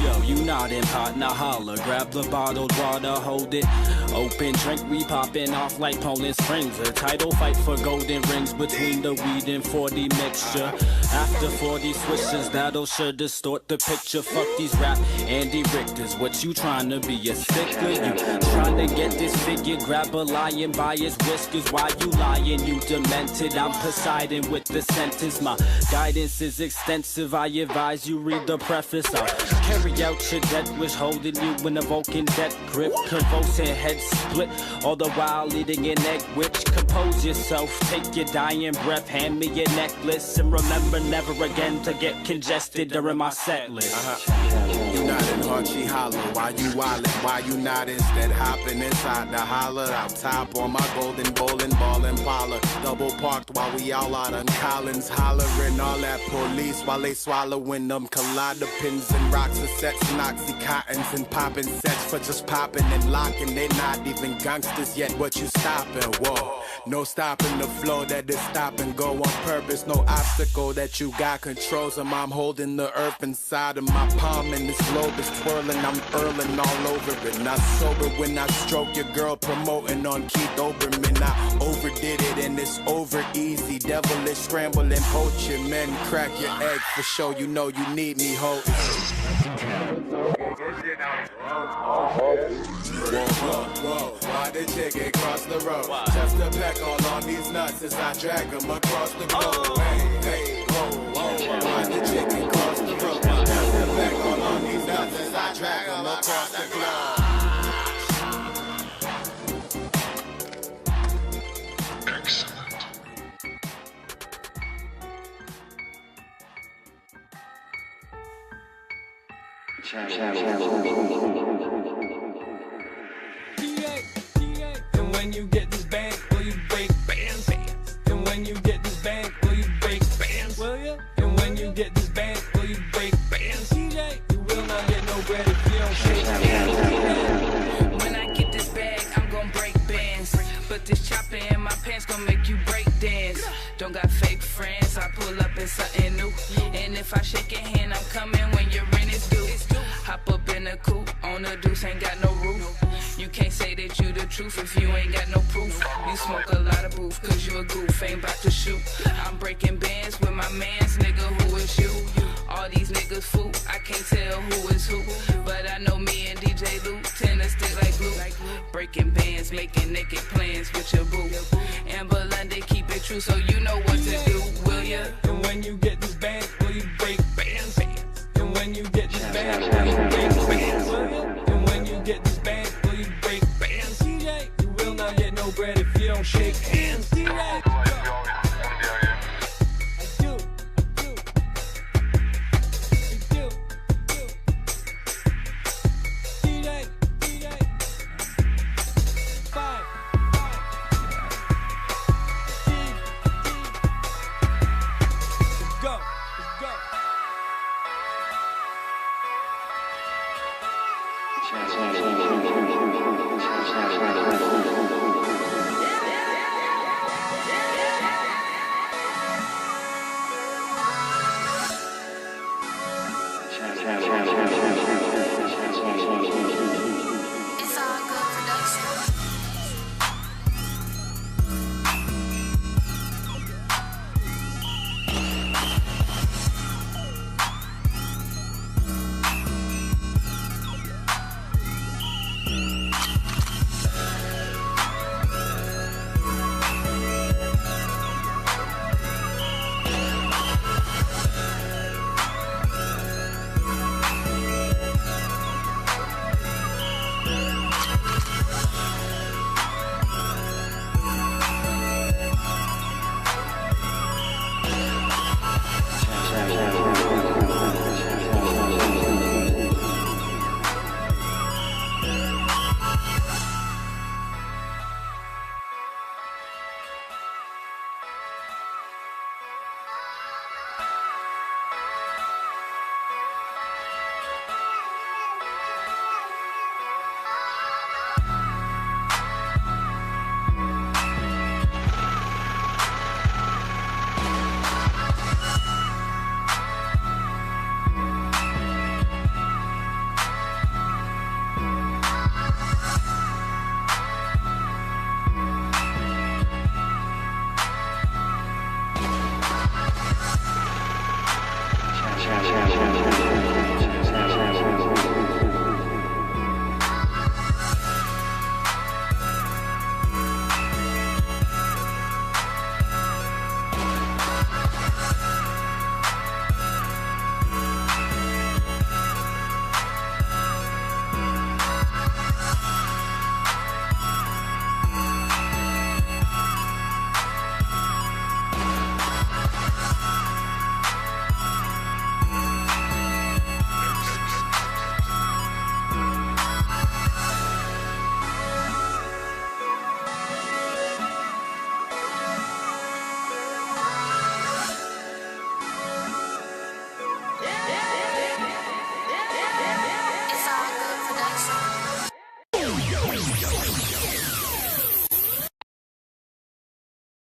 Yo, you nodding, partner holler. Grab the bottled water, hold it. Open drink, we popping off like Poland Springs. A title fight for golden rings between the weed and 40 mixture. After 40 swishes, that'll sure distort the picture. Fuck these rap Andy Richters. What you trying to be, a stickler? You trying to get this figure? Grab a lion by his whiskers. Why you lying? You demented. I'm Poseidon with the sentence. My guidance is extensive. I advise you read the preface. I'll carry out your death wish, holding you in a Vulcan death grip. Convulsing head split, all the while eating an egg which. Compose yourself, take your dying breath, hand me your necklace, and remember never again to get congested during my set list. You nodding hard, she holler. Why you wildin'? Why you not instead hopping inside the holler? Out top on my golden bowling ball Impala. Double parked while we all out on Collins hollering. All that police while they swallowing them collider pins and rocks and sets and oxycontins and popping sets for just popping and locking. They not even gangsters yet. What you stopping? Whoa. No stopping the flow that is stop and go on purpose. No obstacle that you got controls of. I'm holding the earth inside of my palm and this globe is twirling. I'm whirling all over it. Not sober when I stroke your girl, promoting on Keith Olbermann. I overdid it and it's over easy. Devilish scramble and poach your men. Crack your egg for sure. You know you need me, ho. Whoa, why the chicken cross the road? Just a peck all on these nuts as I drag them across the globe. Hey, whoa, why the chicken cross the road? Just a peck all on these nuts as I drag them across the globe. And when you get this bang, will you break bands? And when you get this bang, will you break bands? Will you? And when you get this bang, will you break bands? DJ, you will not get no bread if you don't shake hands. When I get this bag, I'm gon' break bands. But this chopper in my pants gon' make you break dance. Don't got fake friends, I pull up in something new. And if I shake your hand, I'm coming when your rent is due. Hop up in a coupe, on the deuce, ain't got no roof. You can't say that you the truth if you ain't got no proof. You smoke a lot of booth, cause you a goof, ain't bout to shoot. I'm breaking bands with my mans, nigga, who is you? All these niggas fool, I can't tell who is who. But I know me and DJ Lou tend to stick like glue. Breaking bands, making naked plans with your boo. Amber London, keep it true so you know what to do, will ya? And when you get this bang, will you break bands? And when you get this bang, will you break bands? And when you get this bang, will you break bands? DJ, you will not get no bread if you don't shake hands. DJ. Go.